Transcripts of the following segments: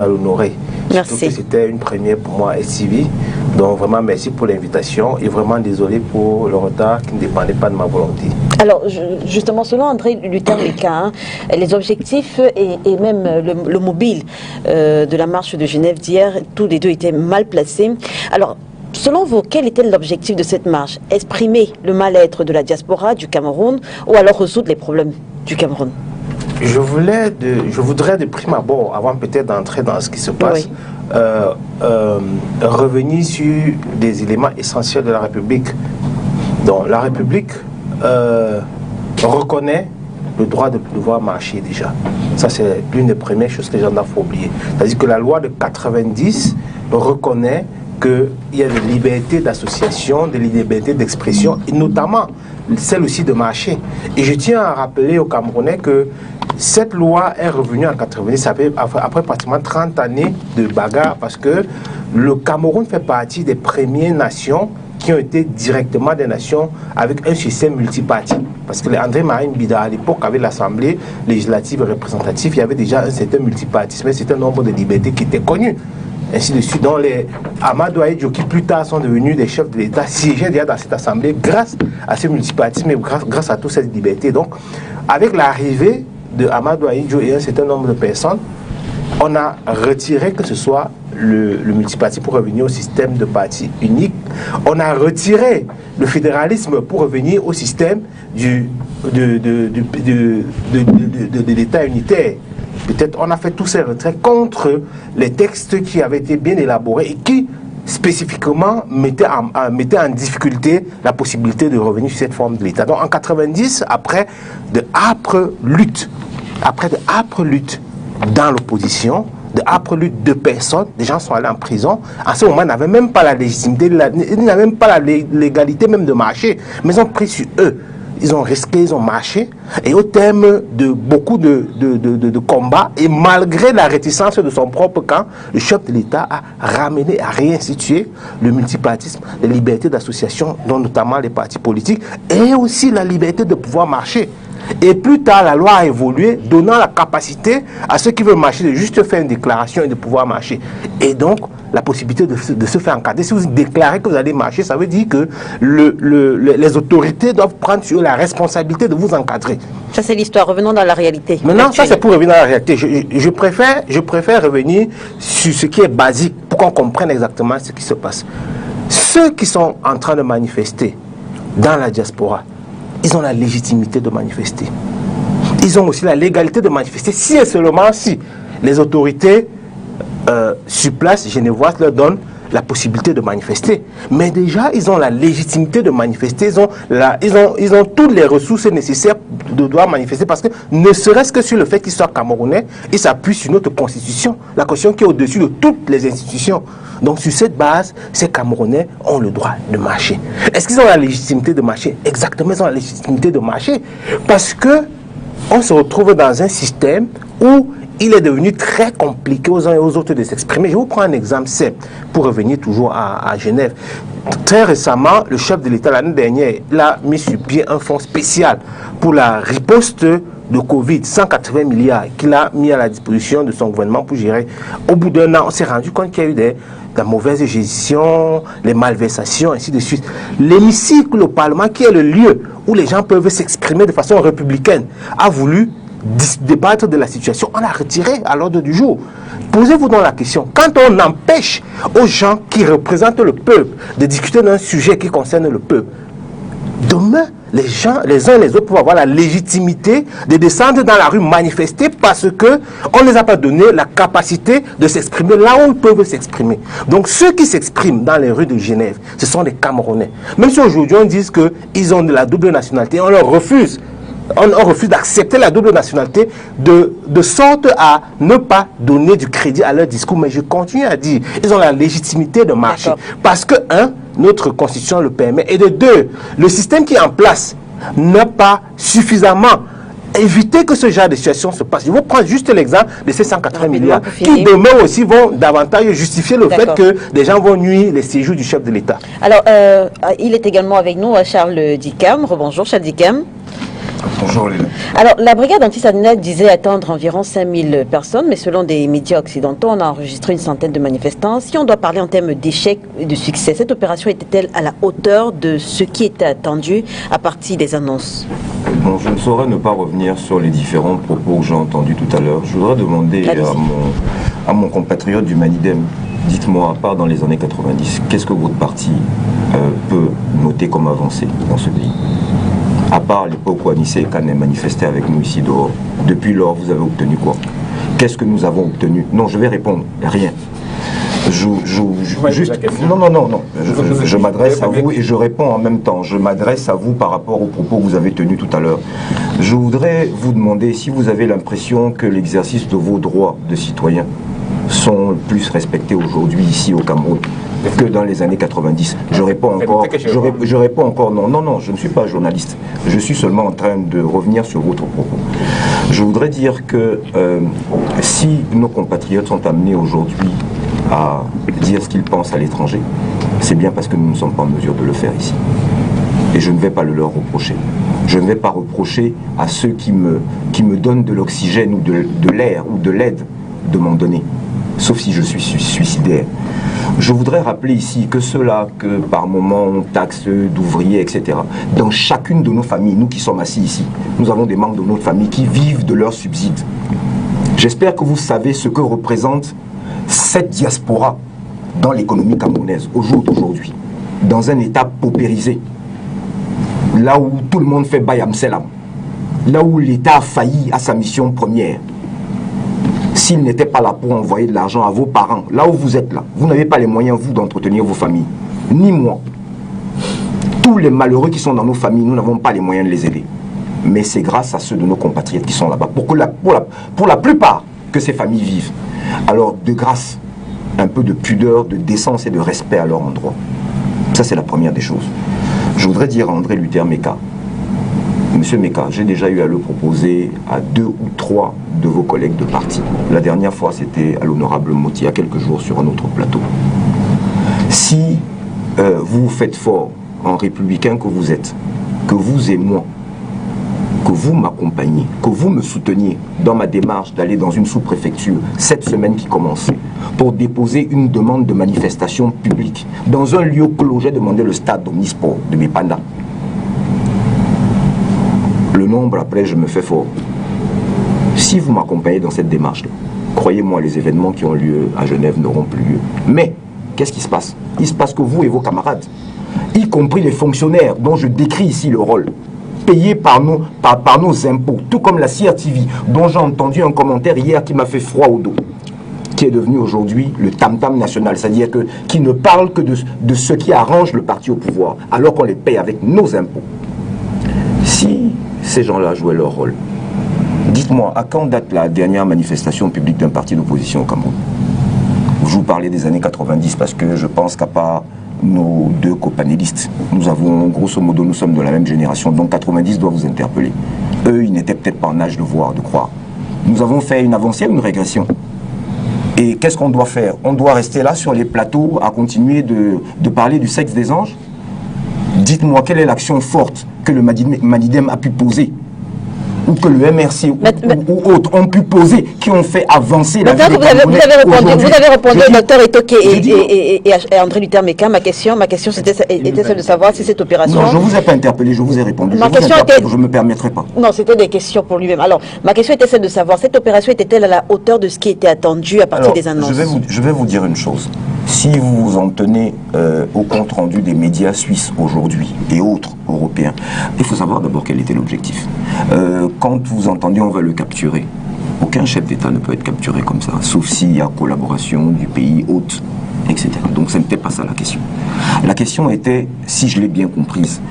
à l'honorer. Merci. C'était une première pour moi et STV. Donc vraiment merci pour l'invitation et vraiment désolé pour le retard qui ne dépendait pas de ma volonté. Alors justement, selon André Luther-Leka, les objectifs et même le mobile de la marche de Genève d'hier, tous les deux étaient mal placés. Alors selon vous, quel était l'objectif de cette marche? Exprimer le mal-être de la diaspora du Cameroun ou alors résoudre les problèmes du Cameroun? Je voudrais de prime abord, avant peut-être d'entrer dans ce qui se passe, revenir sur des éléments essentiels de la République. Donc la République reconnaît le droit de pouvoir marcher déjà. Ça c'est l'une des premières choses que les gens doivent oublier. C'est-à-dire que la loi de 90 reconnaît qu'il y a des libertés d'association, des libertés d'expression, et notamment celle aussi de marcher. Et je tiens à rappeler aux Camerounais que cette loi est revenue en 90, après pratiquement 30 années de bagarre, parce que le Cameroun fait partie des premières nations qui ont été directement des nations avec un système multipartite. Parce que André Marine Bida, à l'époque, avec l'Assemblée législative et représentative, il y avait déjà un certain multipartisme, un certain nombre de libertés qui étaient connues. Ainsi de suite, dont les Amadou Ahidjo, qui plus tard sont devenus des chefs de l'État, siégeaient déjà dans cette assemblée grâce à ce multipartisme et grâce à toute cette liberté. Donc, avec l'arrivée de Amadou Ahidjo et un certain nombre de personnes, on a retiré que ce soit le multipartisme pour revenir au système de parti unique. On a retiré le fédéralisme pour revenir au système de l'État unitaire. Peut-être on a fait tous ces retraits contre les textes qui avaient été bien élaborés et qui spécifiquement mettaient en difficulté la possibilité de revenir sur cette forme de l'État. Donc en 90, après de âpres luttes dans l'opposition, de âpres luttes de personnes, des gens sont allés en prison. En ce moment, ils n'avaient même pas la légitimité, ils n'avaient même pas la légalité même de marcher, mais ils ont pris sur eux. Ils ont risqué, ils ont marché, et au terme de beaucoup de combats, et malgré la réticence de son propre camp, le chef de l'État a ramené, a réinstitué le multipartisme, les libertés d'association, dont notamment les partis politiques, et aussi la liberté de pouvoir marcher. Et plus tard, la loi a évolué, donnant la capacité à ceux qui veulent marcher de juste faire une déclaration et de pouvoir marcher. Et donc, la possibilité de se faire encadrer. Si vous déclarez que vous allez marcher, ça veut dire que les autorités doivent prendre sur eux la responsabilité de vous encadrer. Ça, c'est l'histoire. Revenons dans la réalité. Maintenant, ça, c'est pour revenir dans la réalité. Je préfère revenir sur ce qui est basique pour qu'on comprenne exactement ce qui se passe. Ceux qui sont en train de manifester dans la diaspora, ils ont la légitimité de manifester. Ils ont aussi la légalité de manifester si et seulement si les autorités sur place genevoises leur donnent la possibilité de manifester. Mais déjà, ils ont la légitimité de manifester, ils ont toutes les ressources nécessaires de devoir manifester, parce que ne serait-ce que sur le fait qu'ils soient camerounais, ils s'appuient sur notre constitution, la constitution qui est au-dessus de toutes les institutions. Donc sur cette base, ces Camerounais ont le droit de marcher. Est-ce qu'ils ont la légitimité de marcher? Exactement, ils ont la légitimité de marcher, parce que on se retrouve dans un système où il est devenu très compliqué aux uns et aux autres de s'exprimer. Je vous prends un exemple simple pour revenir toujours à Genève. Très récemment, le chef de l'État, l'année dernière, il a mis sur pied un fonds spécial pour la riposte de Covid, 180 milliards qu'il a mis à la disposition de son gouvernement pour gérer. Au bout d'un an, on s'est rendu compte qu'il y a eu de la mauvaise gestion, les malversations, ainsi de suite. L'hémicycle au Parlement, qui est le lieu où les gens peuvent s'exprimer de façon républicaine, a voulu débattre de la situation. On l'a retiré à l'ordre du jour. Posez-vous donc la question, quand on empêche aux gens qui représentent le peuple de discuter d'un sujet qui concerne le peuple, demain, les gens, les uns et les autres, peuvent avoir la légitimité de descendre dans la rue manifester parce que on ne les a pas donné la capacité de s'exprimer là où ils peuvent s'exprimer. Donc ceux qui s'expriment dans les rues de Genève, ce sont des Camerounais. Même si aujourd'hui on dit qu'ils ont de la double nationalité, on leur refuse. On refuse d'accepter la double nationalité de sorte à ne pas donner du crédit à leur discours. Mais je continue à dire, ils ont la légitimité de marcher. Parce que, un, notre constitution le permet. Et de deux, le système qui est en place n'a pas suffisamment évité que ce genre de situation se passe. Je vous prends juste l'exemple de ces 180 milliards qui demain aussi vont davantage justifier le fait que des gens vont nuire les séjours du chef de l'État. Alors, il est également avec nous, Charles Dicam. Rebonjour, Charles Dicam. Bonjour Léla. Alors, la brigade anti-Sadinette disait attendre environ 5000 personnes, mais selon des médias occidentaux, on a enregistré une centaine de manifestants. Si on doit parler en termes d'échec et de succès, cette opération était-elle à la hauteur de ce qui était attendu à partir des annonces? Bon, je ne saurais ne pas revenir sur les différents propos que j'ai entendus tout à l'heure. Je voudrais demander à mon compatriote du Manidem, dites-moi, à part dans les années 90, qu'est-ce que votre parti peut noter comme avancée dans ce pays? À part l'époque où Anissé Kane manifestait avec nous ici dehors, depuis lors, vous avez obtenu quoi? Qu'est-ce que nous avons obtenu? Non, je vais répondre, rien. Non. Je m'adresse à vous et je réponds en même temps. Je m'adresse à vous par rapport aux propos que vous avez tenus tout à l'heure. Je voudrais vous demander si vous avez l'impression que l'exercice de vos droits de citoyen sont plus respectés aujourd'hui ici au Cameroun que dans les années 90. Je réponds encore non, je ne suis pas journaliste. Je suis seulement en train de revenir sur votre propos. Je voudrais dire que si nos compatriotes sont amenés aujourd'hui à dire ce qu'ils pensent à l'étranger, c'est bien parce que nous ne sommes pas en mesure de le faire ici. Et je ne vais pas le leur reprocher. Je ne vais pas reprocher à ceux qui me donnent de l'oxygène ou de l'air ou de l'aide de m'en donner, sauf si je suis suicidaire. Je voudrais rappeler ici que ceux-là que par moment on taxe d'ouvriers, etc., dans chacune de nos familles, nous qui sommes assis ici, nous avons des membres de notre famille qui vivent de leurs subsides. J'espère que vous savez ce que représente cette diaspora dans l'économie camerounaise au jour d'aujourd'hui, dans un état paupérisé, là où tout le monde fait bayam selam, là où l'État a failli à sa mission première. S'il n'était pas là pour envoyer de l'argent à vos parents, là où vous êtes là, vous n'avez pas les moyens, vous, d'entretenir vos familles, ni moi. Tous les malheureux qui sont dans nos familles, nous n'avons pas les moyens de les aider. Mais c'est grâce à ceux de nos compatriotes qui sont là-bas, pour la plupart, que ces familles vivent. Alors, de grâce, un peu de pudeur, de décence et de respect à leur endroit. Ça, c'est la première des choses. Je voudrais dire à André Luther Meka, Monsieur Meka, j'ai déjà eu à le proposer à 2 ou 3 de vos collègues de parti. La dernière fois, c'était à l'honorable Moti, il y a quelques jours, sur un autre plateau. Si vous vous faites fort en républicain que vous êtes, que vous et moi, que vous m'accompagniez, que vous me souteniez dans ma démarche d'aller dans une sous-préfecture cette semaine qui commence pour déposer une demande de manifestation publique dans un lieu clos. J'ai demandé le stade d'Omnisport de Mépanda. Le nombre, après, je me fais fort. Si vous m'accompagnez dans cette démarche-là, croyez-moi, les événements qui ont lieu à Genève n'auront plus lieu. Mais, qu'est-ce qui se passe? Il se passe que vous et vos camarades, y compris les fonctionnaires dont je décris ici le rôle, payés par nos impôts, tout comme la CRTV, dont j'ai entendu un commentaire hier qui m'a fait froid au dos, qui est devenu aujourd'hui le tam-tam national, c'est-à-dire qui ne parle que de ce qui arrange le parti au pouvoir, alors qu'on les paye avec nos impôts. Si ces gens-là jouaient leur rôle, dites-moi, à quand date la dernière manifestation publique d'un parti d'opposition au Cameroun? Je vous parlais des années 90 parce que je pense qu'à part nos 2 copanélistes, nous avons, grosso modo, nous sommes de la même génération, donc 90 doit vous interpeller. Eux, ils n'étaient peut-être pas en âge de voir, de croire. Nous avons fait une avancée ou une régression? Et qu'est-ce qu'on doit faire? On doit rester là sur les plateaux à continuer de parler du sexe des anges? Dites-moi, quelle est l'action forte que le Manidem a pu poser, ou que le MRC ou autres ont pu poser, qui ont fait avancer la vie des Camerounais. Vous avez répondu au docteur Etoke et André Luther Meka. Ma question était celle de savoir si cette opération... Non, je ne vous ai pas interpellé, je vous ai répondu. Je ne me permettrai pas. Non, c'était des questions pour lui-même. Alors, ma question était celle de savoir, cette opération était-elle à la hauteur de ce qui était attendu à partir des annonces? Je vais vous dire une chose. Si vous vous en tenez au compte-rendu des médias suisses aujourd'hui et autres européens, il faut savoir d'abord quel était l'objectif. Quand vous entendez on va le capturer, aucun chef d'État ne peut être capturé comme ça, sauf s'il y a collaboration du pays hôte, etc. Donc ce n'était pas ça la question. La question était, si je l'ai bien comprise,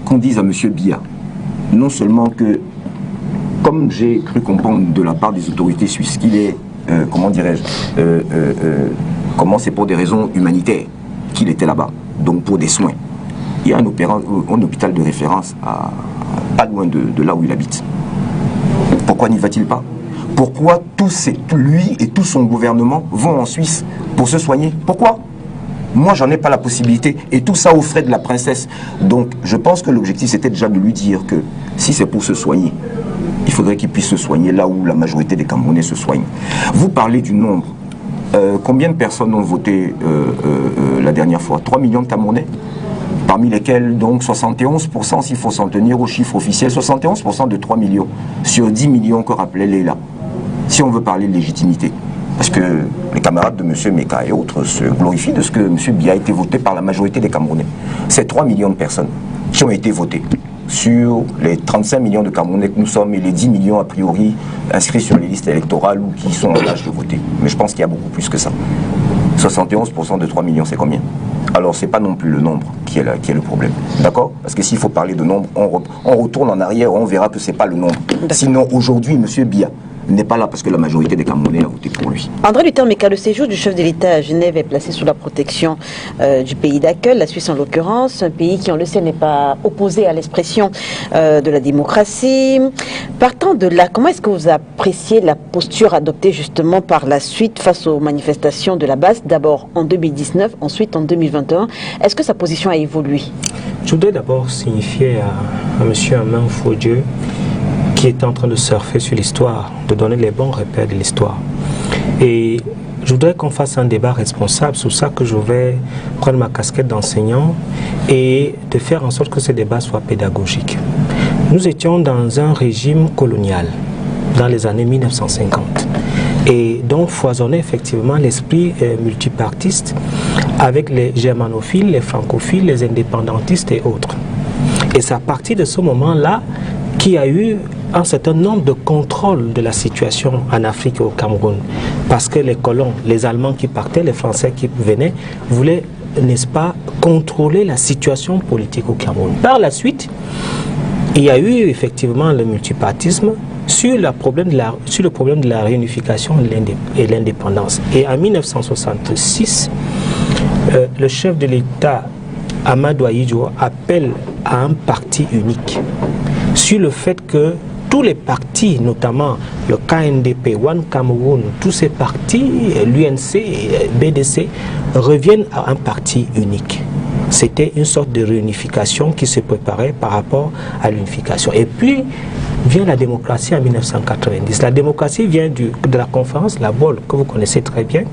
qu'on dise à M. Biya, non seulement que, comme j'ai cru comprendre de la part des autorités suisses, qu'il est, comment dirais-je, comment c'est pour des raisons humanitaires qu'il était là-bas, donc pour des soins. Il y a un hôpital de référence pas loin de là où il habite. Pourquoi n'y va-t-il pas? Pourquoi lui et tout son gouvernement vont en Suisse pour se soigner? Pourquoi? Moi, j'en ai pas la possibilité. Et tout ça aux frais de la princesse. Donc, je pense que l'objectif, c'était déjà de lui dire que si c'est pour se soigner, il faudrait qu'il puisse se soigner là où la majorité des Camerounais se soignent. Vous parlez du nombre. Combien de personnes ont voté la dernière fois? 3 millions de Camerounais, parmi lesquels donc 71%, s'il faut s'en tenir aux chiffres officiels, 71% de 3 millions sur 10 millions que rappelait Leila. Si on veut parler de légitimité. Parce que les camarades de M. Meka et autres se glorifient de ce que M. Biya a été voté par la majorité des Camerounais. C'est 3 millions de personnes qui ont été votées sur les 35 millions de Camerounais que nous sommes et les 10 millions a priori inscrits sur les listes électorales ou qui sont en âge de voter. Mais je pense qu'il y a beaucoup plus que ça. 71% de 3 millions, c'est combien? Alors, ce n'est pas non plus le nombre qui est le problème. D'accord? Parce que s'il faut parler de nombre, on retourne en arrière, on verra que ce n'est pas le nombre. Sinon, aujourd'hui, M. Biya n'est pas là parce que la majorité des Camerounais a voté pour lui. André Luther Meka, le séjour du chef de l'État à Genève est placé sous la protection du pays d'accueil, la Suisse en l'occurrence, un pays qui, on le sait, n'est pas opposé à l'expression de la démocratie. Partant de là, comment est-ce que vous appréciez la posture adoptée justement par la suite face aux manifestations de la base, d'abord en 2019, ensuite en 2021? Est-ce que sa position a évolué? Je voudrais d'abord signifier à M. Amin Faudieu, qui est en train de surfer sur l'histoire, de donner les bons repères de l'histoire. Et je voudrais qu'on fasse un débat responsable, sur ça que je vais prendre ma casquette d'enseignant et de faire en sorte que ce débat soit pédagogique. Nous étions dans un régime colonial, dans les années 1950, et donc foisonnait effectivement l'esprit multipartiste avec les germanophiles, les francophiles, les indépendantistes et autres. Et c'est à partir de ce moment-là qu'il y a eu un certain nombre de contrôles de la situation en Afrique et au Cameroun. Parce que les colons, les Allemands qui partaient, les Français qui venaient, voulaient, n'est-ce pas, contrôler la situation politique au Cameroun. Par la suite, il y a eu effectivement le multipartisme sur le problème de la réunification et l'indépendance. Et en 1966, le chef de l'État, Amadou Ahidjo, appelle à un parti unique sur le fait que tous les partis, notamment le KNDP, One Cameroun, tous ces partis, l'UNC, BDC, reviennent à un parti unique. C'était une sorte de réunification qui se préparait par rapport à l'unification. Et puis vient la démocratie en 1990. La démocratie vient de la conférence La Baule, que vous connaissez très bien,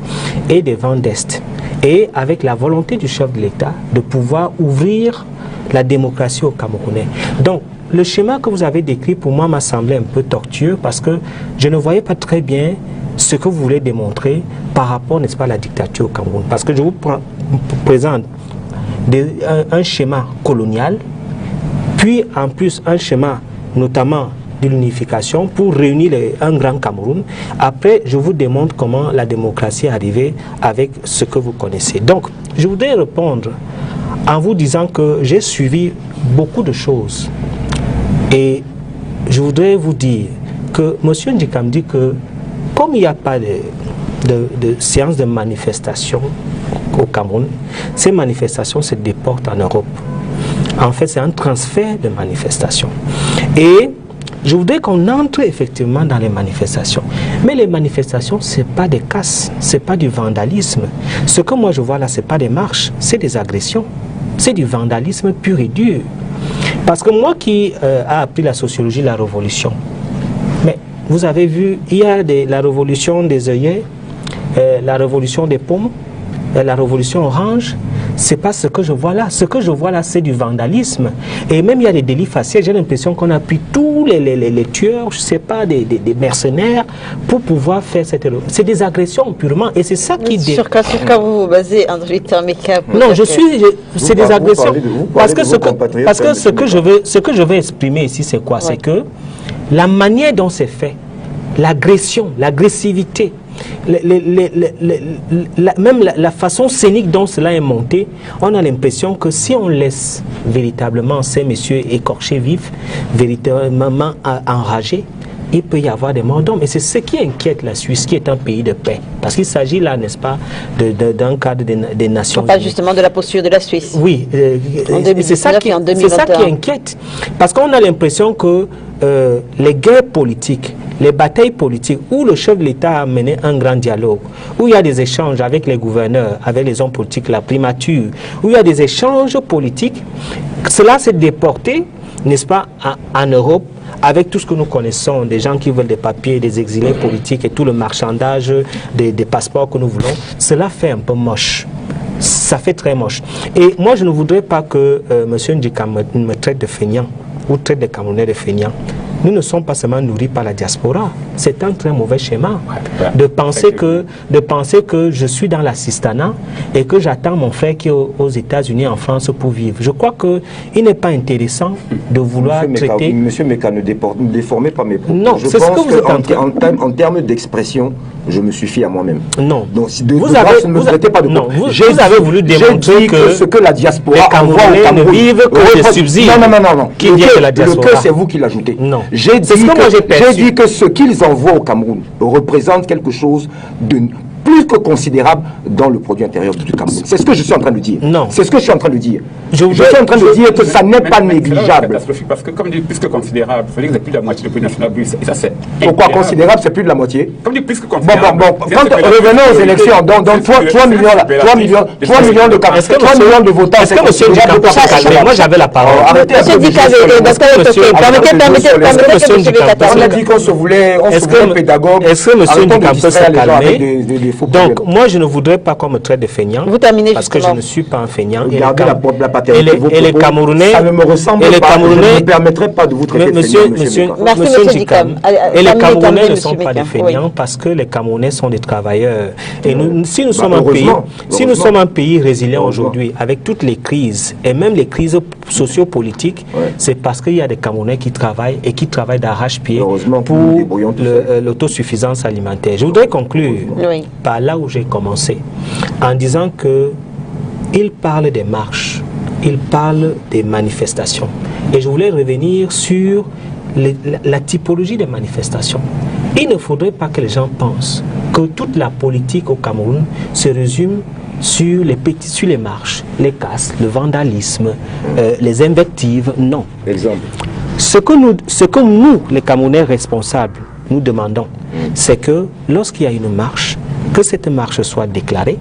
et des vents d'Est. Et avec la volonté du chef de l'État de pouvoir ouvrir la démocratie aux Camerounais. Donc, le schéma que vous avez décrit, pour moi, m'a semblé un peu tortueux parce que je ne voyais pas très bien ce que vous voulez démontrer par rapport, n'est-ce pas, à la dictature au Cameroun. Parce que je vous présente un schéma colonial, puis en plus un schéma notamment de l'unification pour réunir un grand Cameroun. Après, je vous démontre comment la démocratie est arrivée avec ce que vous connaissez. Donc, je voudrais répondre en vous disant que j'ai suivi beaucoup de choses. Et je voudrais vous dire que M. Ndikam dit que comme il n'y a pas de séance de manifestation au Cameroun, ces manifestations se déportent en Europe. En fait, c'est un transfert de manifestations. Et je voudrais qu'on entre effectivement dans les manifestations. Mais les manifestations, ce n'est pas des casses, ce n'est pas du vandalisme. Ce que moi je vois là, ce n'est pas des marches, c'est des agressions. C'est du vandalisme pur et dur. Parce que moi qui ai appris la sociologie de la révolution, mais vous avez vu, il y a la révolution des œillets, la révolution des pommes, la révolution orange. C'est pas ce que je vois là. Ce que je vois là, c'est du vandalisme. Et même il y a des délits faciès. J'ai l'impression qu'on a pris tous les tueurs, je sais pas, des mercenaires pour pouvoir faire cette... C'est des agressions purement. Et c'est ça qui... Sur quoi vous vous basez, André Luther Meka? Non, c'est des agressions. Parce que ce que je veux exprimer ici, c'est quoi? C'est que la manière dont c'est fait, l'agression, l'agressivité, même la façon scénique dont cela est monté, on a l'impression que si on laisse véritablement ces messieurs écorchés vifs, véritablement enragés, il peut y avoir des morts d'hommes. Et c'est ce qui inquiète la Suisse, qui est un pays de paix. Parce qu'il s'agit là, n'est-ce pas, d'un cadre des Nations Unies. On parle justement de la posture de la Suisse. Oui, c'est ça qui inquiète. Parce qu'on a l'impression que les guerres politiques, les batailles politiques, où le chef de l'État a mené un grand dialogue, où il y a des échanges avec les gouverneurs, avec les hommes politiques, la primature, où il y a des échanges politiques, cela s'est déporté, n'est-ce pas, en Europe, avec tout ce que nous connaissons, des gens qui veulent des papiers, des exilés politiques et tout le marchandage des passeports que nous voulons, cela fait un peu moche. Ça fait très moche. Et moi, je ne voudrais pas que M. Ndjika me traite de feignant ou traite des Camerounais de feignants. Nous ne sommes pas seulement nourris par la diaspora. C'est un très mauvais schéma de penser que je suis dans l'assistanat et que j'attends mon frère qui est aux États-Unis, en France, pour vivre. Je crois qu'il n'est pas intéressant de vouloir traiter... Monsieur Meka, ne déformez pas mes propos. Non, c'est ce que vous êtes en train... En termes d'expression, je me suffis à moi-même. Non. Donc, vous avez voulu démontrer que ce que la diaspora envoie au Cameroun ne vivent que des subsides. Non. Qui vient de la diaspora. Le que c'est vous qui l'ajoutez. Non. J'ai dit que ce qu'ils envoient au Cameroun représente quelque chose de plus que considérable dans le produit intérieur du Cameroun. C'est ce que je suis en train de dire. Non. C'est ce que je suis en train de dire. Je suis en train de dire que ça n'est pas négligeable. C'est catastrophique parce que, comme dit plus que considérable, il faut dire que c'est plus de la moitié du produit national brut. Et ça, c'est. Pourquoi considérable, c'est plus de la moitié? Comme dit plus que considérable. Bon, quand revenons aux élections, donc 3 millions de votants. Est-ce que M. Ndjika s'est calmé? Moi, j'avais la parole. Arrêtez un peu. On a dit qu'on se voulait pédagogue. Est-ce que M. Ndjika peut se calmer? Donc, moi, je ne voudrais pas qu'on me traite de feignant. Vous terminez parce que je ne suis pas un feignant. Regardez la paternité. Et les Camerounais, ça ne me ressemble pas. Je ne me permettrai pas de vous traiter de feignant, monsieur Ndjika. Et les Camerounais ne sont pas des feignants parce que les Camerounais sont des travailleurs. Et si nous sommes un pays résilient aujourd'hui, avec toutes les crises, et même les crises sociopolitiques, c'est parce qu'il y a des Camerounais qui travaillent et qui travaillent d'arrache-pied pour l'autosuffisance alimentaire. Je voudrais conclure par là où j'ai commencé, en disant que il parle des marches, il parle des manifestations. Et je voulais revenir sur la typologie des manifestations. Il ne faudrait pas que les gens pensent que toute la politique au Cameroun se résume sur les marches, les casses, le vandalisme, les invectives. Non. Exemple. Ce que nous, les Camerounais responsables, nous demandons, c'est que lorsqu'il y a une marche, que cette marche soit déclarée.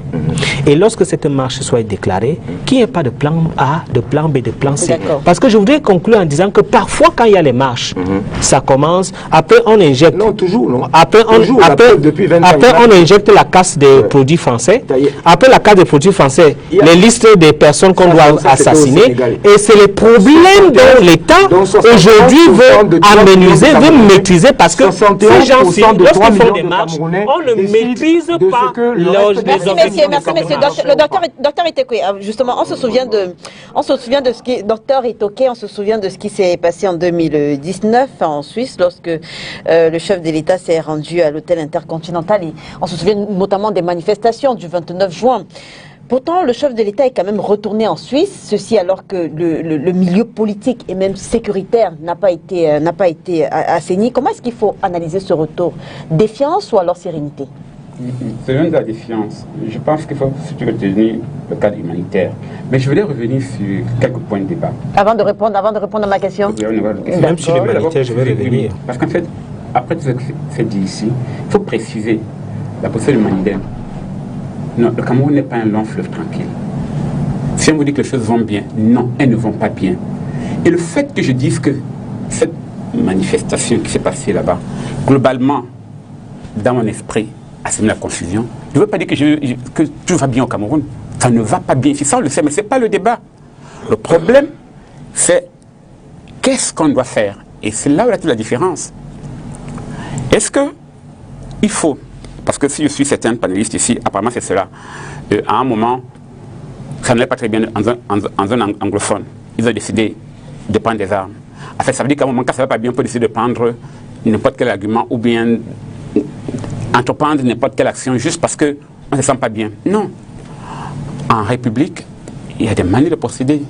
Et lorsque cette marche soit déclarée, qu'il n'y ait pas de plan A, de plan B, de plan C. Parce que je voudrais conclure en disant que parfois, quand il y a les marches, ça commence, après on injecte... Non, toujours, non. Après, on injecte la casse des produits français. Après la casse des produits français, les listes des personnes qu'on doit assassiner. Et c'est le problème dont l'État, aujourd'hui, veut aménuiser, veut maîtriser, parce que ces gens-ci, lorsqu'ils font des marches, on ne maîtrise pas Merci, messieurs. Le docteur Itekwe, justement, on se souvient de ce qui, docteur Itoke, on se souvient de ce qui s'est passé en 2019 en Suisse, lorsque le chef de l'État s'est rendu à l'hôtel Intercontinental. Et on se souvient notamment des manifestations du 29 juin. Pourtant, le chef de l'État est quand même retourné en Suisse, ceci alors que le milieu politique et même sécuritaire n'a pas été assaini. Comment est-ce qu'il faut analyser ce retour? Défiance ou alors sérénité? C'est même de la défiance. Je pense qu'il faut surtout retenir le cadre humanitaire. Mais je voulais revenir sur quelques points de débat. Avant de répondre à ma question. Même sur l'humanitaire, je vais revenir. Parce qu'en fait, après tout ce qui s'est dit ici, il faut préciser la posture humanitaire. Non, le Cameroun n'est pas un long fleuve tranquille. Si on vous dit que les choses vont bien, non, elles ne vont pas bien. Et le fait que je dise que cette manifestation qui s'est passée là-bas, globalement, dans mon esprit, a semé la confusion. Je ne veux pas dire que tout va bien au Cameroun. Ça ne va pas bien ici, ça on le sait, mais ce n'est pas le débat. Le problème, c'est qu'est-ce qu'on doit faire? Et c'est là où il y a toute la différence. Est-ce qu'il faut, parce que si je suis certains panélistes ici, apparemment c'est cela, à un moment, ça n'allait pas très bien en zone anglophone. Ils ont décidé de prendre des armes. En fait, ça veut dire qu'à un moment, quand ça ne va pas bien, on peut décider de prendre n'importe quel argument ou bien entreprendre n'importe quelle action juste parce qu'on ne se sent pas bien. Non. En République, il y a des manières de procéder.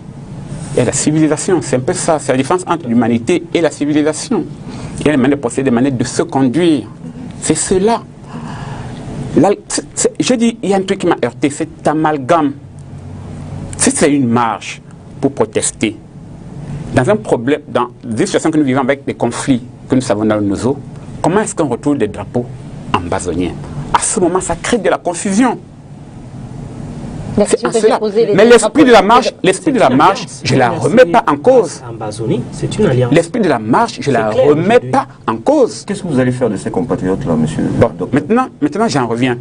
Il y a la civilisation. C'est un peu ça. C'est la différence entre l'humanité et la civilisation. Il y a des manières de procéder, des manières de se conduire. C'est cela. Là, je dis, il y a un truc qui m'a heurté, cet amalgame. C'est une marche pour protester. dans un problème, dans des situations que nous vivons avec des conflits que nous savons dans nos eaux, comment est-ce qu'on retrouve des drapeaux ambazoniens? À ce moment, ça crée de la confusion. La question que j'ai posée, Mais l'esprit de la marche, je ne la remets pas en cause. C'est une alliance. L'esprit de la marche, je ne la remets pas en cause. Qu'est-ce que vous allez faire de ces compatriotes-là, monsieur? Bon, maintenant j'en reviens.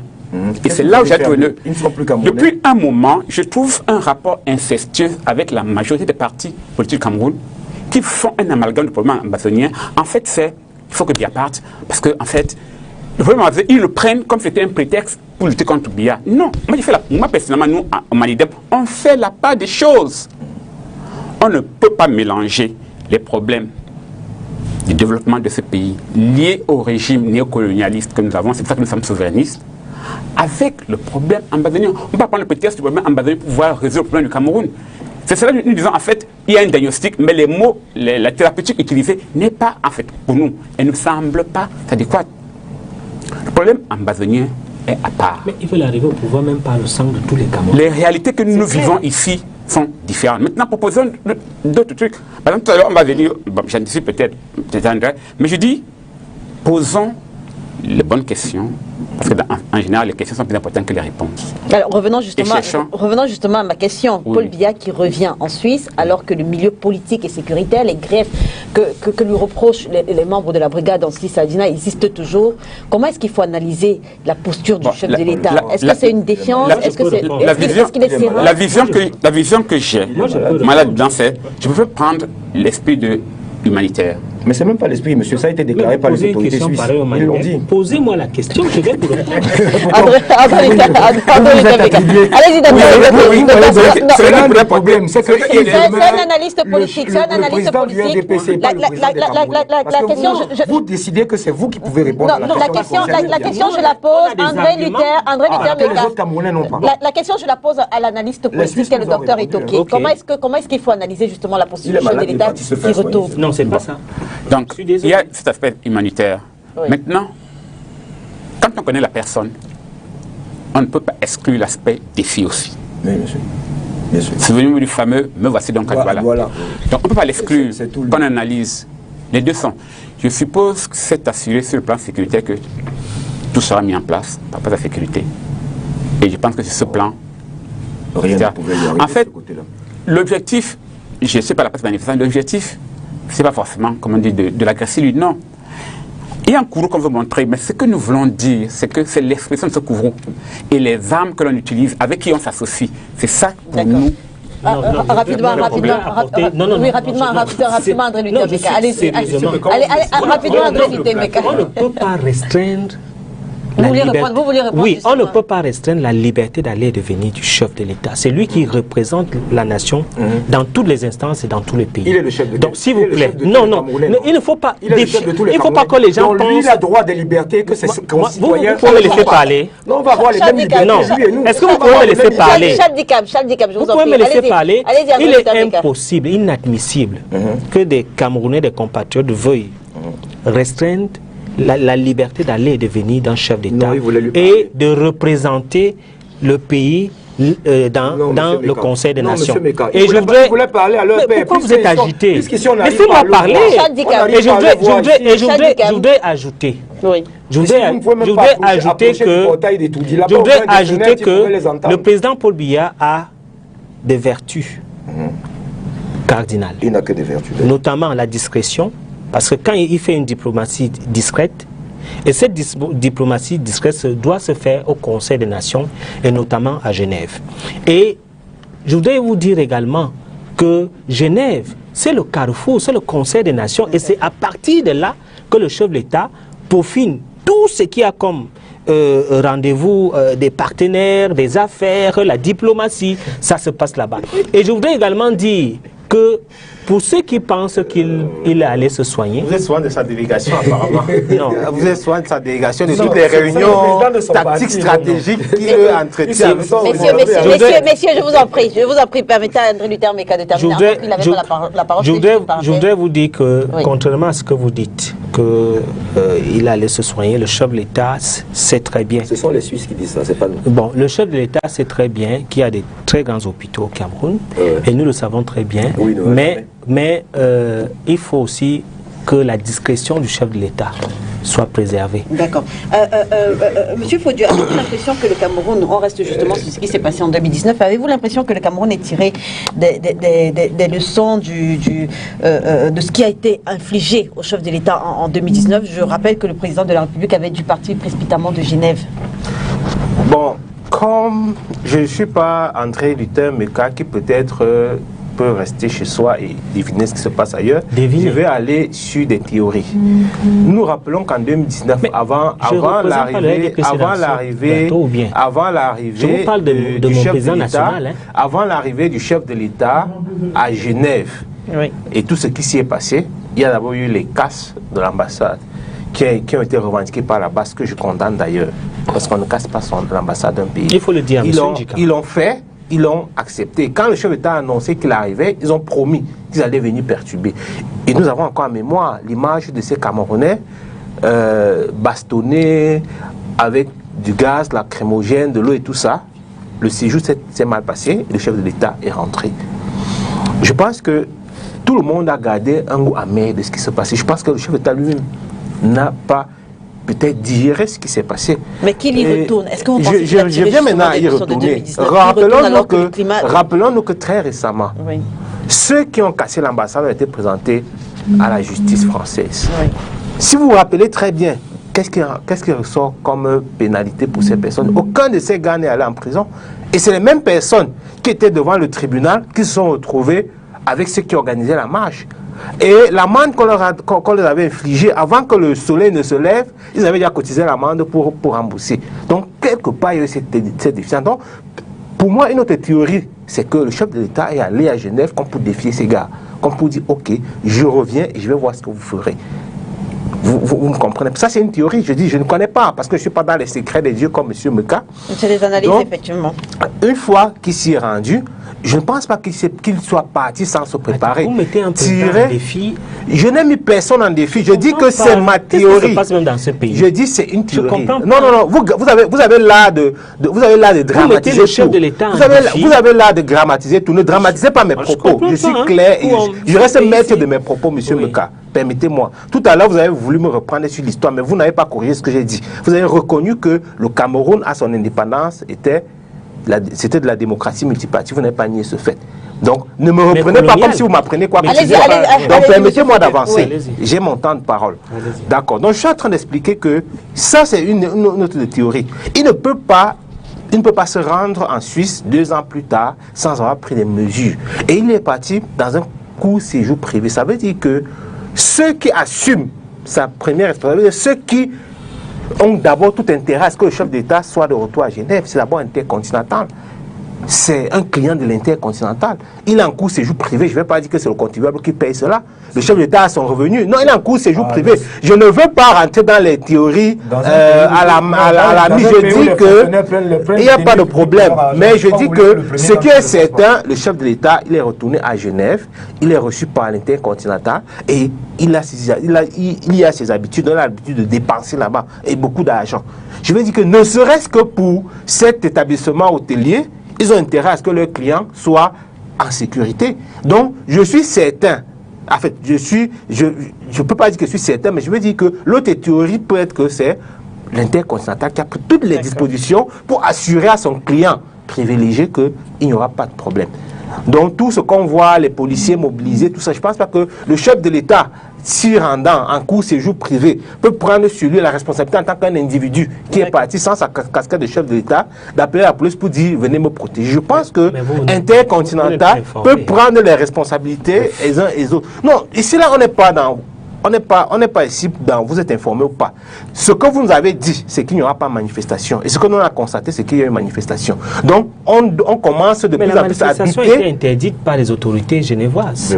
Et c'est là où j'ai trouvé Ils ne sont plus camerounais. Depuis un moment, je trouve un rapport incestueux avec la majorité des partis politiques du Cameroun qui font un amalgame de problèmes ambazoniens. En fait, il faut que Biya parte, parce que, en fait, le problème ambazonien, ils le prennent comme c'était un prétexte pour lutter contre Biya. Non, moi personnellement, nous, en Manidep, on fait la part des choses. On ne peut pas mélanger les problèmes du développement de ce pays liés au régime néocolonialiste que nous avons, c'est pour ça que nous sommes souverainistes, avec le problème ambazonien. On ne peut pas prendre le prétexte du problème ambazonien pour pouvoir résoudre le problème du Cameroun. C'est cela que nous disons, en fait, il y a un diagnostic, mais les mots, la thérapeutique utilisée n'est pas, en fait, pour nous, elle ne semble pas adéquate. Le problème ambazonien est à part. Mais ils veulent arriver au pouvoir même par le sang de tous les Camerounais. Les réalités que nous vivons ici sont différentes. Maintenant, proposons d'autres trucs. Par exemple, tout à l'heure, on va venir, bon, j'anticipe peut-être, mais je dis, posons les bonnes questions, parce qu'en général, les questions sont plus importantes que les réponses. Alors, revenons justement à ma question. Oui. Paul Biya qui revient en Suisse, alors que le milieu politique et sécuritaire, les greffes que lui reprochent les membres de la brigade en Cissadina existent toujours. Comment est-ce qu'il faut analyser la posture du chef de l'État? Est-ce que c'est une défiance? Est-ce qu'il est serein? La vision que j'ai, là-dedans, c'est je peux prendre l'esprit humanitaire. Mais c'est même pas l'esprit, monsieur, ça a été déclaré par les autorités suisses. Ils l'ont dit. Posez-moi la question, je vais vous répondre. Allez-y, d'accord. C'est l'un des problèmes. C'est un analyste politique. C'est un analyste politique. La question, vous décidez que c'est vous qui pouvez répondre à la question. La question, je la pose André Luther que les autres Camerounais n'ont pas. La question, je la pose à l'analyste politique, le docteur Itoké. Comment est-ce qu'il faut analyser justement la posture du chef de l'État qui retourne? Non, c'est pas ça. Donc, il y a cet aspect humanitaire. Oui. Maintenant, quand on connaît la personne, on ne peut pas exclure l'aspect défi aussi. Oui, monsieur. Bien sûr. Souvenez-vous du fameux « me voici donc à voilà ». Voilà. Donc, on ne peut pas l'exclure C'est tout qu'on analyse. Les deux sont. Je suppose que c'est assuré sur le plan sécuritaire que tout sera mis en place par rapport à la sécurité. Et je pense que c'est ce plan. Rien ne pouvait y arriver en fait, de ce côté-là. L'objectif, je ne sais pas la place manifestation, l'objectif, ce n'est pas forcément, comme on dit, de l'agresser lui, non. Il y a un courroux qu'on veut montrer, mais ce que nous voulons dire, c'est que c'est l'expression de ce courroux et les armes que l'on utilise, avec qui on s'associe. C'est ça pour nous. Rapidement, André Luther Meka. Allez-y, rapidement, André Luther Meka. On ne peut pas restreindre. Vous voulez répondre? Oui, on ne peut pas restreindre la liberté d'aller et de venir du chef de l'État. C'est lui qui représente la nation dans toutes les instances et dans tous les pays. Il est le chef de Donc, s'il vous plaît, non, il ne faut pas il ne faut pas que les gens pensent. Lui, il a droit des libertés que ses concitoyens. Vous pouvez me laisser parler. Non, on va avoir les mêmes libertés. Non. Lui et nous. Est-ce que vous pouvez me laisser parler? Charles je Vous vous en pouvez prie. me laisser parler. Il est Meka. impossible, inadmissible que des Camerounais, des compatriotes veuillent restreindre la liberté d'aller et de venir d'un chef d'État et de représenter le pays dans le Conseil des Nations. Et je voulais parler à leur mais pourquoi vous êtes agité? Laissez-moi parler. Et je voudrais ajouter. Oui. Je voudrais ajouter que le président Paul Biya a des vertus cardinales. Il n'a que des vertus. Notamment la discrétion, parce que quand il fait une diplomatie discrète, et cette diplomatie discrète doit se faire au Conseil des Nations, et notamment à Genève. Et je voudrais vous dire également que Genève, c'est le carrefour, c'est le Conseil des Nations, et c'est à partir de là que le chef de l'État peaufine tout ce qu'il y a comme rendez-vous des partenaires, des affaires, la diplomatie, ça se passe là-bas. Et je voudrais également dire que pour ceux qui pensent qu'il allait se soigner... Vous êtes souvent de sa délégation apparemment. Non. Vous êtes souvent de sa délégation, de toutes les réunions tactiques, stratégiques qu'il entretient. Messieurs, je vous en prie, permettez à André Luther Meka de terminer. Il avait la parole. Je voudrais vous dire que, contrairement à ce que vous dites, qu'il allait se soigner, le chef de l'État sait très bien. Ce sont les Suisses qui disent ça, c'est pas nous. Bon, le chef de l'État sait très bien qu'il y a des très grands hôpitaux au Cameroun, et nous le savons très bien, Oui, mais mais il faut aussi que la discrétion du chef de l'État soit préservée. D'accord. Monsieur Fodieu, avez-vous l'impression que le Cameroun, on reste justement sur ce qui s'est passé en 2019, avez-vous l'impression que le Cameroun ait tiré des leçons de ce qui a été infligé au chef de l'État en 2019? Je rappelle que le président de la République avait dû partir précipitamment de Genève. Bon, comme je ne suis pas André Luther Meka qui peut-être peut rester chez soi et deviner ce qui se passe ailleurs, je vais aller sur des théories. Nous rappelons qu'en 2019, avant l'arrivée du chef de l'État, avant l'arrivée du chef de l'État à Genève, oui, et tout ce qui s'y est passé, il y a d'abord eu les casses de l'ambassade qui ont été revendiquées par la base, que je condamne d'ailleurs, parce qu'on ne casse pas l'ambassade d'un pays. Il faut le dire, ils l'ont fait. Ils l'ont accepté. Quand le chef d'État a annoncé qu'il arrivait, ils ont promis qu'ils allaient venir perturber. Et nous avons encore en mémoire l'image de ces Camerounais bastonnés avec du gaz, lacrymogène, de l'eau et tout ça. Le séjour s'est mal passé et le chef de l'État est rentré. Je pense que tout le monde a gardé un goût amer de ce qui s'est passé. Je pense que le chef d'État lui-même n'a pas peut-être digérer ce qui s'est passé. Mais qu'il y retourne? Est-ce que vous pensez je viens maintenant à y retourner. Rappelons-nous que très récemment, oui, ceux qui ont cassé l'ambassade ont été présentés à la justice française. Oui. Si vous vous rappelez très bien, qu'est-ce qui ressort comme pénalité pour ces personnes? Aucun de ces gars n'est allé en prison. Et c'est les mêmes personnes qui étaient devant le tribunal qui se sont retrouvées avec ceux qui organisaient la marche. Et l'amende qu'on leur avait infligée, avant que le soleil ne se lève, ils avaient déjà cotisé l'amende pour rembourser. Donc, quelque part, il y a eu cette déficience. Donc, pour moi, une autre théorie, c'est que le chef de l'État est allé à Genève comme pour défier ces gars. Comme pour dire, ok, je reviens et je vais voir ce que vous ferez. Vous me comprenez? Ça, c'est une théorie. Je dis, je ne connais pas, parce que je ne suis pas dans les secrets des dieux comme M. Meka. C'est des analyses, donc, effectivement. Une fois qu'il s'y est rendu, je ne pense pas qu'il soit parti sans se préparer. Vous mettez un président en défi. Je n'ai mis personne en défi. Je dis que c'est ma théorie. Qu'est-ce qui se passe même dans ce pays? Je dis c'est une théorie. Non. Vous avez l'art de dramatiser. Le chef de l'État vous avez l'art de dramatiser tout. Ne dramatisez pas mes propos. Je suis clair et je reste maître de mes propos, M. Meka. Permettez-moi. Tout à l'heure, vous avez voulu me reprendre sur l'histoire, mais vous n'avez pas corrigé ce que j'ai dit. Vous avez reconnu que le Cameroun, à son indépendance, c'était de la démocratie multipartie. Vous n'avez pas nié ce fait. Donc, ne me reprenez pas comme si vous m'apprenez quoi. Donc, permettez-moi d'avancer. J'ai mon temps de parole. D'accord. Donc, je suis en train d'expliquer que ça, c'est une autre théorie. Il ne peut pas se rendre en Suisse 2 ans plus tard sans avoir pris des mesures. Et il est parti dans un court séjour privé. Ça veut dire que ceux qui assument sa première responsabilité, ceux qui ont d'abord tout intérêt à ce que le chef d'État soit de retour à Genève, c'est d'abord Intercontinental. C'est un client de l'Intercontinental. Il est en cours séjour privé. Je ne vais pas dire que c'est le contribuable qui paye cela. Le chef d'État a son revenu. Non, il est en cours séjour privé. Je ne veux pas rentrer dans les théories à la mi. Je dis qu'il n'y a pas de problème. Mais je dis que ce qui est certain, le chef de l'État, il est retourné à Genève. Il est reçu par l'Intercontinental et il a ses habitudes. Il a l'habitude de dépenser là-bas et beaucoup d'argent. Je veux dire que ne serait-ce que pour cet établissement hôtelier, ils ont intérêt à ce que leurs clients soient en sécurité. Donc, je suis certain, en fait, je peux pas dire que je suis certain, mais je veux dire que l'autre théorie peut être que c'est l'Intercontinental qui a pris toutes les dispositions pour assurer à son client privilégié qu'il n'y aura pas de problème. Donc, tout ce qu'on voit, les policiers mobilisés, tout ça, je ne pense pas que le chef de l'État, s'y rendant en court séjour privé, peut prendre sur lui la responsabilité en tant qu'un individu qui est parti sans sa casquette de chef de l'État, d'appeler la police pour dire venez me protéger. Je pense que Intercontinental peut prendre les responsabilités les uns et les autres. Non, ici là, on n'est pas dans... On n'est pas ici dans vous êtes informé ou pas. Ce que vous nous avez dit, c'est qu'il n'y aura pas de manifestation. Et ce que nous avons constaté, c'est qu'il y a eu une manifestation. Donc, on commence de plus en plus à habiter... la manifestation a été interdite par les autorités genevoises.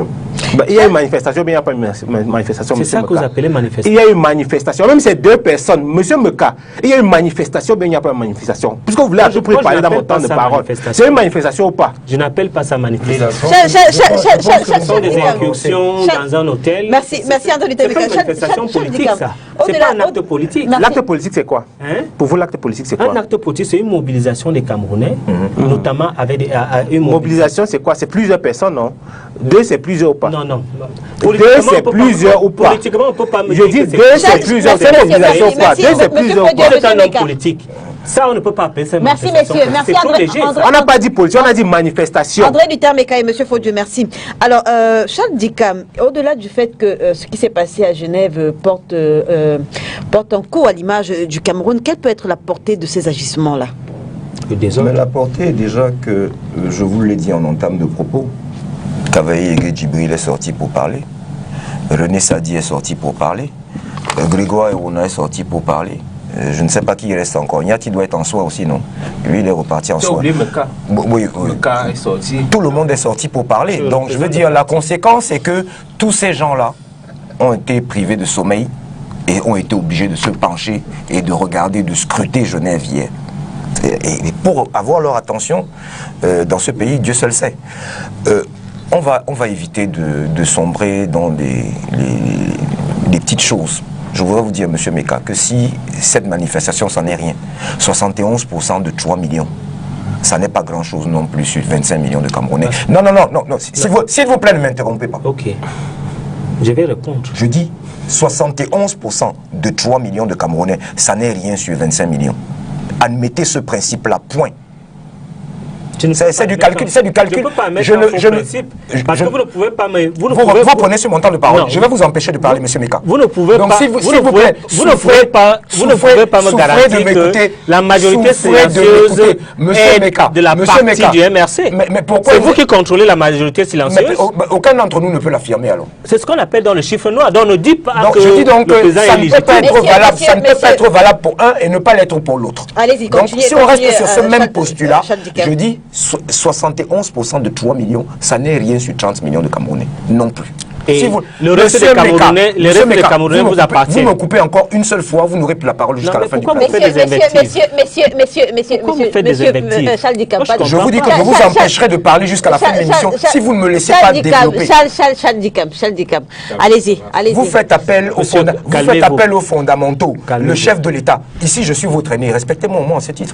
Ben, il y a une manifestation, mais il n'y a pas une manifestation. C'est ça que vous appelez manifestation. Il y a une manifestation. Même ces 2 personnes, Monsieur Meka, il y a une manifestation, mais il n'y a pas une manifestation. Puisque vous voulez à tout prix parler dans mon temps de parole. C'est une manifestation ou pas? Je n'appelle pas ça manifestation. Ce sont des incursions dans un hôtel. Merci André C'est pas une manifestation politique, ça. C'est pas un acte politique. L'acte politique, c'est quoi? Pour vous, l'acte politique, c'est quoi? Un acte politique, c'est une mobilisation des Camerounais, notamment avec une mobilisation, c'est quoi? C'est plusieurs personnes, non? Deux, c'est plusieurs ou pas? Non. Deux, c'est plusieurs ou pas? Politiquement, on ne peut pas me Je dire dis deux, c'est plusieurs. C'est mobilisation ou pas? Deux, c'est plusieurs ou pas? C'est un homme politique. Ça, on ne peut pas appeler ça manifestation. Merci, messieurs. Merci, André. On n'a pas dit politique, on a dit manifestation. André Duterme-Meka et M. Faudieu, merci. Alors, Charles Dikam, au-delà du fait que ce qui s'est passé à Genève porte un coup à l'image du Cameroun, quelle peut être la portée de ces agissements-là? Mais la portée est déjà que, je vous l'ai dit en entame de propos, Cavaillé Ege Djibril est sorti pour parler, René Sadi est sorti pour parler, Grégoire Erona est sorti pour parler. Je ne sais pas qui reste encore. Niati doit être en soi aussi, non? Lui, il est reparti en soi. Oui. Meka est sorti. Tout le monde est sorti pour parler. Donc, je veux dire, la conséquence est que tous ces gens-là ont été privés de sommeil et ont été obligés de se pencher et de regarder, de scruter Genève hier. Et pour avoir leur attention dans ce pays, Dieu seul sait. On va éviter de sombrer dans les petites choses. Je voudrais vous dire, M. Meka, que si cette manifestation, ça n'est rien, 71% de 3 millions, ça n'est pas grand-chose non plus sur 25 millions de Camerounais. Non. S'il vous plaît, ne m'interrompez pas. Ok. Je vais répondre. Je dis 71% de 3 millions de Camerounais, ça n'est rien sur 25 millions. Admettez ce principe-là, point. C'est du calcul, c'est du calcul. Je ne peux pas mettre un principe, parce que vous ne pouvez pas me... Vous prenez sur mon temps de parole. Je vais vous empêcher de parler, M. Meka. Vous ne pouvez pas... Vous ne pouvez pas me garantir que la majorité silencieuse est de la partie du MRC. Mais pourquoi... C'est vous qui contrôlez la majorité silencieuse. Aucun d'entre nous ne peut l'affirmer alors. C'est ce qu'on appelle dans le chiffre noir. Donc ne dites pas que je dis donc le président ça est ne légitime. peut pas être valable. Ça ne peut pas être valable pour un et ne pas l'être pour l'autre. Allez-y, donc continuez. Si on reste sur ce même postulat, je dis 71% de 3 millions, ça n'est rien sur 30 millions de Camerounais, non plus. Et le reste des Camerounais vous appartient. Vous me coupez encore une seule fois, vous n'aurez plus la parole jusqu'à la fin du temps. Messieurs, Charles Dikam, je vous dis que je vous empêcherai de parler jusqu'à la fin de l'émission si vous ne me laissez pas développer. Charles Dikam, allez-y. Vous faites appel aux fondamentaux, le chef de l'État. Ici, je suis votre aîné. Respectez-moi au moins à ce titre.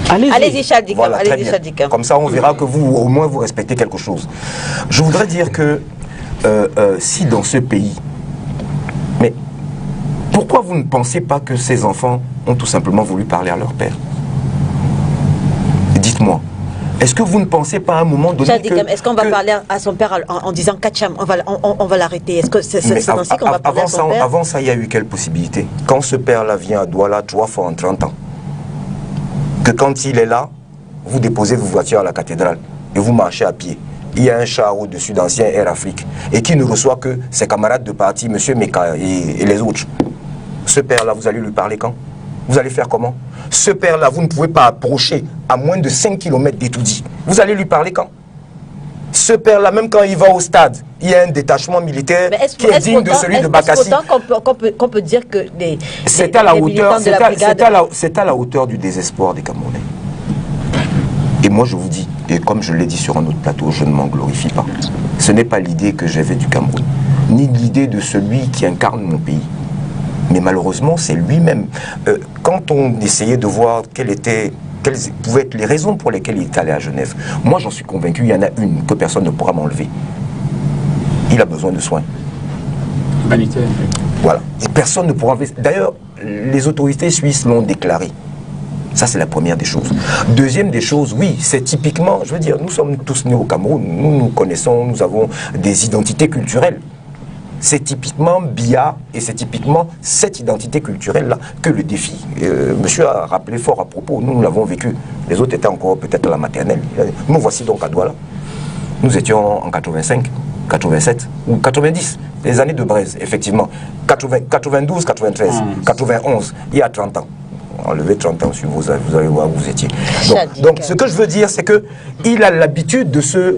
Allez-y, Charles Dikam. Voilà, comme ça, on verra que vous, au moins, vous respectez quelque chose. Je voudrais dire que si dans ce pays... Mais pourquoi vous ne pensez pas que ces enfants ont tout simplement voulu parler à leur père? Dites-moi. Est-ce que vous ne pensez pas à un moment donné est-ce qu'on va parler à son père en disant Kacham, on va l'arrêter? Est-ce que c'est ainsi qu'on va parler à son père? Avant ça, il y a eu quelle possibilité? Quand ce père-là vient à Douala 3 fois en 30 ans, que quand il est là, vous déposez vos voitures à la cathédrale et vous marchez à pied. Il y a un char au-dessus d'Ancien Air Afrique et qui ne reçoit que ses camarades de parti, M. Meka et les autres. Ce père-là, vous allez lui parler quand? Vous allez faire comment? Ce père-là, vous ne pouvez pas approcher à moins de 5 km d'Etoudi. Vous allez lui parler quand? Ce père-là, même quand il va au stade, il y a un détachement militaire qui est digne de celui de Bakassi. Est-ce qu'on peut dire que c'est à la hauteur du désespoir des Camerounais. Et moi, je vous dis, et comme je l'ai dit sur un autre plateau, je ne m'en glorifie pas. Ce n'est pas l'idée que j'avais du Cameroun, ni l'idée de celui qui incarne mon pays. Mais malheureusement, c'est lui-même. Quand on essayait de voir quelles pouvaient être les raisons pour lesquelles il est allé à Genève, moi j'en suis convaincu, il y en a une que personne ne pourra m'enlever. Il a besoin de soins. Humanitaire. Voilà. Et personne ne pourra enlever. D'ailleurs, les autorités suisses l'ont déclaré. Ça, c'est la première des choses. Deuxième des choses, oui, c'est typiquement, je veux dire, nous sommes tous nés au Cameroun, nous connaissons, nous avons des identités culturelles. C'est typiquement BIA et c'est typiquement cette identité culturelle-là que le défi. Monsieur a rappelé fort à propos, nous l'avons vécu. Les autres étaient encore peut-être à la maternelle. Nous voici donc à Douala. Nous étions en 85, 87 ou 90, les années de Braise, effectivement. 92, 93, 91, il y a 30 ans. Enlevez 30 ans sur vous allez voir où vous étiez. Donc ce que je veux dire, c'est qu'il a l'habitude de se...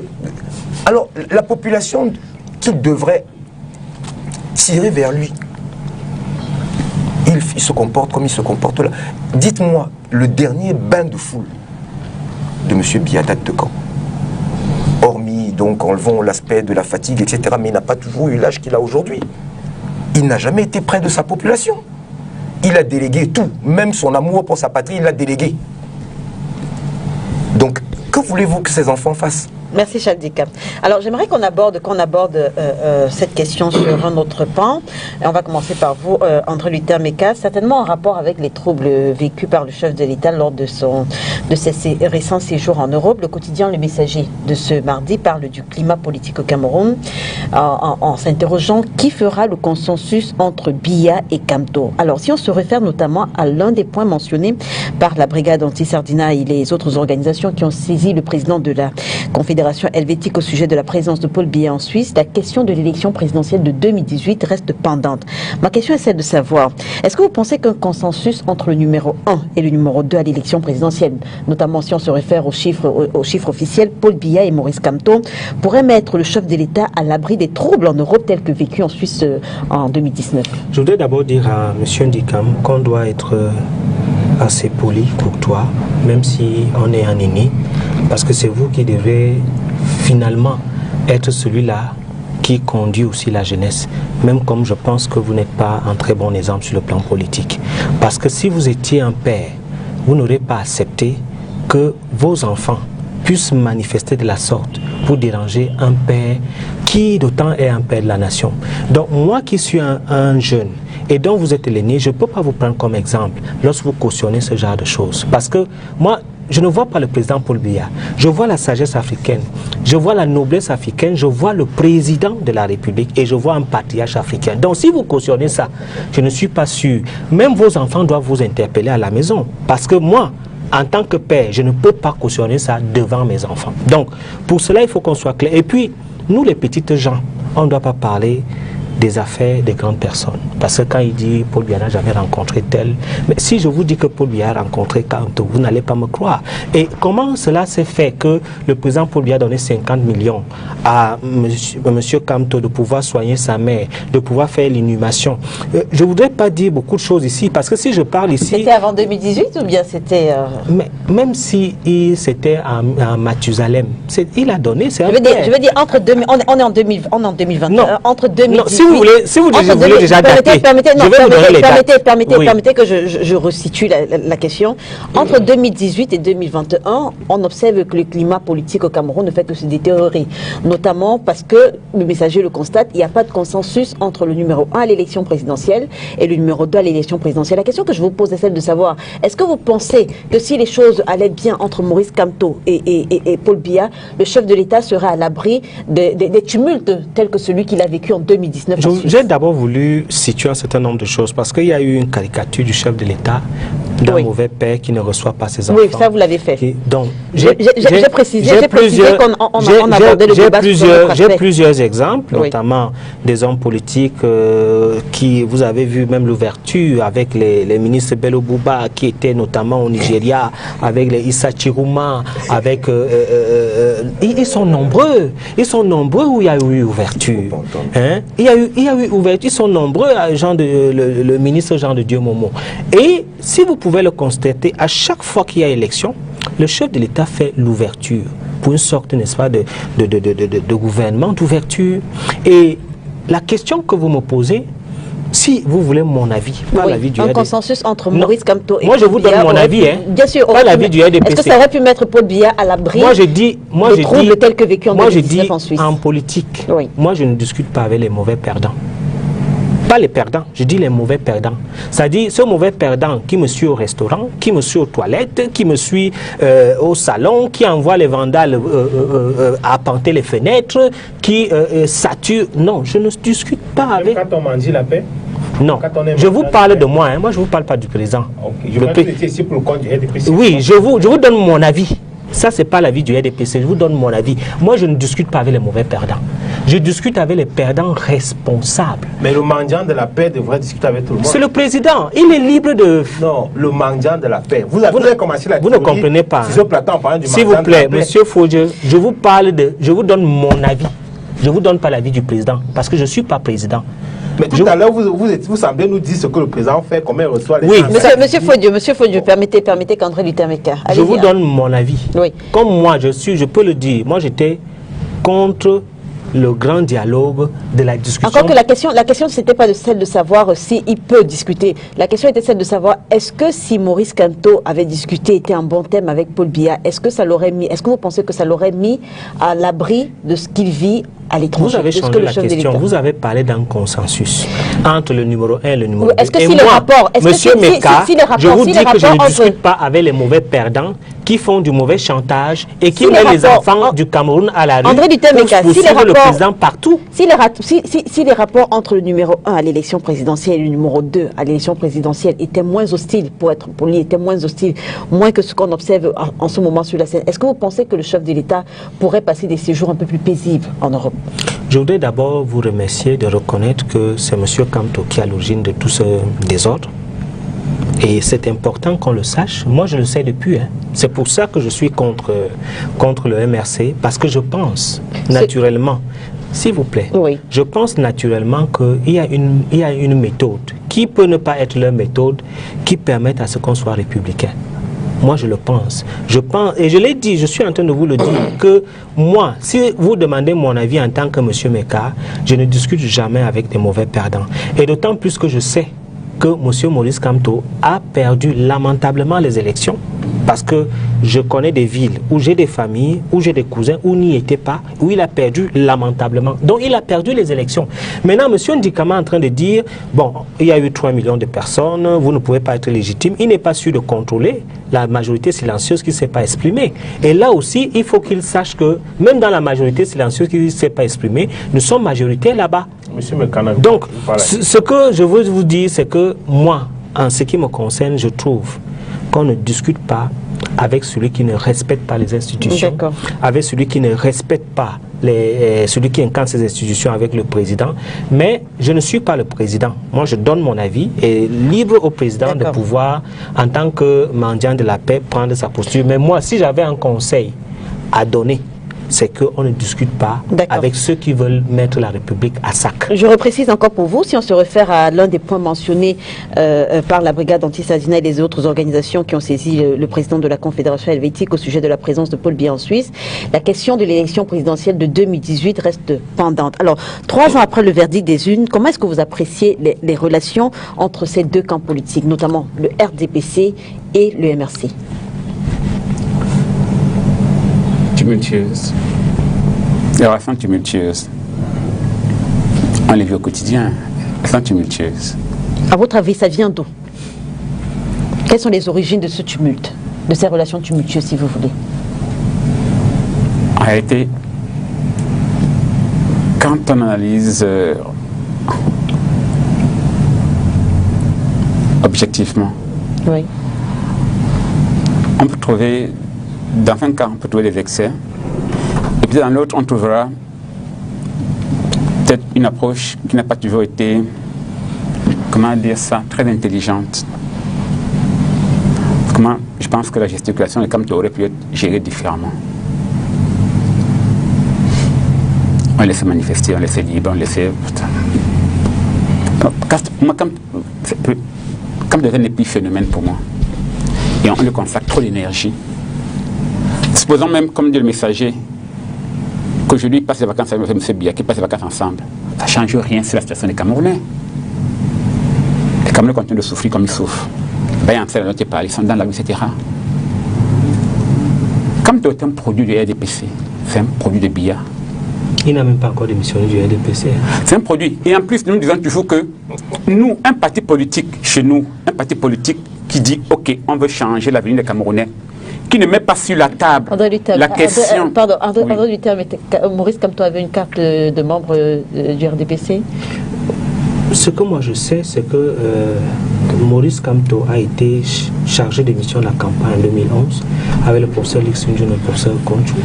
Alors, la population qui devrait tirer vers lui, il se comporte comme il se comporte là. Dites-moi, le dernier bain de foule de M. Biya date de quand? Hormis, donc, enlevons l'aspect de la fatigue, etc., mais il n'a pas toujours eu l'âge qu'il a aujourd'hui. il n'a jamais été près de sa population. Il a délégué tout, même son amour pour sa patrie, il l'a délégué. Donc, que voulez-vous que ces enfants fassent? Merci Chaldika. Alors j'aimerais qu'on aborde cette question sur un autre pan. Et on va commencer par vous, André Luther Meka, certainement en rapport avec les troubles vécus par le chef de l'État lors de ses récents séjours en Europe. Le quotidien Le Messager de ce mardi parle du climat politique au Cameroun en s'interrogeant qui fera le consensus entre Biya et Kamto. Alors si on se réfère notamment à l'un des points mentionnés par la brigade anti-Sardina et les autres organisations qui ont saisi le président de la Confédération helvétique au sujet de la présence de Paul Biya en Suisse, la question de l'élection présidentielle de 2018 reste pendante. Ma question est celle de savoir, est-ce que vous pensez qu'un consensus entre le numéro 1 et le numéro 2 à l'élection présidentielle, notamment si on se réfère aux chiffres officiels, Paul Biya et Maurice Kamto, pourrait mettre le chef de l'État à l'abri des troubles en Europe tels que vécus en Suisse en 2019? Je voudrais d'abord dire à M. Ndikam qu'on doit être assez poli, courtois, même si on est un aîné, parce que c'est vous qui devez finalement être celui-là qui conduit aussi la jeunesse, même comme je pense que vous n'êtes pas un très bon exemple sur le plan politique. Parce que si vous étiez un père, vous n'aurez pas accepté que vos enfants puissent manifester de la sorte pour déranger un père qui d'autant est un père de la nation. Donc moi qui suis un jeune et dont vous êtes l'aîné, je ne peux pas vous prendre comme exemple lorsque vous cautionnez ce genre de choses. Parce que moi, je ne vois pas le président Paul Biya, je vois la sagesse africaine, je vois la noblesse africaine, je vois le président de la République et je vois un patriarche africain. Donc si vous cautionnez ça, je ne suis pas sûr. Même vos enfants doivent vous interpeller à la maison. Parce que moi, en tant que père, je ne peux pas cautionner ça devant mes enfants. Donc, pour cela, il faut qu'on soit clair. Et puis, nous les petites gens, on ne doit pas parler des affaires des grandes personnes. Parce que quand il dit Paul Biya n'a jamais rencontré tel, mais si je vous dis que Paul Biya a rencontré Kamto, vous n'allez pas me croire. Et comment cela s'est fait que le président Paul Biya a donné 50 millions à monsieur Kamto de pouvoir soigner sa mère, de pouvoir faire l'inhumation? Je ne voudrais pas dire beaucoup de choses ici, parce que si je parle ici... C'était avant 2018 ou bien c'était... Mais même si c'était à Mathusalem, il a donné... Je veux dire, entre on est en 2021, non. Entre 2018... Non, si vous voulez déjà dater, permettez que je resitue la question. Entre 2018 et 2021, on observe que le climat politique au Cameroun ne fait que se détériorer. Notamment parce que, le messager le constate, il n'y a pas de consensus entre le numéro 1 à l'élection présidentielle et le numéro 2 à l'élection présidentielle. La question que je vous pose est celle de savoir, est-ce que vous pensez que si les choses allaient bien entre Maurice Kamto et Paul Biya, le chef de l'État serait à l'abri des tumultes tels que celui qu'il a vécu en 2019? J'ai d'abord voulu situer un certain nombre de choses parce qu'il y a eu une caricature du chef de l'État d'un mauvais père qui ne reçoit pas ses enfants. Oui, ça vous l'avez fait. Donc, j'ai précisé qu'on abordait le débat j'ai plusieurs exemples, notamment des hommes politiques qui, vous avez vu même l'ouverture avec les ministres Bello Bouba qui étaient notamment au Nigeria, avec les Issa Chiruma, avec... ils sont nombreux où il y a eu ouverture. Hein? Il y a eu ouverture, ils sont nombreux, le ministre Jean de Dieu Momo. Et si vous pouvez le constater, à chaque fois qu'il y a élection, le chef de l'État fait l'ouverture pour une sorte, n'est-ce pas, de gouvernement, d'ouverture. Et la question que vous me posez, si vous voulez mon avis, pas l'avis du RDPC. Un consensus entre Maurice Kamto et Paul Biya. Moi, je vous donne mon avis, hein. Bien sûr. Pas l'avis du RDPC. Est-ce que ça aurait pu mettre Paul Biya à l'abri des troubles tels que vécu en 2019 en Suisse? En politique, moi, je ne discute pas avec les mauvais perdants. Pas les perdants, je dis les mauvais perdants. C'est-à-dire ce mauvais perdant qui me suit au restaurant, qui me suit aux toilettes, qui me suit au salon, qui envoie les vandales arpenter les fenêtres, qui sature. Non, je ne discute pas avec... Quand on mendie la paix? Non, je vous parle de moi, hein. Moi je ne vous parle pas du président. Okay. Je m'étais ici pour le compte du RDPC. Oui, je vous donne mon avis. Ça, ce n'est pas l'avis du RDPC, je vous donne mon avis. Moi, je ne discute pas avec les mauvais perdants. Je discute avec les perdants responsables. Mais le mendiant de la paix devrait discuter avec tout le monde. C'est le président, il est libre de... Non, le mendiant de la paix. Vous avez commencé la théorie. Vous ne comprenez pas. Sur ce plateau, en parlant du s'il vous plaît, monsieur Fodje, je vous donne mon avis. Je ne vous donne pas l'avis du président, parce que je ne suis pas président. Mais tout à l'heure, vous semblez nous dire ce que le président fait, comment il reçoit les... Oui, monsieur Fodje, permettez qu'André Luther Meka. Je vous donne mon avis. Oui. Comme moi, je peux le dire, moi j'étais contre le grand dialogue de la discussion. Encore que la question c'était pas celle de savoir s'il peut discuter. La question était celle de savoir est-ce que si Maurice Kamto avait discuté, était en bon thème avec Paul Biya, est-ce que vous pensez que ça l'aurait mis à l'abri de ce qu'il vit à l'étranger? Vous avez changé la question. Vous avez parlé d'un consensus entre le numéro 1 et le numéro 2. Est-ce que et si moi, le rapport, Monsieur Meka, je vous dis que je ne entre... discute pas avec les mauvais perdants qui font du mauvais chantage et qui Si mettent les rapports, enfants du Cameroun à la rue André Dutermeka, pour si les suivre le rapports- président partout. Si les rapports entre le numéro 1 à l'élection présidentielle et le numéro 2 à l'élection présidentielle étaient moins hostiles, pour être poli, étaient moins hostiles, moins que ce qu'on observe en ce moment sur la scène, est-ce que vous pensez que le chef de l'État pourrait passer des séjours un peu plus paisibles en Europe? Je voudrais d'abord vous remercier de reconnaître que c'est M. Kamto qui est à l'origine de tout ce désordre. Et c'est important qu'on le sache. Moi, je le sais depuis. C'est pour ça que je suis contre le MRC, parce que je pense naturellement, s'il vous plaît, oui. je pense naturellement qu'il y a une méthode qui peut ne pas être leur méthode qui permette à ce qu'on soit républicain. Moi, je le pense. Je pense, et je l'ai dit, je suis en train de vous le dire, que moi, si vous demandez mon avis en tant que M. Meka, je ne discute jamais avec des mauvais perdants. Et d'autant plus que je sais que M. Maurice Kamto a perdu lamentablement les élections, parce que je connais des villes où j'ai des familles, où j'ai des cousins, où n'y était pas, où il a perdu lamentablement. Donc il a perdu les élections. Maintenant, M. Ndikama est en train de dire, bon, il y a eu 3 millions de personnes, vous ne pouvez pas être légitime. Il n'est pas sûr de contrôler la majorité silencieuse qui ne s'est pas exprimée. Et là aussi, il faut qu'il sache que, même dans la majorité silencieuse qui ne s'est pas exprimée, nous sommes majoritaires là-bas. Donc, ce que je veux vous dire, c'est que moi, en ce qui me concerne, je trouve qu'on ne discute pas avec celui qui ne respecte pas les institutions, avec celui qui ne respecte pas celui qui incarne ces institutions avec le président. Mais je ne suis pas le président. Moi, je donne mon avis et libre au président de pouvoir, en tant que mendiant de la paix, prendre sa posture. Mais moi, si j'avais un conseil à donner, c'est qu'on ne discute pas avec ceux qui veulent mettre la République à sac. Je reprécise encore pour vous, si on se réfère à l'un des points mentionnés par la brigade anti-Sadina et les autres organisations qui ont saisi le président de la Confédération helvétique au sujet de la présence de Paul Biya en Suisse, la question de l'élection présidentielle de 2018 reste pendante. Alors, 3 ans après le verdict des urnes, comment est-ce que vous appréciez les relations entre ces deux camps politiques, notamment le RDPC et le MRC? Tumultueuse. Les relations tumultueuses. On les vit au quotidien. Elles sont tumultueuses. À votre avis, ça vient d'où? Quelles sont les origines de ce tumulte, de ces relations tumultueuses, si vous voulez? En réalité, quand on analyse objectivement, oui, on peut trouver, dans un cas, on peut trouver des excès, et puis dans l'autre, on trouvera peut-être une approche qui n'a pas toujours été, comment dire ça, très intelligente. Comment, je pense que la gesticulation de Kamto aurait pu être gérée différemment. On laissait manifester, on laissait libre, on laissait... Moi, Kamto devient un épiphénomène pour moi. Et on lui consacre trop d'énergie. Supposons même, comme dit le messager, qu'aujourd'hui il passe les vacances avec M. Biya, qu'ils passent les vacances ensemble. Ça ne change rien sur la situation des Camerounais. Les Camerounais continuent de souffrir comme ils souffrent. Ben, ils sont dans la rue, etc. Kamto est un produit du RDPC, c'est un produit de Biya. Il n'a même pas encore démissionné du RDPC. C'est un produit. Et en plus, nous disons toujours que nous, un parti politique chez nous, un parti politique qui dit « Ok, on veut changer l'avenir des Camerounais », qui ne met pas sur la table la question... André Duterme, Maurice Kamto avait une carte de membre du RDPC? Ce que moi je sais, c'est que Maurice Kamto a été chargé de mission de la campagne en 2011 avec le professeur Lixunjun et le professeur Konchou,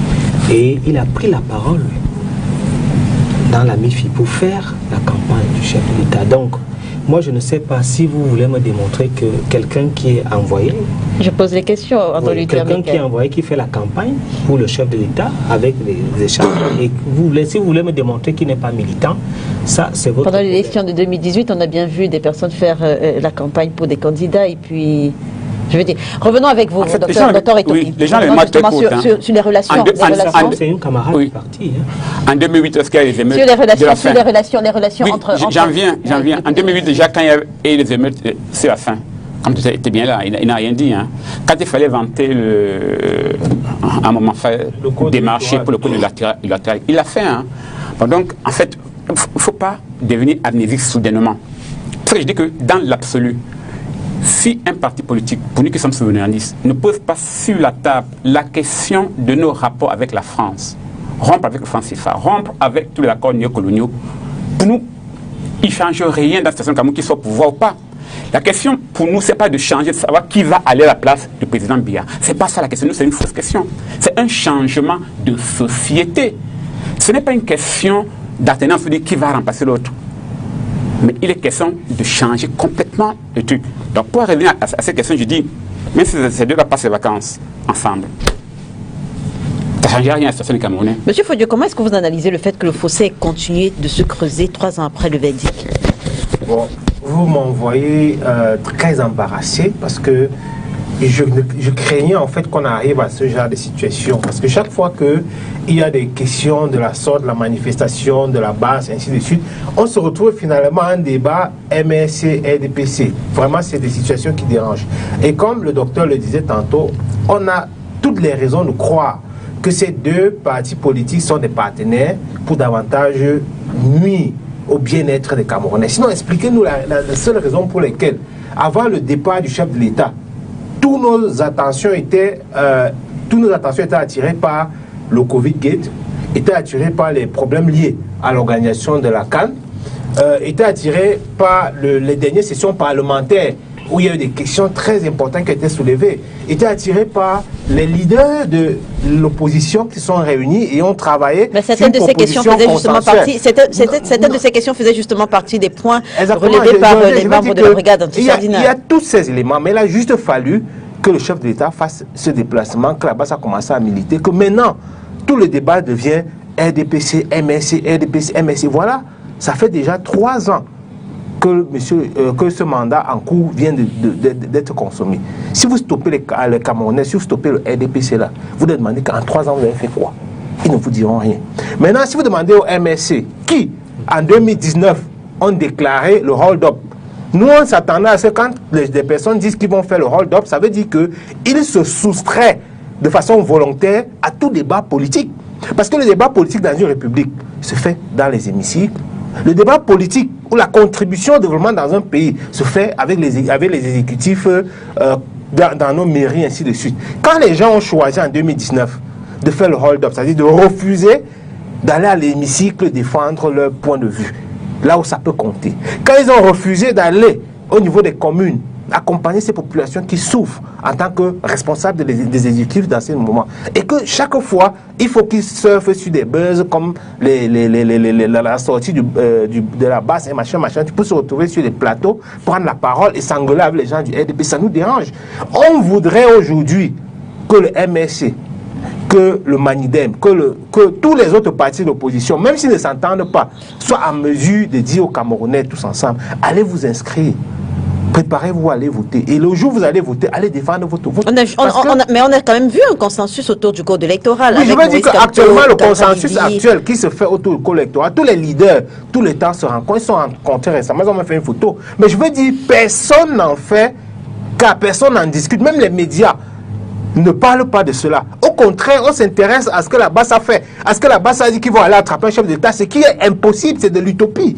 et il a pris la parole dans la MIFI pour faire la campagne du chef de l'État. Donc, moi je ne sais pas si vous voulez me démontrer que quelqu'un qui est envoyé... Je pose les questions, André Duterme. Quelqu'un qui est envoyé, qui fait la campagne pour le chef de l'État avec les échanges. Et si vous voulez me démontrer qu'il n'est pas militant, ça c'est votre... Pendant l'élection de 2018, on a bien vu des personnes faire la campagne pour des candidats et puis Je veux dire, revenons avec vous, En fait, docteur Etobi. oui, les gens Revenons les justement m'écoutent, sur les relations. C'est une camarade Oui. partie. En 2008, est-ce qu'il y a les émeutes Sur les de la relations, faim? les relations Oui, entre... j'en viens. En 2008, déjà, quand il y avait les émeutes, c'est la fin. Comme tu étais bien là, il n'a rien dit. Hein. Quand il fallait vanter un moment fait des marchés pour le code latéral, il l'a fait. Hein. Bon, donc, en fait, il ne faut pas devenir amnésique soudainement. C'est que je dis que dans l'absolu, si un parti politique, pour nous qui sommes souverainistes, ne pose pas sur la table la question de nos rapports avec la France, rompre avec le franc CFA, rompre avec tous les accords néocoloniaux, pour nous, il ne change rien dans la situation Cameroun, qu'il soit au pouvoir ou pas. La question pour nous, ce n'est pas de changer, de savoir qui va aller à la place du président Biya. Ce n'est pas ça la question, c'est une fausse question. C'est un changement de société. Ce n'est pas une question d'attenance de dire qui va remplacer l'autre. Mais il est question de changer complètement le truc. Donc pour revenir à cette question, je dis, même si ces deux-là passent les vacances ensemble, ça ne change rien à la situation des Camerounais. Monsieur Fodieu, comment est-ce que vous analysez le fait que le fossé ait continué de se creuser 3 ans après le verdict? Bon, vous m'envoyez très embarrassé parce que je craignais en fait qu'on arrive à ce genre de situation. Parce que chaque fois qu'il y a des questions de la sorte, de la manifestation, de la base, ainsi de suite, on se retrouve finalement à un débat MSC, RDPC. Vraiment, c'est des situations qui dérangent. Et comme le docteur le disait tantôt, on a toutes les raisons de croire que ces deux partis politiques sont des partenaires pour davantage nuire au bien-être des Camerounais. Sinon, expliquez-nous la seule raison pour laquelle, avant le départ du chef de l'État, toutes nos attentions étaient attirées par le Covid-Gate, étaient attirées par les problèmes liés à l'organisation de la CAN, étaient attirées par les dernières sessions parlementaires où il y a eu des questions très importantes qui étaient soulevées, étaient attirés par les leaders de l'opposition qui sont réunis et ont travaillé. Mais certaines de ces questions faisaient justement partie. Certaines de ces questions faisaient justement partie des points relevés par les membres de la brigade anti-Sardinat. Il y a tous ces éléments, mais il a juste fallu que le chef de l'État fasse ce déplacement, que la base a commencé à militer, que maintenant tout le débat devient RDPC, MSC, RDPC, MSC. Voilà, ça fait déjà 3 ans que ce mandat en cours vient d'être consommé. Si vous stoppez les Camerounais, si vous stoppez le RDPC là, vous devez demander qu'en 3 ans vous avez fait quoi? Ils ne vous diront rien. Maintenant, si vous demandez au MSC, qui en 2019 ont déclaré le hold-up, nous on s'attendait à ce que quand des personnes disent qu'ils vont faire le hold-up, ça veut dire qu'ils se soustraient de façon volontaire à tout débat politique. Parce que le débat politique dans une république se fait dans les hémicycles. Le débat politique ou la contribution au développement dans un pays se fait avec les exécutifs dans nos mairies, ainsi de suite. Quand les gens ont choisi en 2019 de faire le hold-up, c'est-à-dire de refuser d'aller à l'hémicycle défendre leur point de vue, là où ça peut compter. Quand ils ont refusé d'aller au niveau des communes, accompagner ces populations qui souffrent en tant que responsables des exécutifs dans ces moments. Et que chaque fois, il faut qu'ils surfent sur des buzz comme la sortie de la basse et machin. Tu peux se retrouver sur les plateaux, prendre la parole et s'engueuler avec les gens du RDP. Ça nous dérange. On voudrait aujourd'hui que le MSC, que le Manidem, que tous les autres partis d'opposition, même s'ils ne s'entendent pas, soient en mesure de dire aux Camerounais tous ensemble, allez vous inscrire. Préparez-vous à aller voter. Et le jour où vous allez voter, allez défendre votre vote. Mais on a quand même vu un consensus autour du code électoral. Oui, je veux dire qu'actuellement, le consensus actuel qui se fait autour du code électoral, tous les leaders, tous les temps se rencontrent. Ils sont rencontrés récemment, ils ont fait une photo. Mais je veux dire, personne n'en fait, car personne n'en discute. Même les médias ne parlent pas de cela. Au contraire, on s'intéresse à ce que la base a fait. À ce que la base a dit qu'ils vont aller attraper un chef d'État. Ce qui est impossible, c'est de l'utopie.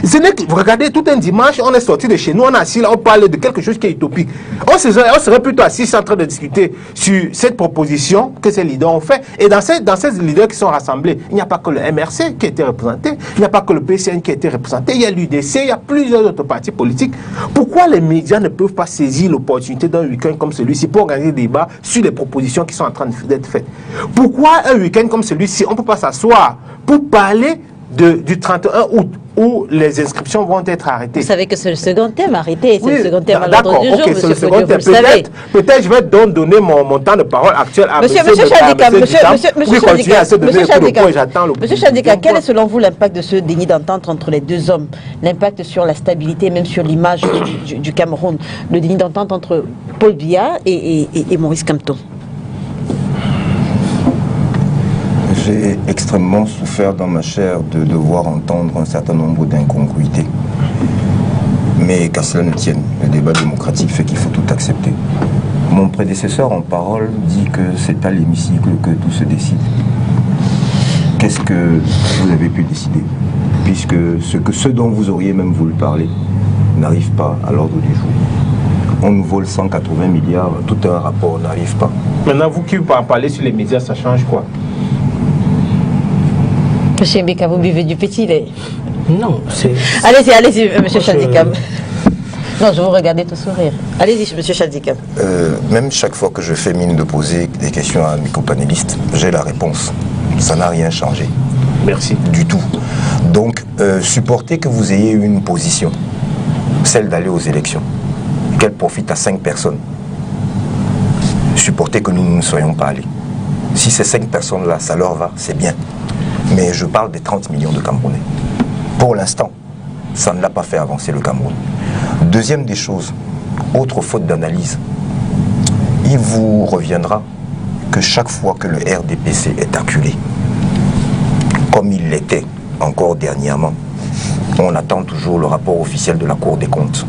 Ce n'est que, vous regardez, tout un dimanche, on est sorti de chez nous, on est assis là, on parle de quelque chose qui est utopique. On serait plutôt assis en train de discuter sur cette proposition que ces leaders ont fait. Et dans ces leaders qui sont rassemblés, il n'y a pas que le MRC qui a été représenté, il n'y a pas que le PCN qui a été représenté, il y a l'UDC, il y a plusieurs autres partis politiques. Pourquoi les médias ne peuvent pas saisir l'opportunité d'un week-end comme celui-ci pour organiser des débats sur les propositions qui sont en train d'être faites? Pourquoi un week-end comme celui-ci, on ne peut pas s'asseoir pour parler du 31 août où les inscriptions vont être arrêtées. Vous savez que c'est le second thème arrêté, c'est Oui, le second thème à d'accord, l'ordre du jour, ok, c'est le monsieur second Fodieu, vous thème. le savez. Peut-être je vais donc donner mon temps de parole actuel à Monsieur monsieur Chadika, Dissam, monsieur pour qu'il continue à se donner Monsieur le coup de Chadika, poing, j'attends le Monsieur Chadika, quel est selon vous l'impact de ce déni d'entente entre les deux hommes, l'impact sur la stabilité, même sur l'image du Cameroun, le déni d'entente entre Paul Biya et Maurice Kamto? J'ai extrêmement souffert dans ma chair de devoir entendre un certain nombre d'incongruités. Mais qu'à cela ne tienne, le débat démocratique fait qu'il faut tout accepter. Mon prédécesseur en parole dit que c'est à l'hémicycle que tout se décide. Qu'est-ce que vous avez pu décider? Puisque ce dont vous auriez même voulu parler n'arrive pas à l'ordre du jour. On nous vole 180 milliards, tout un rapport n'arrive pas. Maintenant, vous qui en parlez sur les médias, ça change quoi? Monsieur Mbeka, vous buvez du petit lait? Non, c'est... Allez-y, monsieur Chadika. Non, je vous regardais tout sourire. Allez-y, monsieur Chadika. Même chaque fois que je fais mine de poser des questions à mes copanélistes, j'ai la réponse. Ça n'a rien changé. Merci. Du tout. Donc, supporter que vous ayez une position, celle d'aller aux élections, qu'elle profite à 5 personnes. Supporter que nous ne soyons pas allés. Si ces 5 personnes-là, ça leur va, c'est bien. Mais je parle des 30 millions de Camerounais. Pour l'instant, ça ne l'a pas fait avancer le Cameroun. Deuxième des choses, autre faute d'analyse, il vous reviendra que chaque fois que le RDPC est acculé, comme il l'était encore dernièrement, on attend toujours le rapport officiel de la Cour des comptes,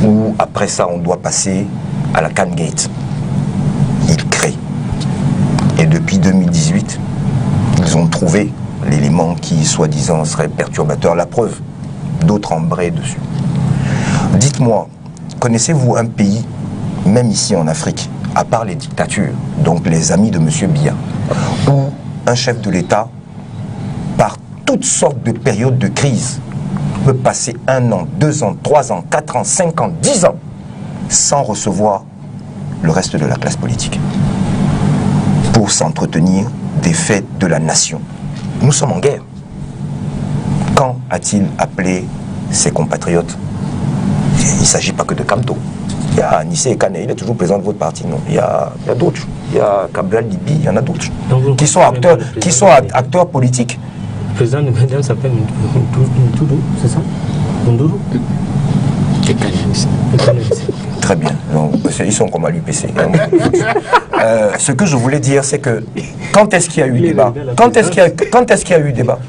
où après ça on doit passer à la Cangate. Il crée. Et depuis 2018, ils ont trouvé l'élément qui, soi-disant, serait perturbateur. La preuve, d'autres embrayent dessus. Dites-moi, connaissez-vous un pays, même ici en Afrique, à part les dictatures, donc les amis de M. Biya, où un chef de l'État, par toutes sortes de périodes de crise, peut passer 1 an, 2 ans, 3 ans, 4 ans, 5 ans, 10 ans, sans recevoir le reste de la classe politique, pour s'entretenir des faits de la nation. Nous sommes en guerre. Quand a-t-il appelé ses compatriotes? Il ne s'agit pas que de Kamto. Il y a Nissé et Kane, il est toujours président de votre parti, non? Il y a d'autres. Il y a Gabriel Libi, il y en a d'autres. Qui sont acteurs politiques. Le président de Medem s'appelle Ndoudou, c'est ça? Ndoudou? Très bien. Donc, ils sont comme à l'UPC. Ce que je voulais dire, c'est que quand est-ce qu'il y a eu débat? Quand est-ce qu'il y a eu débat?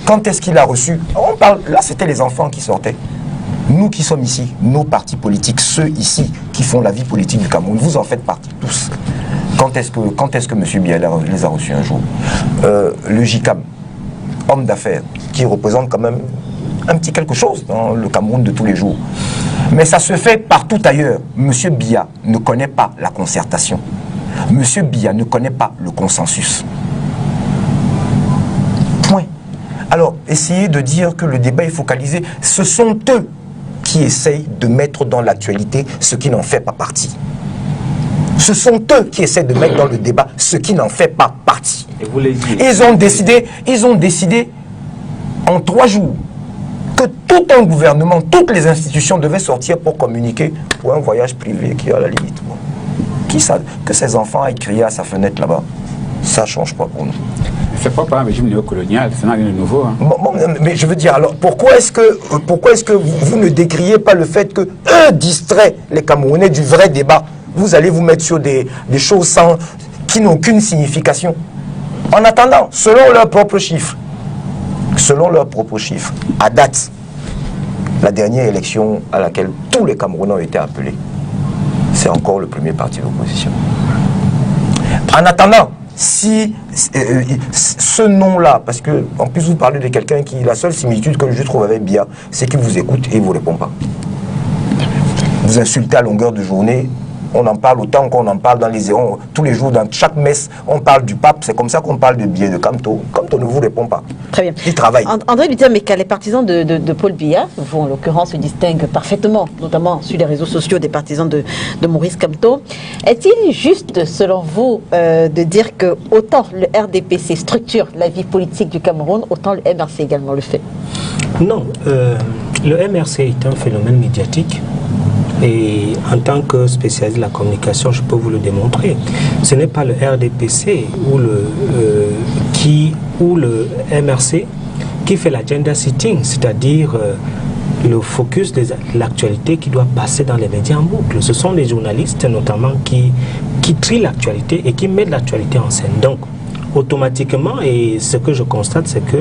Quand est-ce qu'il a reçu? On parle, là, c'était les enfants qui sortaient. Nous qui sommes ici, nos partis politiques, ceux ici qui font la vie politique du Cameroun, vous en faites partie tous. Quand est-ce que M. Biya les a reçus un jour? Le JICAM, homme d'affaires, qui représente quand même un petit quelque chose dans le Cameroun de tous les jours. Mais ça se fait partout ailleurs. M. Biya ne connaît pas la concertation. M. Biya ne connaît pas le consensus. Point. Alors, essayez de dire que le débat est focalisé. Ce sont eux qui essayent de mettre dans l'actualité ce qui n'en fait pas partie. Ce sont eux qui essaient de mettre dans le débat ce qui n'en fait pas partie. Et vous les dites. Ils ont décidé en 3 jours que tout un gouvernement, toutes les institutions devaient sortir pour communiquer pour un voyage privé qui est à la limite. Bon. Que ses enfants aillent crier à sa fenêtre là-bas, ça ne change pas pour nous. C'est pas par un régime néocolonial, c'est rien de nouveau. Hein. Bon, mais je veux dire, alors pourquoi est-ce que vous ne décriez pas le fait que eux distraient les Camerounais du vrai débat? Vous allez vous mettre sur des choses qui n'ont aucune signification. En attendant, selon leurs propres chiffres, à date, la dernière élection à laquelle tous les Camerounais ont été appelés, c'est encore le premier parti d'opposition. En attendant, si ce nom-là, parce que en plus vous parlez de quelqu'un qui, la seule similitude que je trouve avec Biya, c'est qu'il vous écoute et il ne vous répond pas. Vous insultez à longueur de journée. On en parle autant qu'on en parle dans les éons. Tous les jours, dans chaque messe, on parle du pape. C'est comme ça qu'on parle de Biya, de Kamto. Kamto ne vous répond pas. Très bien. Il travaille. André Luther Meka, les partisans de Paul Biya, vous en l'occurrence, se distinguent parfaitement, notamment sur les réseaux sociaux des partisans de Maurice Kamto. Est-il juste, selon vous, de dire que autant le RDPC structure la vie politique du Cameroun, autant le MRC également le fait? Non, le MRC est un phénomène médiatique. Et en tant que spécialiste de la communication, je peux vous le démontrer. Ce n'est pas le RDPC ou le MRC qui fait l'agenda sitting, c'est-à-dire le focus de l'actualité qui doit passer dans les médias en boucle. Ce sont les journalistes notamment qui trient l'actualité et qui mettent l'actualité en scène. Donc, automatiquement, et ce que je constate, c'est que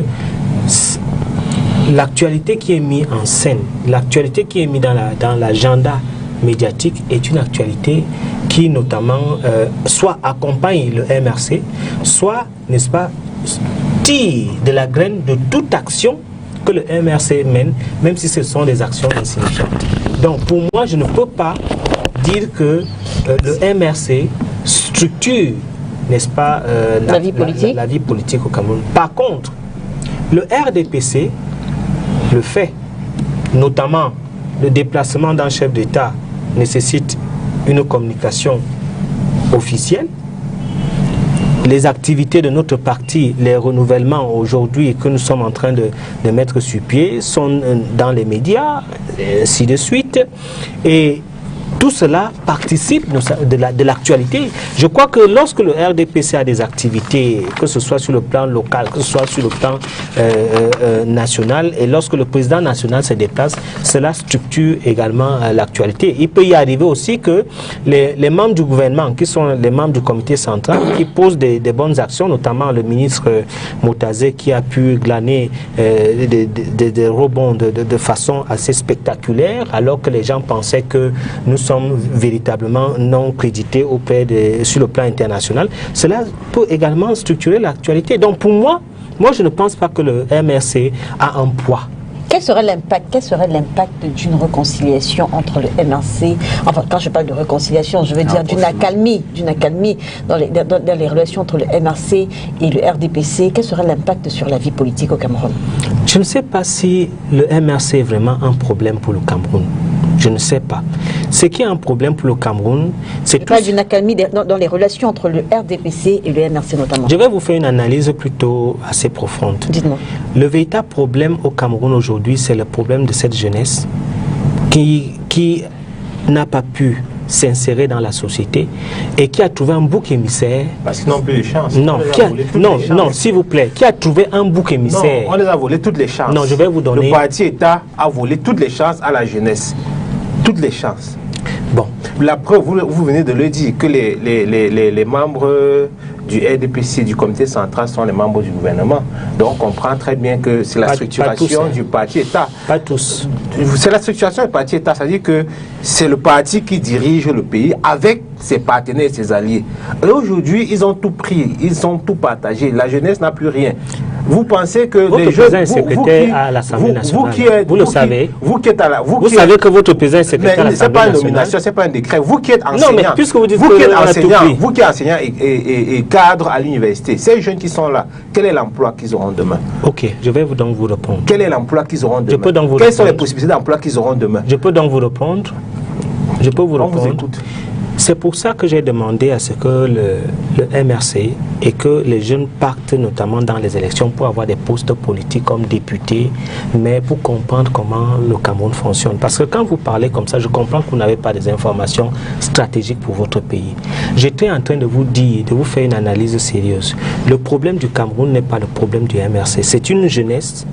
l'actualité qui est mise en scène, l'actualité qui est mise dans l'agenda médiatique est une actualité qui notamment soit accompagne le MRC, soit, n'est-ce pas, tire de la graine de toute action que le MRC mène, même si ce sont des actions insignifiantes. Donc pour moi, je ne peux pas dire que le MRC structure, n'est-ce pas, la vie politique au Cameroun. Par contre, le RDPC le fait, notamment le déplacement d'un chef d'État nécessite une communication officielle. Les activités de notre parti, les renouvellements aujourd'hui que nous sommes en train de mettre sur pied sont dans les médias, ainsi de suite. Et tout cela participe de l'actualité. Je crois que lorsque le RDPC a des activités, que ce soit sur le plan local, que ce soit sur le plan national, et lorsque le président national se déplace, cela structure également l'actualité. Il peut y arriver aussi que les membres du gouvernement, qui sont les membres du comité central, qui posent des bonnes actions, notamment le ministre Motazé, qui a pu glaner des rebonds de façon assez spectaculaire, alors que les gens pensaient que nous sommes véritablement non crédités sur le plan international. Cela peut également structurer l'actualité. Donc pour moi, je ne pense pas que le MRC a un poids. Quel serait l'impact d'une réconciliation entre le MRC, enfin quand je parle de réconciliation, je veux dire d'une accalmie dans les relations entre le MRC et le RDPC? Quel serait l'impact sur la vie politique au Cameroun? Je ne sais pas si le MRC est vraiment un problème pour le Cameroun. Je ne sais pas. Ce qui est un problème pour le Cameroun, c'est tout... d'une accalmie dans les relations entre le RDPC et le MRC notamment. Je vais vous faire une analyse plutôt assez profonde. Dites-moi. Le véritable problème au Cameroun aujourd'hui, c'est le problème de cette jeunesse qui n'a pas pu s'insérer dans la société et qui a trouvé un bouc émissaire. Parce qu'ils n'ont plus de chance. Non, s'il vous plaît, qui a trouvé un bouc émissaire. Non, on les a volé toutes les chances. Non, je vais vous donner... Le parti État a volé toutes les chances à la jeunesse. Toutes les chances. Bon. La preuve, vous venez de le dire, que les membres du RDPC, du comité central, sont les membres du gouvernement. Donc on comprend très bien que c'est la structuration du parti État. Pas tous. C'est la structuration du parti État, c'est-à-dire que c'est le parti qui dirige le pays avec ses partenaires et ses alliés. Et aujourd'hui, ils ont tout pris, ils ont tout partagé. La jeunesse n'a plus rien. Vous pensez que votre les jeunes... président est secrétaire à l'Assemblée nationale. Vous le savez. Vous savez que votre président est secrétaire à l'Assemblée nationale. Ce n'est pas une nomination, ce n'est pas un décret. Vous qui êtes enseignant, non, mais puisque vous dites que vous qui êtes enseignant et cadre à l'université, ces jeunes qui sont là, quel est l'emploi qu'ils auront demain? Ok, je vais donc vous répondre. Quel est l'emploi qu'ils auront demain? Je peux donc vous Quelles répondre. sont les possibilités d'emploi qu'ils auront demain? Je peux donc vous répondre. Je peux vous répondre. On vous écoute. C'est pour ça que j'ai demandé à ce que le MRC et que les jeunes partent notamment dans les élections pour avoir des postes politiques comme députés, mais pour comprendre comment le Cameroun fonctionne. Parce que quand vous parlez comme ça, je comprends que vous n'avez pas des informations stratégiques pour votre pays. J'étais en train de vous dire, de vous faire une analyse sérieuse. Le problème du Cameroun n'est pas le problème du MRC. C'est une jeunesse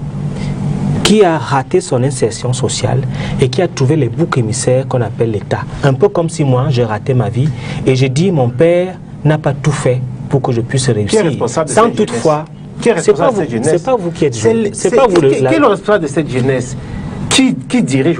qui a raté son insertion sociale et qui a trouvé les boucs émissaires qu'on appelle l'État. Un peu comme si moi, j'ai raté ma vie et j'ai dit mon père n'a pas tout fait pour que je puisse réussir. Sans toutefois, c'est pas vous qui êtes jeune. C'est pas vous Qui est le responsable de cette jeunesse? Qui dirige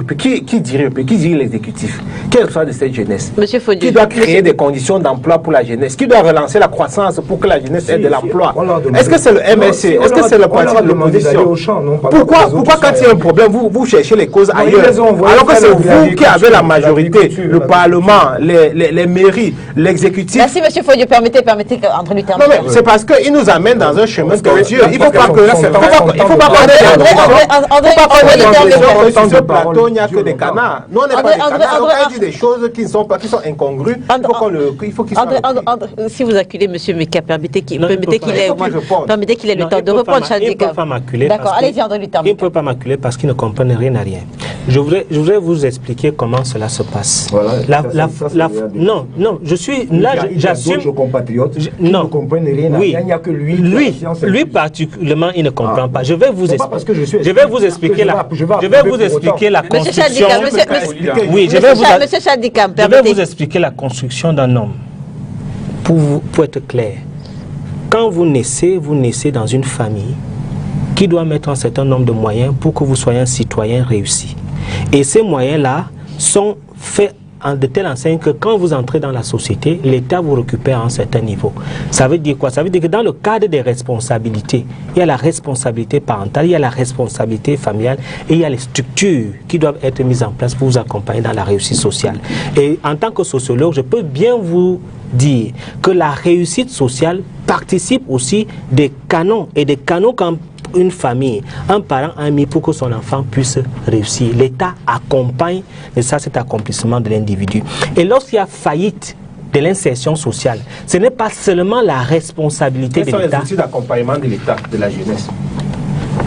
l'exécutif? Quel est le responsable de cette jeunesse? Monsieur Fodier, qui doit créer des conditions d'emploi pour la jeunesse? Qui doit relancer la croissance pour que la jeunesse ait de l'emploi? Est-ce que c'est le MSC? Est-ce que c'est le parti de l'opposition? Pourquoi quand il y a un problème, vous cherchez les causes ailleurs? Alors que c'est vous qui avez la majorité, le Parlement, les mairies, l'exécutif. Merci Monsieur Fodier, permettez qu'André lui termine. Non mais c'est parce qu'il nous amène dans un chemin tortueux. Il ne faut pas qu'on sur ce plateau, il n'y a que des canards. Nous, on n'est pas des canards. dit des choses qui ne sont pas, qui sont incongrues. Il faut qu'il soit... Si vous acculez M. Meka, permettez qu'il ait le temps de répondre. Il ne peut pas m'acculer. D'accord, allez-y, André Luther Meka. Il ne peut pas m'acculer parce qu'il ne comprenne rien à rien. Je voudrais vous expliquer comment cela se passe. Voilà, non, je suis là, j'assume. D'autres compatriotes qui ne comprennent rien à rien. Il n'y a que lui. Lui particulièrement, il ne comprend pas. Je vais vous expliquer la construction. Oui, je vais vous expliquer la construction d'un homme. Pour être clair, quand vous naissez dans une famille qui doit mettre un certain nombre de moyens pour que vous soyez un citoyen réussi. Et ces moyens-là sont faits de telle enseigne que quand vous entrez dans la société, l'État vous récupère à un certain niveau. Ça veut dire quoi? Ça veut dire que dans le cadre des responsabilités, il y a la responsabilité parentale, il y a la responsabilité familiale et il y a les structures qui doivent être mises en place pour vous accompagner dans la réussite sociale. Et en tant que sociologue, je peux bien vous dire que la réussite sociale participe aussi des canons quand une famille, un parent a mis pour que son enfant puisse réussir. L'État accompagne cet accomplissement de l'individu. Et lorsqu'il y a faillite de l'insertion sociale, ce n'est pas seulement la responsabilité de l'État. Quels sont les outils d'accompagnement de l'État, de la jeunesse?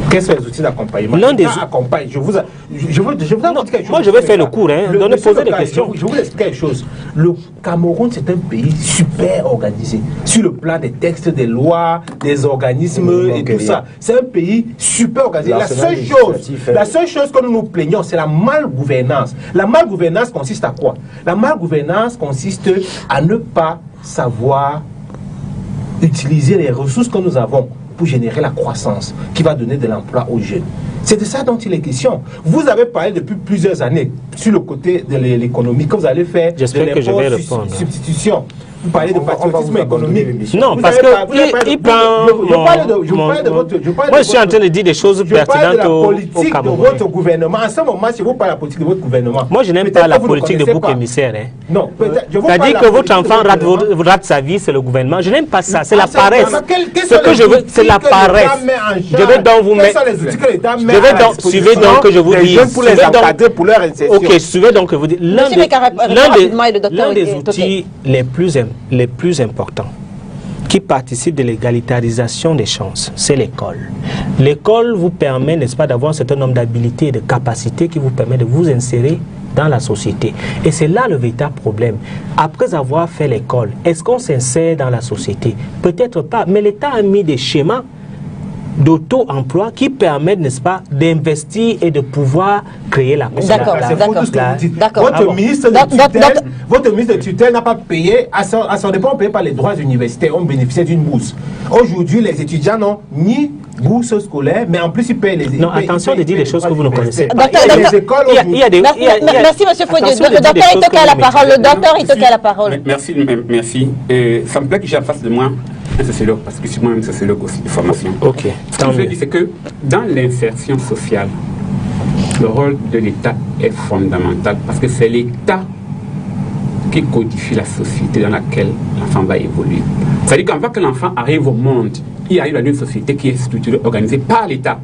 Quels sont les outils d'accompagnement? Accompagne. Je vous apporte quelque chose. Moi, je vais faire le cours. Poser des questions. Je vous explique quelque chose. Le Cameroun, c'est un pays super organisé. Sur le plan des textes, des lois, des organismes et tout ça. C'est un pays super organisé. La seule chose que nous nous plaignons, c'est la malgouvernance. La malgouvernance consiste à quoi? La malgouvernance consiste à ne pas savoir utiliser les ressources que nous avons pour générer la croissance qui va donner de l'emploi aux jeunes. C'est de ça dont il est question. Vous avez parlé depuis plusieurs années sur le côté de l'économie que vous allez faire. J'espère que je vais répondre. Substitution. Vous parlez de patriotisme économique. Non, parce que il prend moi, je suis en train de dire des choses pertinentes au Cameroun. De votre gouvernement. En ce moment, si vous parlez de la politique de votre gouvernement. Moi, je n'aime pas la politique de bouc émissaire. Non, c'est-à-dire que votre enfant rate sa vie, c'est le gouvernement. Je n'aime pas ça. C'est la paresse. Ce que je veux, c'est la paresse. Je vais donc vous mettre. Suivez donc que je vous dis. Pour les encadrer, pour leur insertion. Ok, suivez donc que vous dites. L'un des outils les plus importants qui participent de l'égalitarisation des chances, c'est l'école. L'école vous permet, n'est-ce pas, d'avoir un certain nombre d'habilités et de capacités qui vous permettent de vous insérer dans la société. Et c'est là le véritable problème. Après avoir fait l'école, est-ce qu'on s'insère dans la société? Peut-être pas, mais l'État a mis des schémas d'auto-emploi qui permettent, n'est-ce pas, d'investir et de pouvoir créer la D'accord. Votre ministre de tutelle n'a pas payé, à son départ, on payait pas les droits universitaires, on bénéficiait d'une bourse. Aujourd'hui, les étudiants n'ont ni bourse scolaire, mais en plus ils payent les écoles. Non, attention de dire des choses que vous ne connaissez pas. Merci, monsieur Faudier. Le docteur Itoka a la parole. Le docteur Itoka a la parole. Merci. Ça me plaît que j'ai en face de moi un sociologue, parce que je suis moi-même sociologue aussi de formation. Ok. Ce que je veux dire, c'est que dans l'insertion sociale, le rôle de l'État est fondamental, parce que c'est l'État qui codifie la société dans laquelle l'enfant va évoluer. C'est-à-dire qu'avant que l'enfant arrive au monde, il arrive dans une société qui est structurée, organisée par l'État.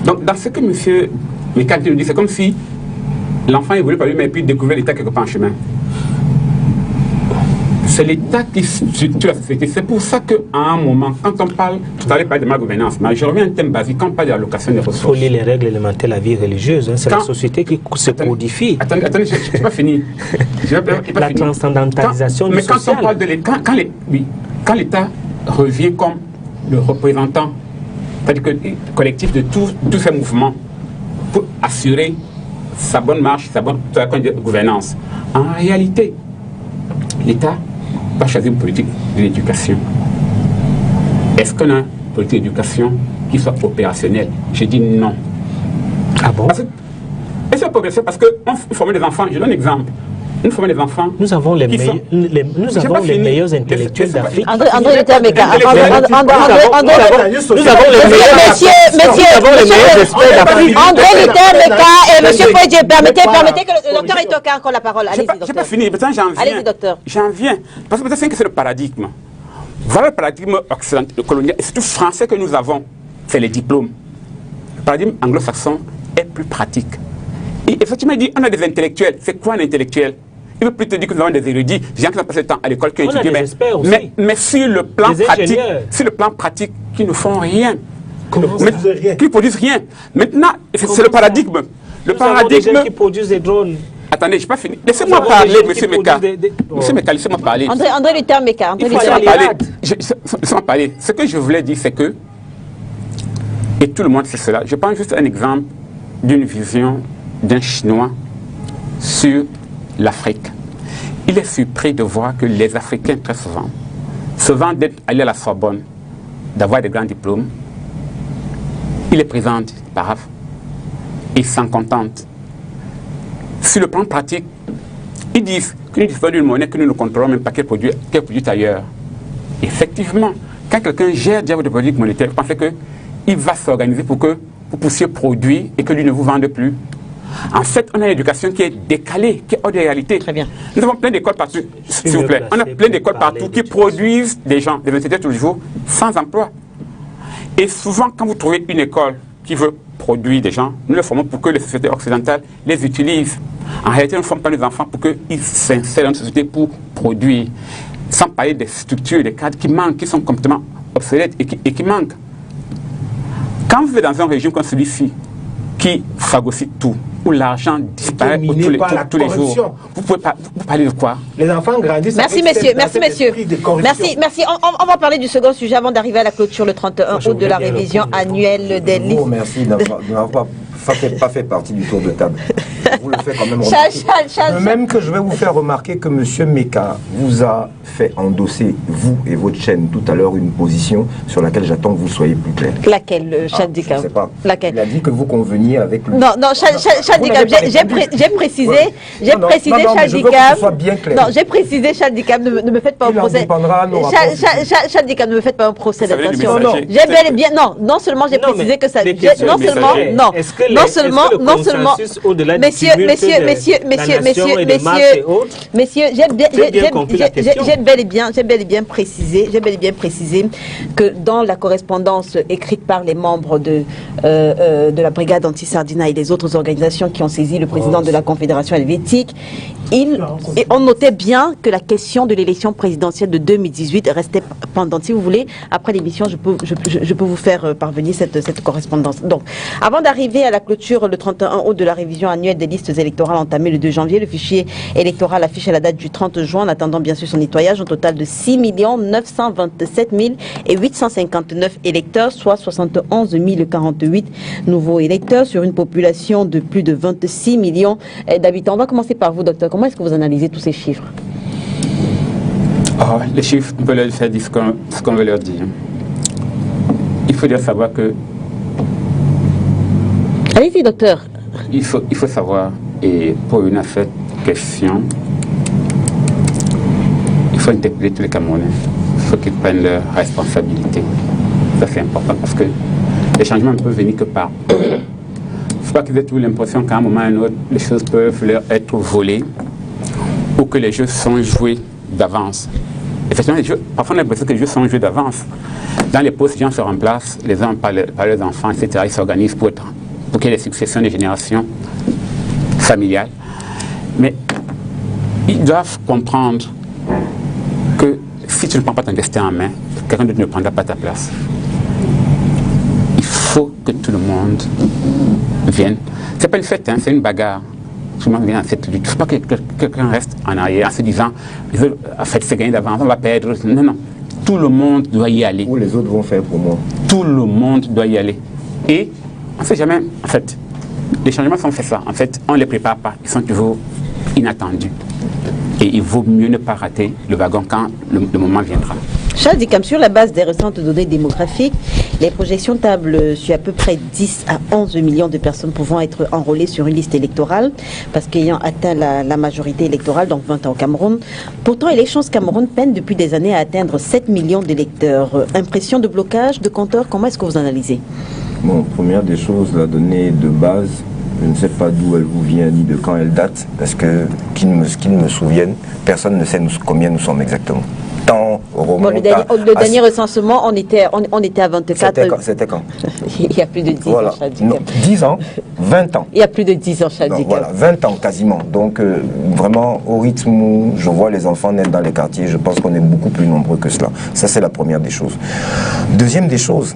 Donc, dans ce que M. Meka nous dit, c'est comme si l'enfant évolue par lui-même et puis découvre l'État quelque part en chemin. C'est l'État qui structure la société. C'est pour ça qu'à un moment, quand on parle, tout à l'heure, de ma gouvernance, mais je reviens à un thème basique, quand on parle de l'allocation des ressources. Il faut lire les règles élémentaires de la vie religieuse. C'est la société qui se codifie. Attendez, je n'ai pas fini. La transcendantalisation du social. Mais quand on parle de l'État, quand l'État revient comme le représentant, c'est-à-dire que le collectif de tous ces mouvements, pour assurer sa bonne marche, sa bonne gouvernance, en réalité, l'État va choisir une politique de l'éducation. Est-ce qu'on a une politique d'éducation qui soit opérationnelle? J'ai dit non. Ah bon? Parce que on forme des enfants, je donne un exemple. Nous formons des enfants. Nous avons les meilleurs intellectuels d'Afrique. André Luther Meka. Nous avons les meilleurs experts d'Afrique. André Luther Meka et M. Faudier, permettez que le docteur Itoka a encore la parole. Allez-y, docteur. Je n'ai pas fini, maintenant j'en viens. Allez-y, docteur. J'en viens. Parce que peut-être que c'est le paradigme. Voilà le paradigme occidental, le colonial, et surtout français que nous avons, c'est les diplômes. Le paradigme anglo-saxon est plus pratique. effectivement, il dit on a des intellectuels. C'est quoi un intellectuel? Il ne veut plus te dire que nous avons des érudits, des gens qui ont passé le temps à l'école, qui ont étudié. Mais sur le plan pratique, qui ne font rien. Qui ne produisent rien. Maintenant, c'est le paradigme. Le paradigme. Qui produisent des drones. Attendez, je n'ai pas fini. Laissez-moi parler, M. Meka. Monsieur Meka, laissez-moi parler. André Luther Meka. Laissez-moi parler. Ce que je voulais dire, c'est que, et tout le monde sait cela, je prends juste un exemple d'une vision d'un Chinois sur l'Afrique. Il est surpris de voir que les Africains, très souvent, se vantent d'être allés à la Sorbonne, d'avoir des grands diplômes. Il les présente, paf, ils s'en contentent. Sur le plan pratique, ils disent que nous disposons d'une monnaie que nous ne contrôlons même pas, qu'elle est produite ailleurs. Effectivement, quand quelqu'un gère déjà votre politique monétaire, vous pensez qu'il va s'organiser pour que vous puissiez produire et que lui ne vous vende plus. En fait, on a une éducation qui est décalée, qui est hors de réalité. Très bien. Nous avons plein d'écoles partout, s'il vous plaît. On a plein d'écoles partout qui produisent des gens, des intellectuels tous les jours, sans emploi. Et souvent, quand vous trouvez une école qui veut produire des gens, nous le formons pour que les sociétés occidentales les utilisent. En réalité, nous ne formons pas les enfants pour qu'ils s'insèrent dans une société pour produire. Sans parler des structures, des cadres qui manquent, qui sont complètement obsolètes et qui manquent. Quand vous êtes dans un régime comme celui-ci, qui phagocyte tout, où l'argent disparaît tous les jours, vous parlez de quoi? Les enfants grandissent. Merci messieurs, merci messieurs. Merci. On va parler du second sujet avant d'arriver à la clôture le 31 août de la révision annuelle des listes. Merci d'avoir pas fait partie du tour de table. Vous le faites quand même remarquer. Même que je vais vous faire remarquer que M. Meka vous a fait endosser, vous et votre chaîne, tout à l'heure, une position sur laquelle j'attends que vous soyez plus clair. Laquelle, Chadika? Je ne sais pas. Laquelle? Il a dit que vous conveniez avec lui. Non, Chadika, j'ai précisé, Chadika. Non, j'ai précisé, Chadika, ne me faites pas un procès. Chadika, ne me faites pas un procès d'attention. J'ai bel et bien, non seulement j'ai précisé que ça, non seulement, messieurs, j'ai bel et bien précisé que dans la correspondance écrite par les membres de la brigade anti-Sardina et les autres organisations qui ont saisi le président de la Confédération helvétique, on notait bien que la question de l'élection présidentielle de 2018 restait pendante. Si vous voulez, après l'émission, je peux vous faire parvenir cette correspondance. Donc, avant d'arriver à la clôture le 31 août de la révision annuelle des listes électorales entamée le 2 janvier, le fichier électoral affiche à la date du 30 juin, en attendant bien sûr son nettoyage, un total de 6 927 859 électeurs, soit 71 048 nouveaux électeurs sur une population de plus de 26 millions d'habitants. On va commencer par vous, docteur. Comment est-ce que vous analysez tous ces chiffres? Les chiffres, on peut leur faire dire ce qu'on veut leur dire. Il faut bien savoir que... Allez-y, docteur. Il faut savoir, et pour une affaire question, il faut interpeller tous les Camerounais. Il faut qu'ils prennent leurs responsabilités. Ça, c'est important parce que les changements ne peuvent venir que par eux. Il ne faut pas qu'ils aient toujours l'impression qu'à un moment ou à un autre, les choses peuvent leur être volées ou que les jeux sont joués d'avance. Effectivement, parfois on a l'impression que les jeux sont joués d'avance. Dans les postes, les gens se remplacent les uns par leurs enfants, etc. Ils s'organisent pour qu'il y ait des successions des générations familiales. Mais ils doivent comprendre que si tu ne prends pas ton destin en main, quelqu'un d'autre ne prendra pas ta place. Il faut que tout le monde vienne. Ce n'est pas une fête, c'est une bagarre. Tout le monde vient à cette lutte. Il ne faut pas que quelqu'un reste en arrière en se disant en fait, c'est gagné d'avance, on va perdre. Non. Tout le monde doit y aller. Ou les autres vont faire pour moi. Tout le monde doit y aller. Et on ne sait jamais, en fait, les changements sont faits ça. En fait, on ne les prépare pas. Ils sont toujours inattendus. Et il vaut mieux ne pas rater le wagon quand le moment viendra. Charles Dicam, sur la base des récentes données démographiques, les projections tablent sur à peu près 10 à 11 millions de personnes pouvant être enrôlées sur une liste électorale, parce qu'ayant atteint la majorité électorale, donc 20 ans au Cameroun. Pourtant, Élections Cameroun peine depuis des années à atteindre 7 millions d'électeurs. Impression de blocage, de compteurs, comment est-ce que vous analysez? Bon, première des choses, la donnée de base, je ne sais pas d'où elle vous vient ni de quand elle date, parce que qu'ils ne me souviennent, personne ne sait combien nous sommes exactement. Tant Bon, le dernier recensement, on était à 24. C'était quand Il y a plus de 10 voilà. ans, Chadik. Non, 10 ans, 20 ans. Il y a plus de 10 ans, Chadik. Voilà, 20 ans quasiment. Donc vraiment, au rythme où je vois les enfants naître dans les quartiers, je pense qu'on est beaucoup plus nombreux que cela. Ça, c'est la première des choses. Deuxième des choses,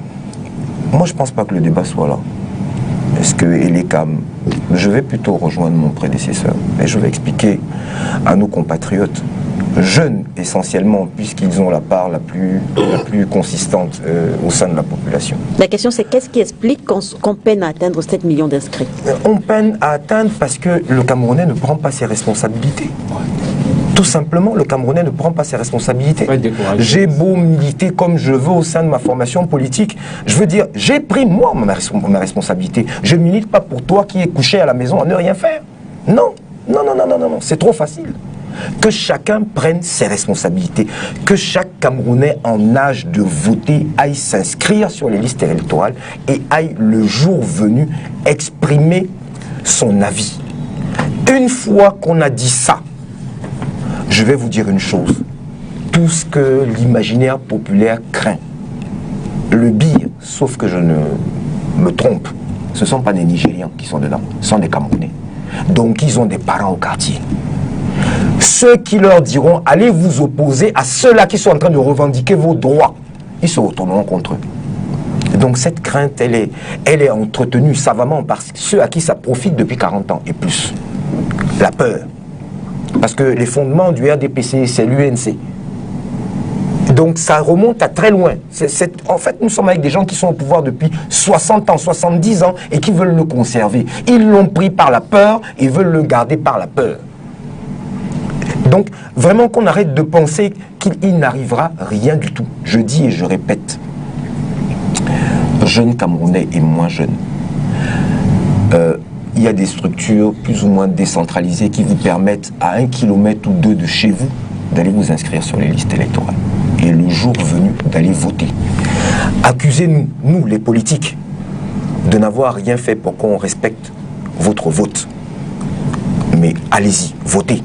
moi, je ne pense pas que le débat soit là. Est-ce que Elecam, je vais plutôt rejoindre mon prédécesseur et je vais expliquer à nos compatriotes, jeunes essentiellement, puisqu'ils ont la part la plus consistante au sein de la population. La question c'est qu'est-ce qui explique qu'on peine à atteindre 7 millions d'inscrits? On peine à atteindre parce que le Camerounais ne prend pas ses responsabilités. Tout simplement, le Camerounais ne prend pas ses responsabilités. J'ai beau militer comme je veux au sein de ma formation politique, je veux dire, j'ai pris moi ma responsabilité. Je ne milite pas pour toi qui es couché à la maison à ne rien faire. Non, non, non, non, non, non, non. C'est trop facile. Que chacun prenne ses responsabilités, que chaque Camerounais en âge de voter aille s'inscrire sur les listes électorales et aille le jour venu exprimer son avis. Une fois qu'on a dit ça, je vais vous dire une chose, tout ce que l'imaginaire populaire craint, le pire, sauf que je ne me trompe, ce ne sont pas des Nigérians qui sont dedans, ce sont des Camerounais. Donc ils ont des parents au quartier. Ceux qui leur diront, allez vous opposer à ceux-là qui sont en train de revendiquer vos droits, ils se retourneront contre eux. Et donc cette crainte, elle est entretenue savamment par ceux à qui ça profite depuis 40 ans et plus. La peur. Parce que les fondements du RDPC, c'est l'UNC. Donc ça remonte à très loin. En fait, nous sommes avec des gens qui sont au pouvoir depuis 60 ans, 70 ans et qui veulent le conserver. Ils l'ont pris par la peur et veulent le garder par la peur. Donc, vraiment qu'on arrête de penser qu'il n'arrivera rien du tout. Je dis et je répète, jeunes Camerounais et moins jeunes, il y a des structures plus ou moins décentralisées qui vous permettent à 1 kilomètre ou 2 de chez vous d'aller vous inscrire sur les listes électorales. Et le jour venu, d'aller voter. Accusez-nous, nous les politiques, de n'avoir rien fait pour qu'on respecte votre vote. Mais allez-y, votez.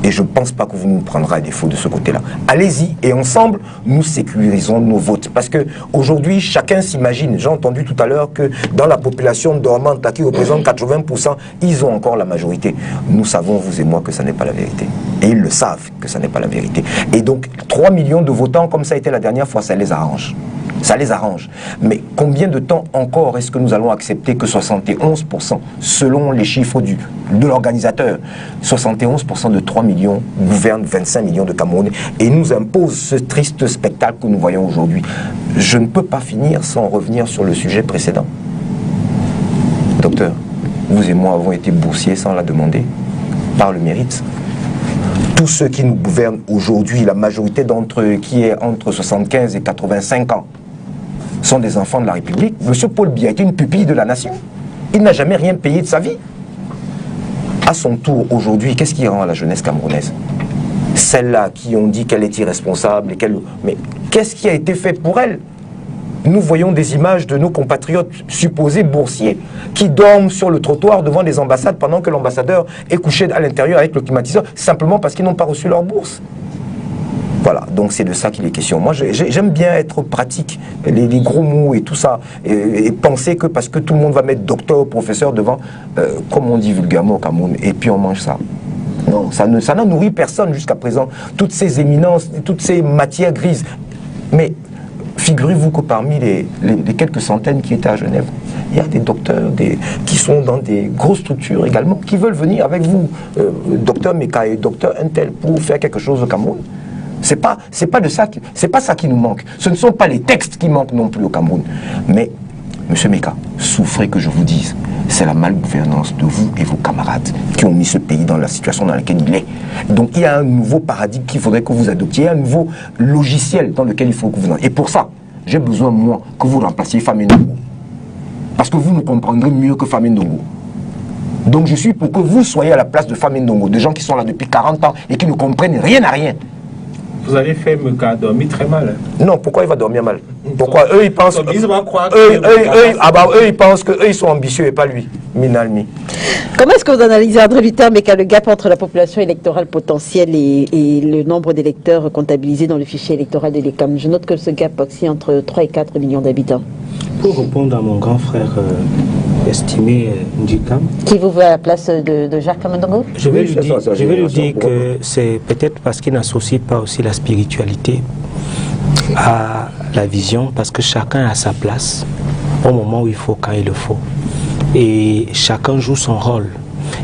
Et je ne pense pas que vous nous prendrez à défaut de ce côté-là. Allez-y et ensemble, nous sécurisons nos votes. Parce qu'aujourd'hui, chacun s'imagine, j'ai entendu tout à l'heure que dans la population dormante qui représente 80%, ils ont encore la majorité. Nous savons, vous et moi, que ça n'est pas la vérité. Et ils le savent que ça n'est pas la vérité. Et donc, 3 millions de votants, comme ça a été la dernière fois, ça les arrange. Ça les arrange. Mais combien de temps encore est-ce que nous allons accepter que 71%, selon les chiffres de l'organisateur, 71% de 3 millions gouvernent 25 millions de Camerounais et nous imposent ce triste spectacle que nous voyons aujourd'hui? Je ne peux pas finir sans revenir sur le sujet précédent. Docteur, vous et moi avons été boursiers sans la demander, par le mérite. Tous ceux qui nous gouvernent aujourd'hui, la majorité d'entre eux qui est entre 75 et 85 ans, sont des enfants de la République. Monsieur Paul Biya est une pupille de la nation. Il n'a jamais rien payé de sa vie. À son tour, aujourd'hui, qu'est-ce qui rend à la jeunesse camerounaise? Celles-là qui ont dit qu'elle est irresponsable, mais qu'est-ce qui a été fait pour elle? Nous voyons des images de nos compatriotes supposés boursiers qui dorment sur le trottoir devant les ambassades pendant que l'ambassadeur est couché à l'intérieur avec le climatiseur, simplement parce qu'ils n'ont pas reçu leur bourse. Voilà, donc c'est de ça qu'il est question. Moi, j'aime bien être pratique, les gros mots et tout ça, et penser que parce que tout le monde va mettre docteur ou professeur devant, comme on dit vulgairement au Cameroun, et puis on mange ça. Non, ça n'a nourri personne jusqu'à présent. Toutes ces éminences, toutes ces matières grises. Mais figurez-vous que parmi les quelques centaines qui étaient à Genève, il y a des docteurs qui sont dans des grosses structures également, qui veulent venir avec vous, docteur Meka et docteur Intel, pour faire quelque chose au Cameroun. C'est pas ça qui nous manque. Ce ne sont pas les textes qui manquent non plus au Cameroun. Mais, monsieur Meka, souffrez que je vous dise, c'est la malgouvernance de vous et vos camarades qui ont mis ce pays dans la situation dans laquelle il est. Donc il y a un nouveau paradigme qu'il faudrait que vous adoptiez, un nouveau logiciel dans lequel il faut que vous en... Et pour ça, j'ai besoin, moi, que vous remplaciez Fame Ndongo. Parce que vous nous comprendrez mieux que Fame Ndongo. Donc je suis pour que vous soyez à la place de Fame Ndongo, des gens qui sont là depuis 40 ans et qui ne comprennent rien à rien. Vous allez faire Meka dormir très mal. Non, pourquoi il va dormir mal? Pourquoi eux ils pensent ils pensent que eux ils sont ambitieux et pas lui, Minalmi. Comment est-ce que vous analysez, André Luther, mais le gap entre la population électorale potentielle et le nombre d'électeurs comptabilisés dans le fichier électoral de l'ECAM? Je note que ce gap aussi entre 3 et 4 millions d'habitants. Pour répondre à mon grand frère estimé Ndikam, Qui vous veut à la place de Jacques Kamandongo? je vais lui dire que c'est peut-être parce qu'il n'associe pas aussi la spiritualité à la vision, parce que chacun a sa place au moment où il faut, quand il le faut. Et chacun joue son rôle.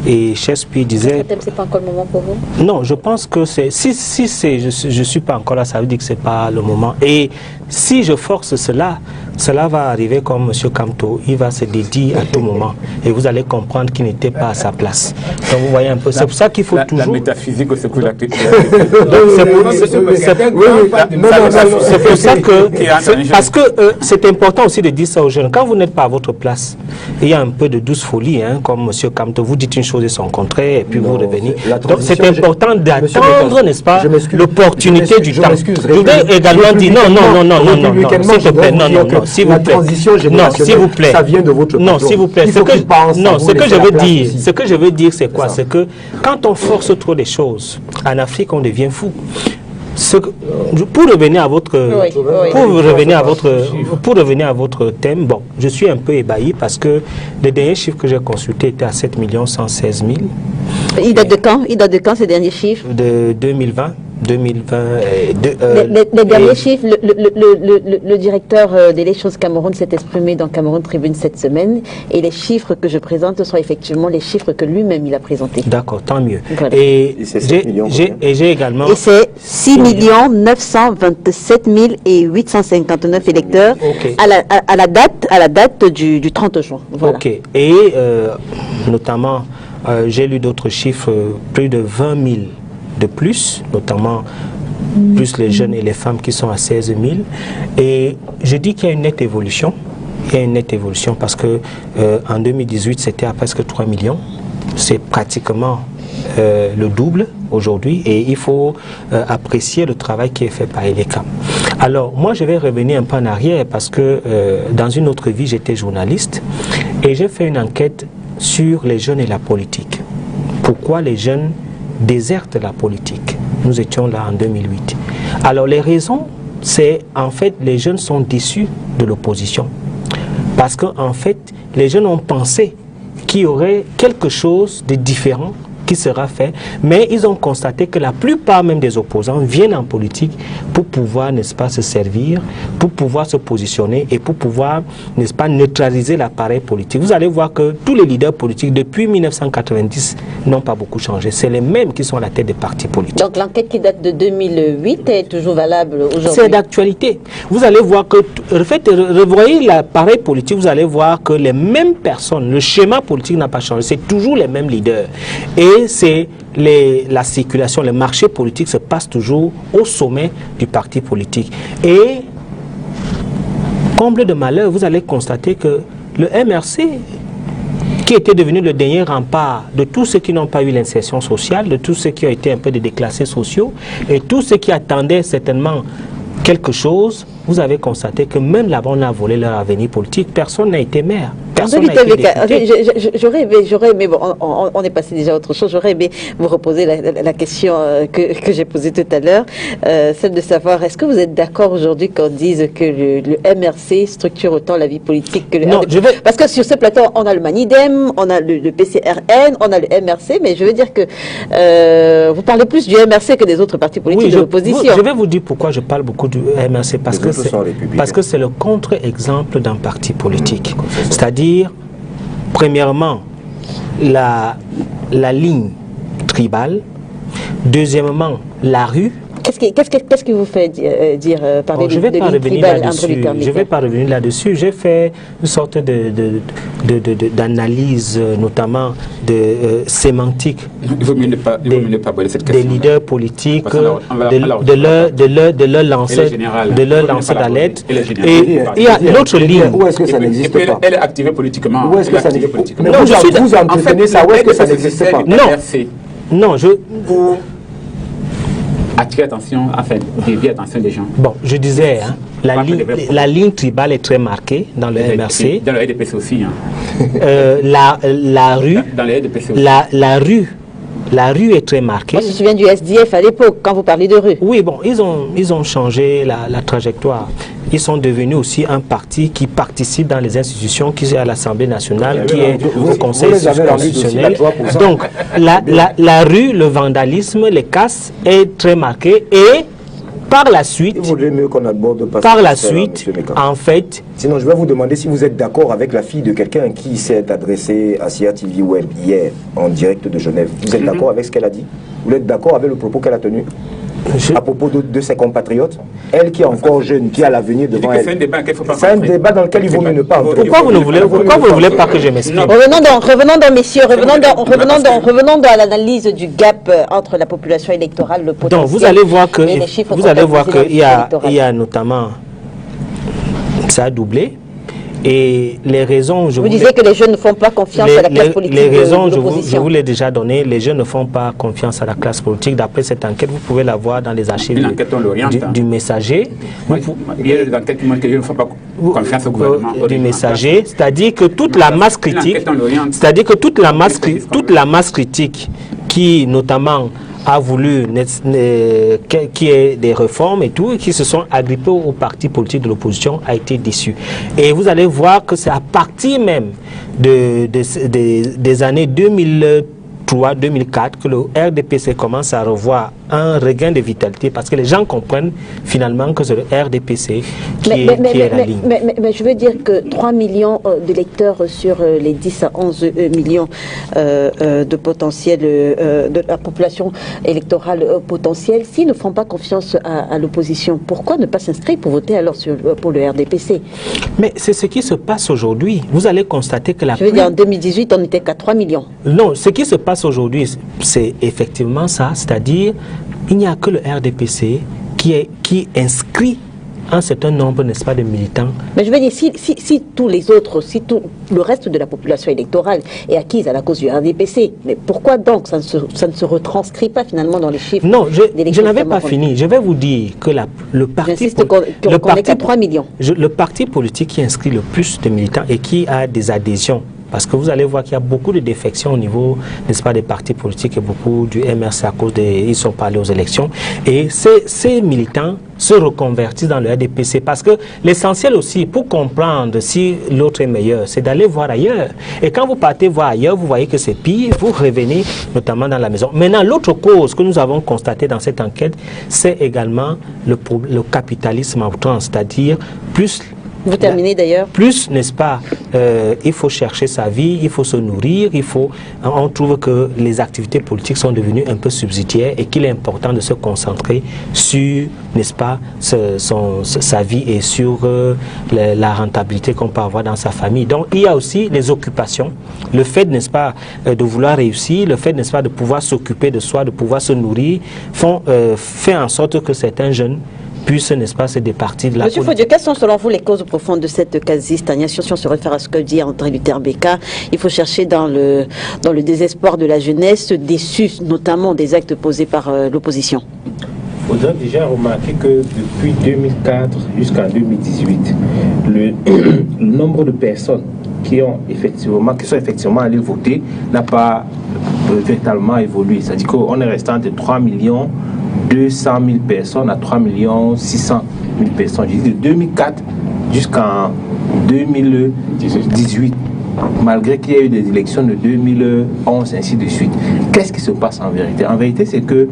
Et Shakespeare disait... C'est pas encore le moment pour vous? Non, je pense que c'est... Si je suis pas encore là, ça veut dire que c'est pas le moment. Et si je force cela, cela va arriver comme M. Kamto. Il va se dédier à tout moment. Et vous allez comprendre qu'il n'était pas à sa place. Donc vous voyez un peu. C'est pour ça qu'il faut toujours... La métaphysique au secours de la C'est pour ça que... Parce que c'est important aussi de dire ça aux jeunes. Quand vous n'êtes pas à votre place, il y a un peu de douce folie, hein, comme M. Kamto. Vous dites une chose et son contraire, et puis vous revenez. Donc c'est important d'attendre, n'est-ce pas, l'opportunité du temps. Je voudrais également dire s'il te plaît, non, s'il vous plaît. Non, s'il vous plaît. Ça vient de votre Non, s'il vous plaît. Ce que je veux dire, c'est quoi? C'est que quand on force trop les choses, en Afrique, on devient fou. Pour revenir à votre thème, bon, je suis un peu ébahi parce que les derniers chiffres que j'ai consultés étaient à 7 116 000. Il date de quand ces derniers chiffres? De 2020. Les derniers chiffres, le directeur d'élections Cameroun s'est exprimé dans Cameroun Tribune cette semaine, et les chiffres que je présente sont effectivement les chiffres que lui-même il a présentés. D'accord, tant mieux. Voilà. Et j'ai également... Et c'est 6 927 859 électeurs à la date du 30 juin. Voilà. Ok. Et notamment, j'ai lu d'autres chiffres, plus de 20 000 de plus, notamment plus les jeunes et les femmes qui sont à 16 000. Et je dis qu'il y a une nette évolution. Il y a une nette évolution parce que en 2018, c'était à presque 3 millions. C'est pratiquement le double aujourd'hui, et il faut apprécier le travail qui est fait par ELECAM. Alors, moi, je vais revenir un peu en arrière parce que dans une autre vie, j'étais journaliste et j'ai fait une enquête sur les jeunes et la politique. Pourquoi les jeunes désertent la politique? Nous étions là en 2008. Alors, les raisons, c'est en fait, les jeunes sont déçus de l'opposition. Parce qu'en fait, les jeunes ont pensé qu'il y aurait quelque chose de différent qui sera fait, mais ils ont constaté que la plupart même des opposants viennent en politique pour pouvoir, n'est-ce pas, se servir, pour pouvoir se positionner et pour pouvoir, n'est-ce pas, neutraliser l'appareil politique. Vous allez voir que tous les leaders politiques depuis 1990 n'ont pas beaucoup changé. C'est les mêmes qui sont à la tête des partis politiques. Donc l'enquête qui date de 2008 est toujours valable aujourd'hui? C'est d'actualité. Vous allez voir que, en fait, revoyez l'appareil politique, vous allez voir que les mêmes personnes, le schéma politique n'a pas changé, c'est toujours les mêmes leaders. Et c'est la circulation, le marché politique se passe toujours au sommet du parti politique. Et, comble de malheur, vous allez constater que le MRC, qui était devenu le dernier rempart de tous ceux qui n'ont pas eu l'insertion sociale, de tous ceux qui ont été un peu des déclassés sociaux, et tous ceux qui attendaient certainement quelque chose, vous avez constaté que même là-bas, on a volé leur avenir politique. Personne n'a été maire. Personne n'a été député. J'aurais aimé, bon, on est passé déjà à autre chose, j'aurais aimé vous reposer la question que j'ai posée tout à l'heure, celle de savoir, est-ce que vous êtes d'accord aujourd'hui qu'on dise que le MRC structure autant la vie politique que le RDP? Parce que sur ce plateau, on a le Manidem, on a le PCRN, on a le MRC, mais je veux dire que vous parlez plus du MRC que des autres partis politiques de l'opposition. Je vais vous dire pourquoi je parle beaucoup du MRC, parce que c'est le contre-exemple d'un parti politique. C'est-à-dire, premièrement, la ligne tribale, deuxièmement, la rue. Qu'est-ce qui vous fait dire parler de ligne tribale, André Luther? Je ne vais pas revenir là-dessus. J'ai fait une sorte d'analyse, notamment de sémantique des leaders politiques, de leur lanceur d'alerte. Et il y a l'autre ligne. Où est-ce que ça n'existe pas? Elle est activée politiquement. Où est-ce que ça n'existe pas? Mais vous entretenez ça, où est-ce que ça n'existe pas? Non, Pour attirer attention, enfin, dévier l'attention des gens. Bon, je disais, hein, la ligne tribale est très marquée dans le MRC. Dans le RDPC aussi. Hein. La rue. Dans le RDPC aussi. La rue est très marquée. On se souvient du SDF à l'époque, quand vous parlez de rue. Oui, bon, ils ont changé la trajectoire. Ils sont devenus aussi un parti qui participe dans les institutions, qui est à l'Assemblée nationale, qui est au Conseil constitutionnel. Donc, la rue, le vandalisme, les casses est très marqué et par la suite, il vaudrait mieux qu'on aborde pas par la suite, en fait... Sinon, je vais vous demander si vous êtes d'accord avec la fille de quelqu'un qui s'est adressée à CIA TV Web hier, en direct de Genève. Vous êtes d'accord avec ce qu'elle a dit? Vous êtes d'accord avec le propos qu'elle a tenu à propos de ses compatriotes? Elle qui est encore jeune, qui a l'avenir devant elle. C'est un débat dans lequel il vaut mieux ne pas entrer. Pourquoi vous ne voulez pas que je m'exprime? Revenons donc, messieurs, revenons dans l'analyse du gap entre la population électorale, le potentiel. Donc, vous allez voir que, et les chiffres qu'il y a notamment, ça a doublé. Et les raisons, vous disiez que les jeunes ne font pas confiance à la classe politique. Les raisons, je vous l'ai déjà donné, les jeunes ne font pas confiance à la classe politique. D'après cette enquête, vous pouvez la voir dans les archives du Messager. Il y a des enquêtes qui montrent que les jeunes ne font pas confiance au gouvernement. Du Messager, c'est-à-dire que toute la masse critique, qui notamment a voulu qu'il y ait des réformes et tout, et qui se sont agrippés aux partis politiques de l'opposition, a été déçu. Et vous allez voir que c'est à partir même des années 2003-2004 que le RDPC commence à revoir un regain de vitalité, parce que les gens comprennent finalement que c'est le RDPC qui est la ligne. Mais je veux dire que 3 millions d'électeurs sur les 10 à 11 millions de potentiel, de la population électorale potentielle, s'ils ne font pas confiance à l'opposition, pourquoi ne pas s'inscrire pour voter alors pour le RDPC? Mais c'est ce qui se passe aujourd'hui. Vous allez constater que Je veux dire, en 2018, on n'était qu'à 3 millions. Non, ce qui se passe aujourd'hui, c'est effectivement ça, c'est-à-dire il n'y a que le RDPC qui inscrit un certain nombre, n'est-ce pas, de militants. Mais je veux dire, si tous les autres, si tout le reste de la population électorale est acquise à la cause du RDPC, mais pourquoi donc ça ne se retranscrit pas finalement dans les chiffres? Non, je n'avais pas fini. Je vais vous dire que le parti... qu'on n'est qu'à 3 millions. Le parti politique qui inscrit le plus de militants et qui a des adhésions, parce que vous allez voir qu'il y a beaucoup de défections au niveau, n'est-ce pas, des partis politiques et beaucoup du MRC à cause ils ne sont pas allés aux élections. Et ces militants se reconvertissent dans le RDPC parce que l'essentiel aussi, pour comprendre si l'autre est meilleur, c'est d'aller voir ailleurs. Et quand vous partez voir ailleurs, vous voyez que c'est pire, vous revenez notamment dans la maison. Maintenant, l'autre cause que nous avons constatée dans cette enquête, c'est également le capitalisme à outrance, c'est-à-dire plus... Vous terminez d'ailleurs. Plus, n'est-ce pas, il faut chercher sa vie, il faut se nourrir, on trouve que les activités politiques sont devenues un peu subsidiaires et qu'il est important de se concentrer sur, n'est-ce pas, sa vie et sur la rentabilité qu'on peut avoir dans sa famille. Donc, il y a aussi les occupations, le fait, n'est-ce pas, de vouloir réussir, le fait, n'est-ce pas, de pouvoir s'occuper de soi, de pouvoir se nourrir, fait en sorte que certains jeunes puissent, n'est-ce pas, se départir de la politique. Monsieur Fodieu, quelles sont selon vous les causes profondes de cette quasi-stagnation? Si on se réfère à ce que dit André Luther Beka, il faut chercher dans le désespoir de la jeunesse, déçue notamment des actes posés par l'opposition. Il faudrait déjà remarquer que depuis 2004 jusqu'en 2018, le nombre de personnes qui sont effectivement allées voter n'a pas véritablement évolué. C'est-à-dire qu'on est resté entre 3 200 000 personnes à 3 600 000 personnes. Je dis de 2004 jusqu'en 2018, malgré qu'il y ait eu des élections de 2011, ainsi de suite. Qu'est-ce qui se passe en vérité? En vérité, c'est que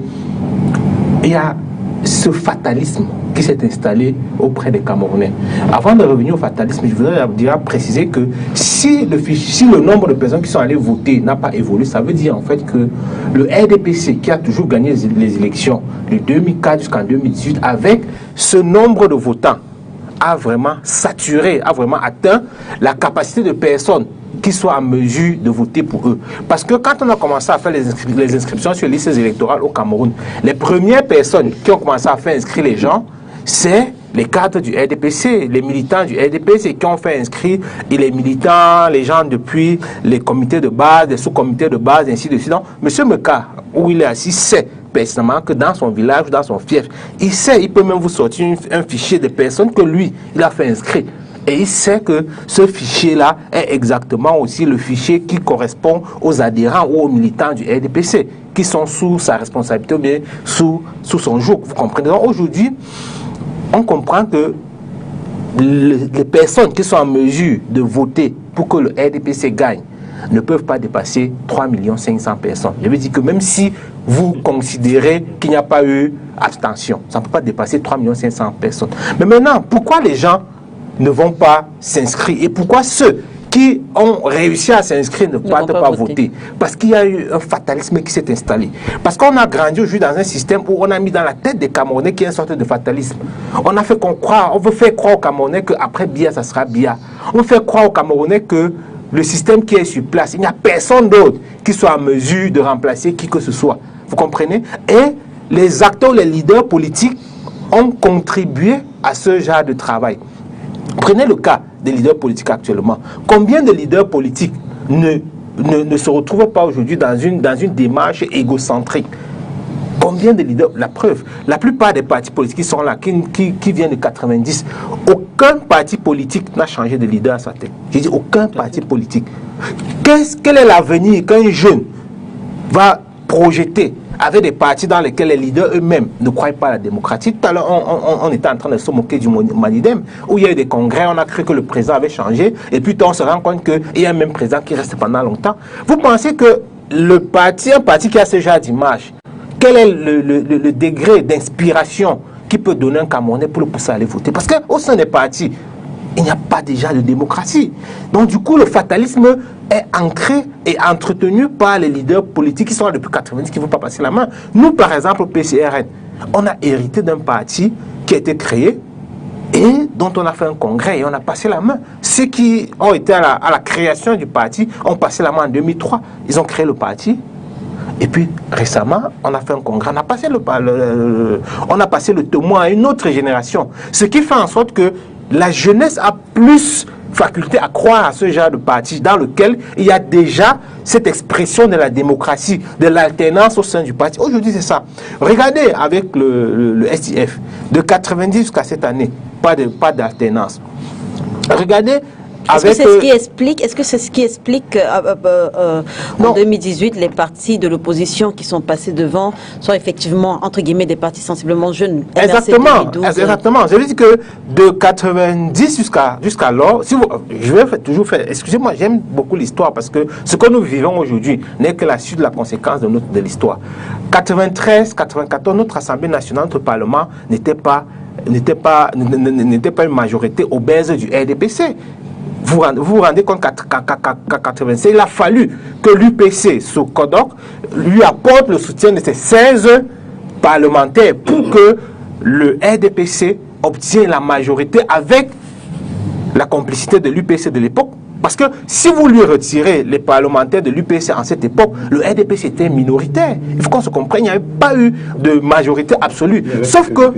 il y a ce fatalisme qui s'est installé auprès des Camerounais. Avant de revenir au fatalisme, je voudrais déjà préciser que si le nombre de personnes qui sont allées voter n'a pas évolué, ça veut dire en fait que le RDPC, qui a toujours gagné les élections de 2004 jusqu'en 2018, avec ce nombre de votants, a vraiment saturé, a vraiment atteint la capacité de personnes qui soient en mesure de voter pour eux. Parce que quand on a commencé à faire les inscriptions sur les listes électorales au Cameroun, les premières personnes qui ont commencé à faire inscrire les gens, c'est les cadres du RDPC, les militants du RDPC qui ont fait inscrire les militants, les gens depuis les comités de base, les sous-comités de base, ainsi de suite. Donc, M. Meka, où il est assis, sait personnellement que dans son village, dans son fief, il sait, il peut même vous sortir un fichier de personnes que lui, il a fait inscrire. Et il sait que ce fichier-là est exactement aussi le fichier qui correspond aux adhérents ou aux militants du RDPC, qui sont sous sa responsabilité ou bien sous son joug. Vous comprenez? Donc aujourd'hui, on comprend que les personnes qui sont en mesure de voter pour que le RDPC gagne ne peuvent pas dépasser 3 500 000 personnes. Je veux dire que même si vous considérez qu'il n'y a pas eu abstention, ça ne peut pas dépasser 3 500 000 personnes. Mais maintenant, pourquoi les gens ne vont pas s'inscrire et pourquoi ceux qui ont réussi à s'inscrire ne partent pas voter? Parce qu'il y a eu un fatalisme qui s'est installé. Parce qu'on a grandi aujourd'hui dans un système où on a mis dans la tête des Camerounais qu'il y a une sorte de fatalisme. On veut faire croire aux Camerounais qu'après Biya, ça sera Biya. On veut faire croire aux Camerounais que le système qui est sur place, il n'y a personne d'autre qui soit en mesure de remplacer qui que ce soit. Vous comprenez? Et les acteurs, les leaders politiques ont contribué à ce genre de travail. Prenez le cas des leaders politiques actuellement. Combien de leaders politiques ne se retrouvent pas aujourd'hui dans une démarche égocentrique? Combien de leaders? La preuve, la plupart des partis politiques qui sont là, qui viennent de 90, aucun parti politique n'a changé de leader à sa tête. J'ai dit aucun parti politique. Quel est l'avenir qu'un jeune va projeter avec des partis dans lesquels les leaders eux-mêmes ne croient pas à la démocratie? Tout à l'heure, on était en train de se moquer du Manidem, où il y a eu des congrès, on a cru que le président avait changé, et puis on se rend compte qu'il y a un même président qui reste pendant longtemps. Vous pensez que un parti qui a ce genre d'image, quel est le degré d'inspiration qui peut donner un Camerounais pour le pousser à aller voter? Parce qu'au sein des partis, il n'y a pas déjà de démocratie. Donc du coup, le fatalisme est ancré et entretenu par les leaders politiques qui sont là depuis 90, qui ne vont pas passer la main. Nous, par exemple, au PCRN, on a hérité d'un parti qui a été créé et dont on a fait un congrès et on a passé la main. Ceux qui ont été à la création du parti ont passé la main en 2003. Ils ont créé le parti. Et puis, récemment, on a fait un congrès, on a passé le témoin à une autre génération. Ce qui fait en sorte que la jeunesse a plus faculté à croire à ce genre de parti dans lequel il y a déjà cette expression de la démocratie, de l'alternance au sein du parti. Aujourd'hui, c'est ça. Regardez avec le SIF, de 90 jusqu'à cette année, pas d'alternance. Regardez. Est-ce que c'est ce qui explique en 2018 les partis de l'opposition qui sont passés devant sont effectivement entre guillemets des partis sensiblement jeunes? Exactement. Je veux dire que de 90 jusqu'à lors, je vais toujours faire. Excusez-moi, j'aime beaucoup l'histoire parce que ce que nous vivons aujourd'hui n'est que la suite de la conséquence de l'histoire. 93, 94, notre Assemblée nationale, notre Parlement n'était pas une majorité obèse du RDPC. Vous vous rendez compte qu'à 85, il a fallu que l'UPC, sous Kodok, lui apporte le soutien de ses 16 parlementaires pour que le RDPC obtienne la majorité avec la complicité de l'UPC de l'époque. Parce que si vous lui retirez les parlementaires de l'UPC en cette époque, le RDPC était minoritaire. Il faut qu'on se comprenne, il n'y avait pas eu de majorité absolue. Sauf que,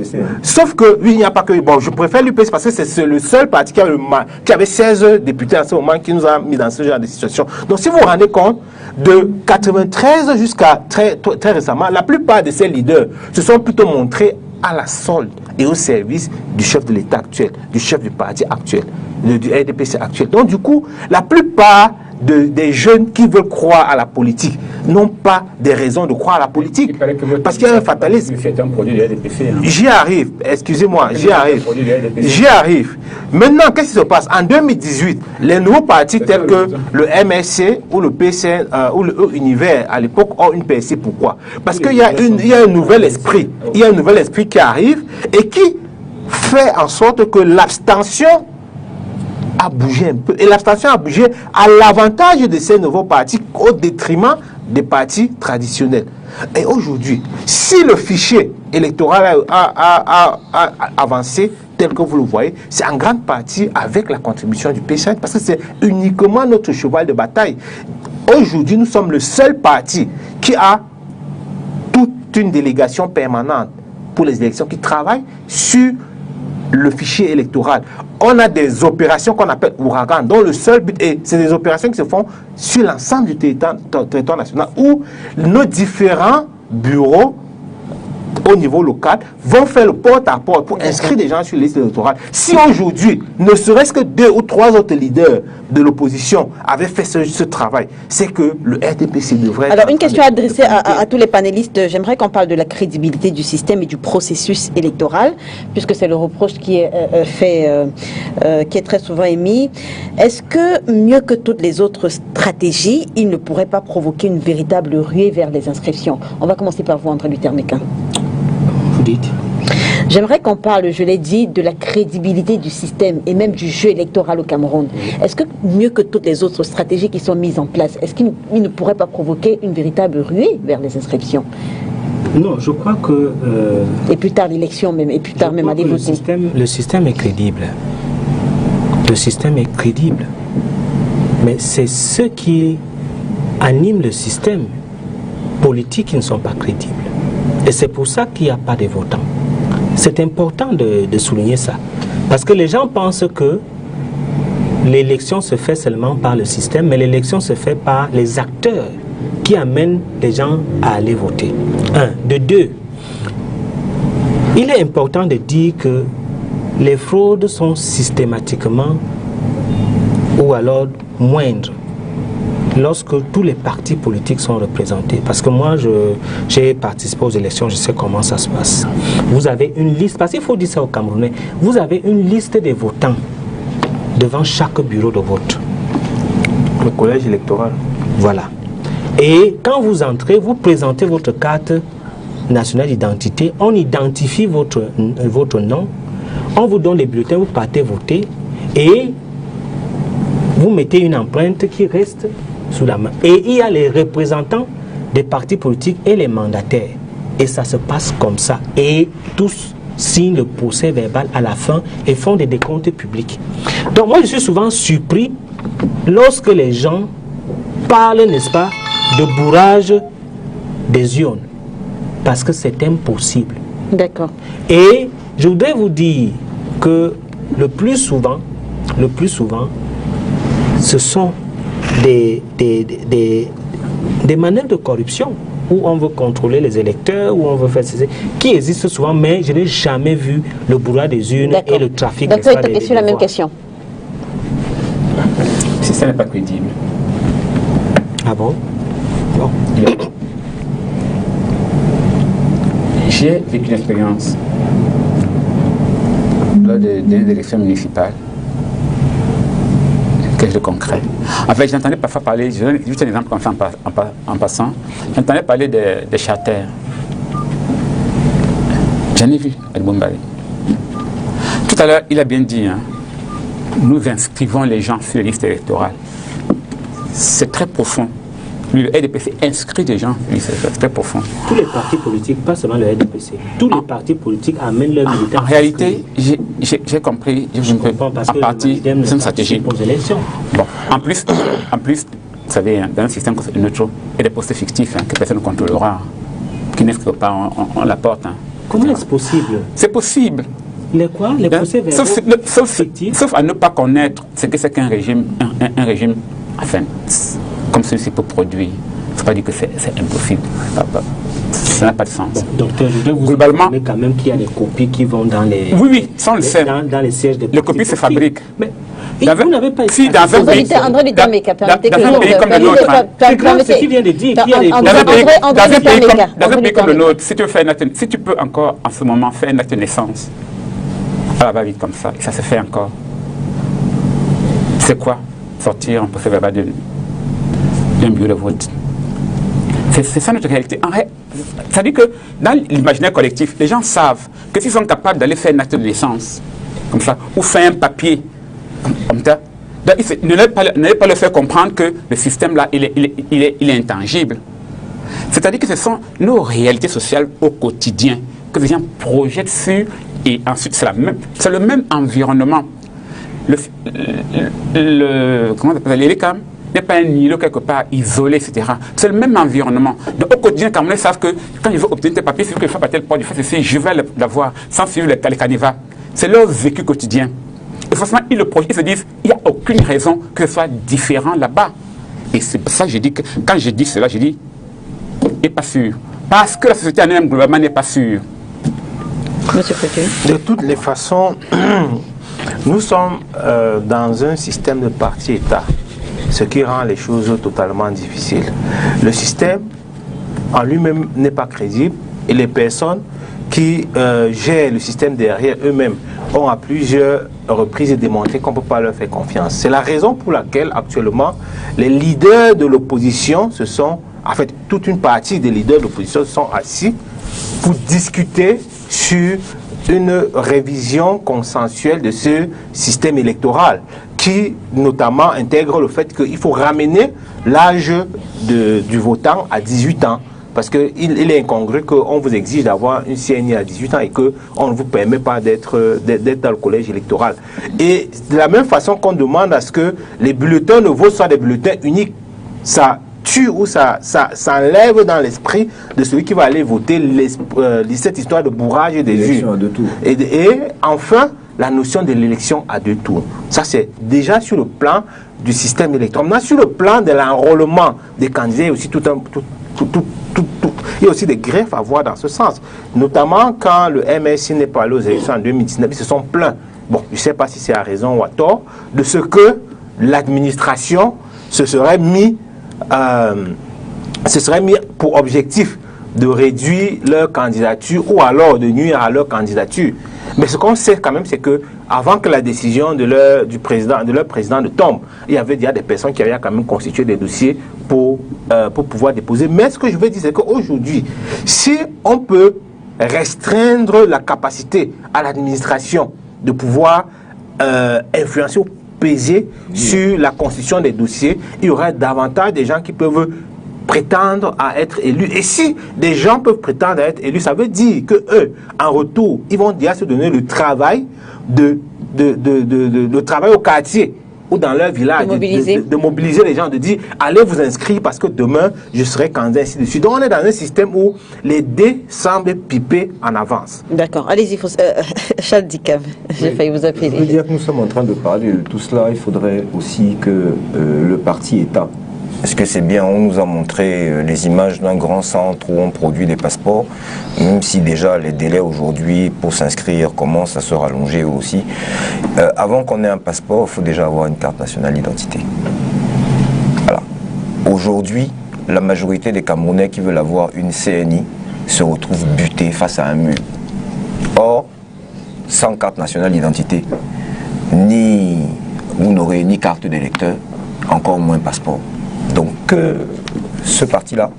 oui, il n'y a pas que... Bon, je préfère l'UPC parce que c'est le seul parti qui avait 16 députés à ce moment qui nous a mis dans ce genre de situation. Donc si vous vous rendez compte, de 93 jusqu'à très récemment, la plupart de ces leaders se sont plutôt montrés à la solde et au service du chef de l'État actuel, du chef du parti actuel, du RDPC actuel. Donc du coup, la plupart des jeunes qui veulent croire à la politique n'ont pas des raisons de croire à la politique. Parce qu'il y a un fatalisme. J'y arrive, excusez-moi, j'y arrive. Maintenant, qu'est-ce qui se passe? En 2018, les nouveaux partis tels que le MSC ou le PCN ou le Univers à l'époque ont une PSC. Pourquoi? Parce qu'il y a un nouvel esprit. Il y a un nouvel esprit qui arrive et qui fait en sorte que l'abstention a bougé un peu. Et l'abstention a bougé à l'avantage de ces nouveaux partis au détriment des partis traditionnels. Et aujourd'hui, si le fichier électoral a avancé tel que vous le voyez, c'est en grande partie avec la contribution du PCN parce que c'est uniquement notre cheval de bataille. Aujourd'hui, nous sommes le seul parti qui a toute une délégation permanente pour les élections qui travaille sur le fichier électoral. On a des opérations qu'on appelle ouragan, dont le seul but est, c'est des opérations qui se font sur l'ensemble du territoire national où nos différents bureaux au niveau local vont faire le porte-à-porte pour inscrire des gens sur les listes électorales. Si aujourd'hui, ne serait-ce que 2 ou 3 autres leaders de l'opposition avaient fait ce travail, c'est que le RDPC devrait... Alors, une question adressée à tous les panélistes. J'aimerais qu'on parle de la crédibilité du système et du processus électoral, puisque c'est le reproche qui est qui est très souvent émis. Est-ce que, mieux que toutes les autres stratégies, il ne pourrait pas provoquer une véritable ruée vers les inscriptions? On va commencer par vous, André Luther Mekin. Vous dites? J'aimerais qu'on parle, je l'ai dit, de la crédibilité du système et même du jeu électoral au Cameroun. Est-ce que, mieux que toutes les autres stratégies qui sont mises en place, est-ce qu'il ne pourrait pas provoquer une véritable ruée vers les inscriptions? Non, je crois que... et plus tard l'élection même, et plus tard même aller voter. Le système est crédible. Le système est crédible. Mais c'est ceux qui animent le système politique qui ne sont pas crédibles. Et c'est pour ça qu'il n'y a pas de votants. C'est important de souligner ça. Parce que les gens pensent que l'élection se fait seulement par le système, mais l'élection se fait par les acteurs qui amènent les gens à aller voter. De deux, il est important de dire que les fraudes sont systématiquement ou alors moindres lorsque tous les partis politiques sont représentés. Parce que moi, j'ai participé aux élections, je sais comment ça se passe. Vous avez une liste, parce qu'il faut dire ça aux Camerounais, vous avez une liste des votants devant chaque bureau de vote. Le collège électoral. Voilà. Et quand vous entrez, vous présentez votre carte nationale d'identité, on identifie votre nom, on vous donne les bulletins, vous partez voter et vous mettez une empreinte qui reste sous la main. Et il y a les représentants des partis politiques et les mandataires. Et ça se passe comme ça. Et tous signent le procès verbal à la fin et font des décomptes publics. Donc moi je suis souvent surpris lorsque les gens parlent, n'est-ce pas, de bourrage des urnes. Parce que c'est impossible. D'accord. Et je voudrais vous dire que le plus souvent, ce sont des manœuvres de corruption où on veut contrôler les électeurs, où on veut faire ceci, qui existent souvent, mais je n'ai jamais vu le bourrage des urnes et le trafic. D'accord, il te la même question. Si ça n'est pas crédible. Ah bon? Bon. J'ai vécu une expérience lors des élections municipales. Quelque chose de concret. En fait, j'entendais parfois parler, je donne juste un exemple comme ça en passant, j'entendais parler des charters. J'en ai vu à Bombay. Tout à l'heure, il a bien dit, hein, nous inscrivons les gens sur les listes électorales. C'est très profond. Le RDPC inscrit des gens, c'est très profond. Tous les partis politiques, pas seulement le RDPC, tous les partis politiques amènent leurs militants. En réalité, j'ai compris, je comprends parce que partie c'est une stratégie. Bon, en plus, vous savez, dans un système comme le nôtre, il y a des postes fictifs que personne ne contrôlera, qui n'inscrivent pas, on l'apporte. Comment est-ce possible? C'est possible. Les quoi? Les procès fictifs? Sauf à ne pas connaître ce que c'est qu'un régime, un régime, enfin, comme celui-ci peut produire. Il ne faut pas dire que c'est impossible. Ça n'a pas de sens. Bon, docteur, je dois vous globalement, informer quand même qu'il y a des copies qui vont dans les... Oui, ça on le sait. Dans les sièges des les copies se fabriquent. Mais vous n'avez pas... Si, dans un pays... André Luther Mekin, permettez que... Dans un pays comme le nôtre... C'est grave ce qu'il vient de dire. Dans un pays comme le nôtre, si tu peux encore en ce moment faire un acte de naissance, ça va vite comme ça, et ça se fait encore. C'est quoi? Sortir un procès verbal d'un bureau de vote. C'est ça notre réalité. Ça dit que dans l'imaginaire collectif, les gens savent que s'ils sont capables d'aller faire un acte de naissance, comme ça, ou faire un papier, comme ça, n'allez pas leur faire comprendre que le système là, il est intangible. C'est-à-dire que ce sont nos réalités sociales au quotidien que les gens projettent sur, et ensuite c'est le même environnement. Comment on appelle ça, l'ELECAM n'est pas un îlot quelque part isolé, etc. C'est le même environnement. Donc au quotidien, quand les savent que quand ils veulent obtenir tes papiers, c'est que je fais pas tel port, je vais l'avoir sans suivre les canevas. C'est leur vécu quotidien. Et forcément, ils se disent, il n'y a aucune raison que ce soit différent là-bas. Et c'est pour ça que je dis que, quand je dis cela, je dis, n'est pas sûr. Parce que la société en elle-même, globalement, n'est pas sûre. Monsieur Foudieu. De toutes les façons, nous sommes dans un système de parti-État, ce qui rend les choses totalement difficiles. Le système en lui-même n'est pas crédible et les personnes qui gèrent le système derrière eux-mêmes ont à plusieurs reprises démontré qu'on ne peut pas leur faire confiance. C'est la raison pour laquelle actuellement les leaders de l'opposition en fait toute une partie des leaders de l'opposition sont assis pour discuter sur une révision consensuelle de ce système électoral qui notamment intègre le fait qu'il faut ramener l'âge du votant à 18 ans. Parce qu'il est incongru qu'on vous exige d'avoir une CNI à 18 ans et qu'on ne vous permet pas d'être dans le collège électoral. Et de la même façon qu'on demande à ce que les bulletins nouveaux soient des bulletins uniques, ça tue ou ça enlève dans l'esprit de celui qui va aller voter cette histoire de bourrage des urnes. Et enfin, la notion de l'élection à 2 tours. Ça, c'est déjà sur le plan du système électoral. Maintenant, sur le plan de l'enrôlement des candidats, il y a aussi il y a aussi des greffes à voir dans ce sens. Notamment quand le MSI n'est pas allé aux élections en 2019, ils se sont plaints. Bon, je ne sais pas si c'est à raison ou à tort, de ce que l'administration se serait mis pour objectif de réduire leur candidature ou alors de nuire à leur candidature. Mais ce qu'on sait quand même, c'est que avant que la décision de leur président ne tombe, il y avait déjà des personnes qui avaient quand même constitué des dossiers pour pouvoir déposer. Mais ce que je veux dire, c'est qu'aujourd'hui, si on peut restreindre la capacité à l'administration de pouvoir influencer ou peser sur la constitution des dossiers, il y aurait davantage de gens qui peuvent prétendre à être élus. Et si des gens peuvent prétendre à être élus, ça veut dire que eux, en retour, ils vont déjà se donner le travail de travail au quartier ou dans leur village, de mobiliser les gens, de dire allez vous inscrire parce que demain je serai candidat, ainsi de suite. Donc on est dans un système où les dés semblent piper en avance. D'accord, allez-y, Charles Dicam, j'ai failli vous appeler. Je veux dire que nous sommes en train de parler de tout cela. Il faudrait aussi que le parti-État, est-ce que c'est bien, on nous a montré les images d'un grand centre où on produit des passeports, même si déjà les délais aujourd'hui pour s'inscrire commencent à se rallonger aussi. Avant qu'on ait un passeport, il faut déjà avoir une carte nationale d'identité. Voilà. Aujourd'hui, la majorité des Camerounais qui veulent avoir une CNI se retrouvent butés face à un mur. Or, sans carte nationale d'identité, vous n'aurez ni carte d'électeur, encore moins passeport. Donc que ce parti-là,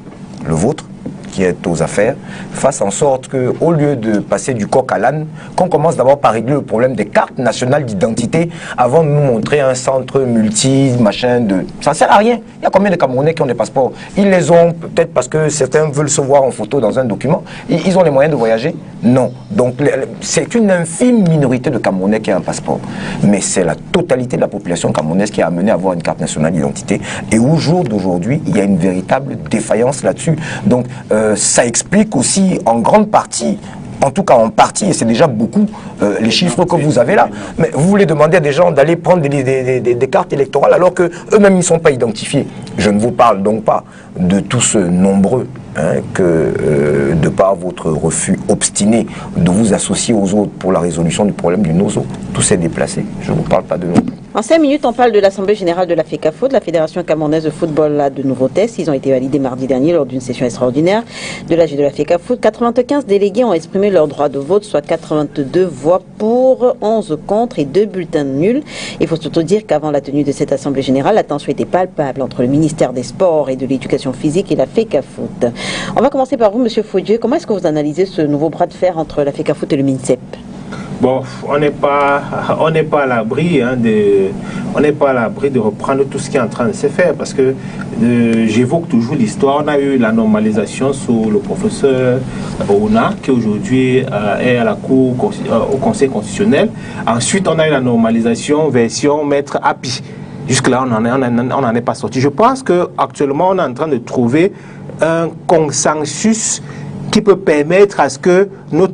le vôtre, qui est aux affaires, fasse en sorte qu'au lieu de passer du coq à l'âne, qu'on commence d'abord par régler le problème des cartes nationales d'identité avant de nous montrer un centre ça ne sert à rien. Il y a combien de Camerounais qui ont des passeports? Ils les ont peut-être parce que certains veulent se voir en photo dans un document. Ils ont les moyens de voyager? Non. Donc c'est une infime minorité de Camerounais qui a un passeport. Mais c'est la totalité de la population camerounaise qui a amené à avoir une carte nationale d'identité. Et au jour d'aujourd'hui, il y a une véritable défaillance là-dessus. Donc ça explique aussi en grande partie, en tout cas en partie, et c'est déjà beaucoup, les chiffres que vous avez là. Mais vous voulez demander à des gens d'aller prendre des cartes électorales alors qu'eux-mêmes ne sont pas identifiés. Je ne vous parle donc pas de tous nombreux que, de par votre refus obstiné de vous associer aux autres pour la résolution du problème du NOZO, tous ces déplacés. Je ne vous parle pas de non plus. En 5 minutes, on parle de l'Assemblée générale de la FECAFO, de la Fédération camerounaise de football, là, de nouveaux tests. Ils ont été validés mardi dernier lors d'une session extraordinaire de l'AG de la FECAFO. 95 délégués ont exprimé leur droit de vote, soit 82 voix pour, 11 contre et 2 bulletins nuls. Il faut surtout dire qu'avant la tenue de cette Assemblée générale, la tension était palpable entre le ministère des Sports et de l'Éducation physique et la FECAFO. On va commencer par vous, Monsieur Foudieu. Comment est-ce que vous analysez ce nouveau bras de fer entre la FECAFO et le MINSEP? Bon, on n'est pas à l'abri de reprendre tout ce qui est en train de se faire parce que j'évoque toujours l'histoire. On a eu la normalisation sous le professeur Ouna qui aujourd'hui est à la Cour au Conseil constitutionnel. Ensuite, on a eu la normalisation version maître Api. Jusque-là, on n'en est pas sorti. Je pense qu'actuellement, on est en train de trouver un consensus qui peut permettre à ce que la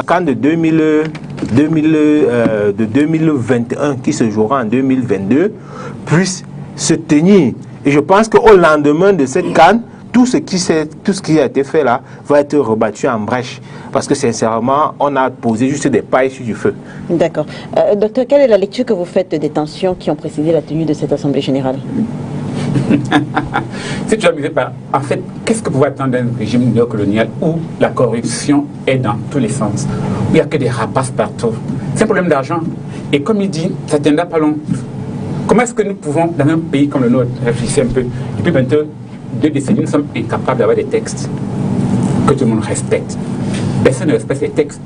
CAN de 2021 qui se jouera en 2022 puisse se tenir. Et je pense qu'au lendemain de cette CAN, tout ce qui a été fait là va être rebattu en brèche. Parce que sincèrement, on a posé juste des pailles sur du feu. D'accord. Docteur, quelle est la lecture que vous faites des tensions qui ont précédé la tenue de cette Assemblée générale? Si tu as amusé par, en fait, qu'est-ce que vous pouvez attendre d'un régime néocolonial où la corruption est dans tous les sens, où il n'y a que des rapaces partout? C'est un problème d'argent. Et comme il dit, ça ne tiendra pas long. Comment est-ce que nous pouvons, dans un pays comme le nôtre, réfléchir un peu? Depuis 22 décennies, nous sommes incapables d'avoir des textes que tout le monde respecte. Personne ne respecte les textes.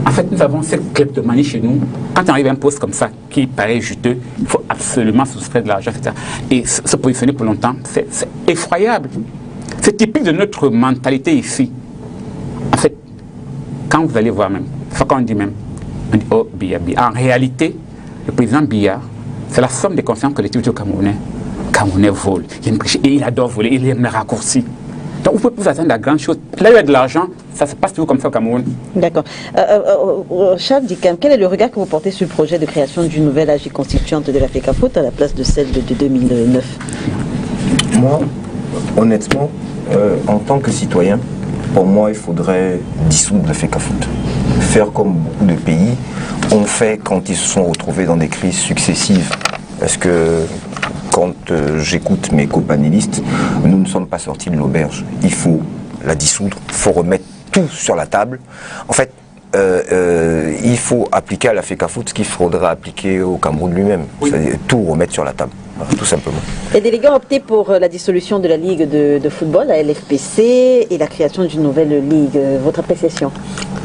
En fait, nous avons cette kleptomanie chez nous. Quand on arrive à un poste comme ça, qui paraît juteux, il faut absolument soustraire de l'argent, etc. Et se positionner pour longtemps, c'est effroyable. C'est typique de notre mentalité ici. En fait, quand vous allez voir même, c'est quand on dit même, on dit, oh, Biya. En réalité, le président Biya, c'est la somme des consciences collectives du Camerounais. Camerounais vole, et il adore voler, il aime les raccourcis. Donc vous pouvez vous attendre à grande chose. Là où il y a de l'argent, ça se passe toujours comme ça au Cameroun. D'accord. Charles Dikam, quel est le regard que vous portez sur le projet de création d'une nouvelle AG constituante de la FECAFOOT à la place de celle de 2009? Moi, honnêtement, en tant que citoyen, pour moi, il faudrait dissoudre la FECAFOOT. Faire comme beaucoup de pays ont fait quand ils se sont retrouvés dans des crises successives. Parce que quand j'écoute mes copanélistes, nous ne sommes pas sortis de l'auberge. Il faut la dissoudre, il faut remettre tout sur la table. En fait, il faut appliquer à la FECAFOOT ce qu'il faudra appliquer au Cameroun lui-même. Oui. C'est-à-dire tout remettre sur la table, voilà, tout simplement. Les délégués ont opté pour la dissolution de la Ligue de football, la LFPC, et la création d'une nouvelle ligue. Votre appréciation?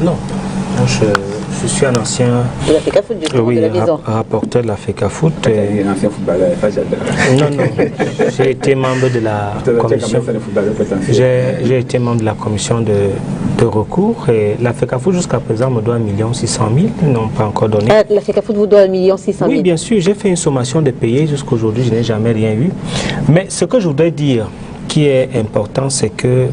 Non. Je suis un ancien de la FECAFOOT, oui, de la maison. Rapporteur de la FECAFOOT. Un ancien footballeur, pas j'adore. Non. J'ai été membre de la commission. J'ai été membre de la commission de recours et la FECAFOOT jusqu'à présent me doit 1 600 000. Ils n'ont pas encore donné. La FECAFOOT vous doit 1 600 000. Oui, bien sûr. J'ai fait une sommation de payer. Jusqu'aujourd'hui, je n'ai jamais rien eu. Mais ce que je voudrais dire qui est important, c'est que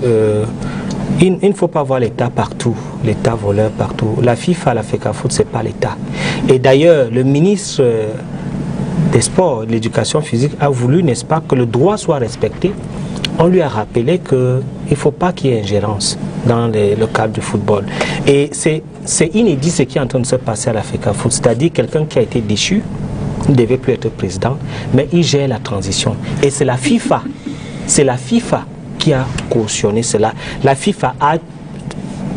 il ne faut pas voir l'État partout, l'État voleur partout. La FIFA, la FECAFOOT, ce n'est pas l'État. Et d'ailleurs, le ministre des Sports et de l'Éducation physique a voulu, n'est-ce pas, que le droit soit respecté. On lui a rappelé qu'il ne faut pas qu'il y ait ingérence dans le cadre du football. Et c'est inédit ce qui est en train de se passer à la FECAFOOT. C'est-à-dire quelqu'un qui a été déchu, ne devait plus être président, mais il gère la transition. Et c'est la FIFA qui a cautionné cela. La FIFA a,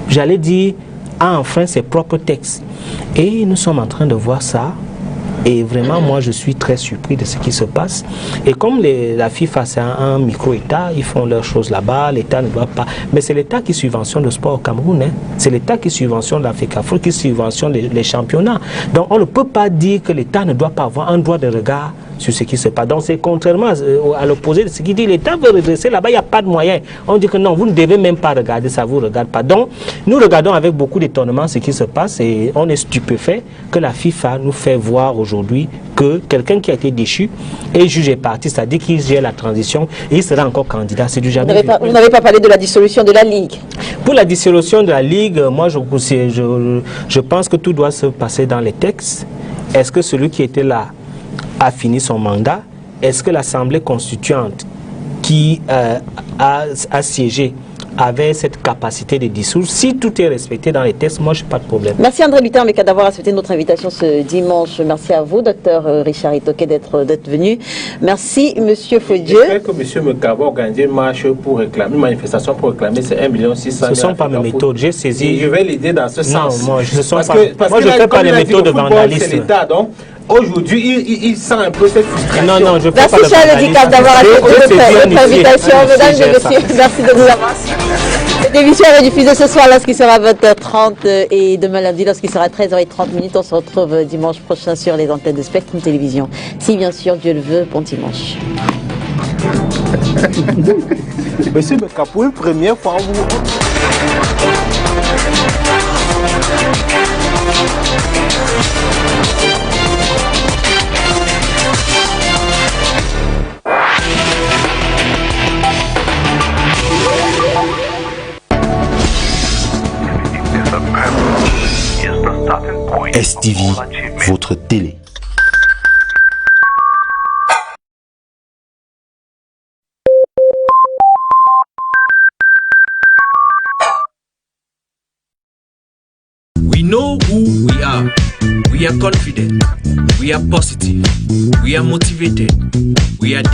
j'allais dire, a enfreint ses propres textes. Et nous sommes en train de voir ça. Et vraiment, moi, je suis très surpris de ce qui se passe. Et comme la FIFA, c'est un micro-État, ils font leurs choses là-bas, l'État ne doit pas... Mais c'est l'État qui subventionne le sport au Cameroun. Hein. C'est l'État qui subventionne la FECAFOOT, qui subventionne les championnats. Donc, on ne peut pas dire que l'État ne doit pas avoir un droit de regard sur ce qui se passe. Donc, c'est contrairement à l'opposé de ce qui dit l'État veut redresser là-bas, il n'y a pas de moyens. On dit que non, vous ne devez même pas regarder ça, vous ne regardez pas. Donc, nous regardons avec beaucoup d'étonnement ce qui se passe et on est stupéfait que la FIFA nous fait voir aujourd'hui que quelqu'un qui a été déchu est jugé parti, c'est-à-dire qu'il gère la transition et il sera encore candidat. C'est du jamais vu. Vous n'avez pas parlé de la dissolution de la Ligue? Pour la dissolution de la Ligue, moi je pense que tout doit se passer dans les textes. Est-ce que celui qui était là a fini son mandat? Est-ce que l'Assemblée constituante qui a siégé avait cette capacité de dissoudre? Si tout est respecté dans les textes, moi je n'ai pas de problème. Merci André Lutin-Meka d'avoir accepté notre invitation ce dimanche. Merci à vous, docteur Richard Itoké, d'être venu. Merci Monsieur Fodieu. J'espère que Monsieur Meka va organiser une marche pour réclamer, une manifestation pour réclamer ces 1 600 000. Ce ne sont pas mes méthodes, j'ai saisi. Et je vais l'aider dans ce sens. Non, moi je ne fais pas les méthodes de vandalisme. C'est l'État, donc aujourd'hui, il sent un peu cette frustration. Non, je ne fais merci pas de Charles Dikam d'avoir accepté notre invitation. Mesdames et messieurs, merci de nous avoir suivis. Cette émission est rediffusée ce soir lorsqu'il sera 20h30 et demain lundi lorsqu'il sera 13h30. On se retrouve dimanche prochain sur les antennes de Spectrum Télévision. Si bien sûr Dieu le veut, bon dimanche. Monsieur Meka, pour une première fois, STV, votre télé. know who we are. We are confident. We are positive. We are motivated. We are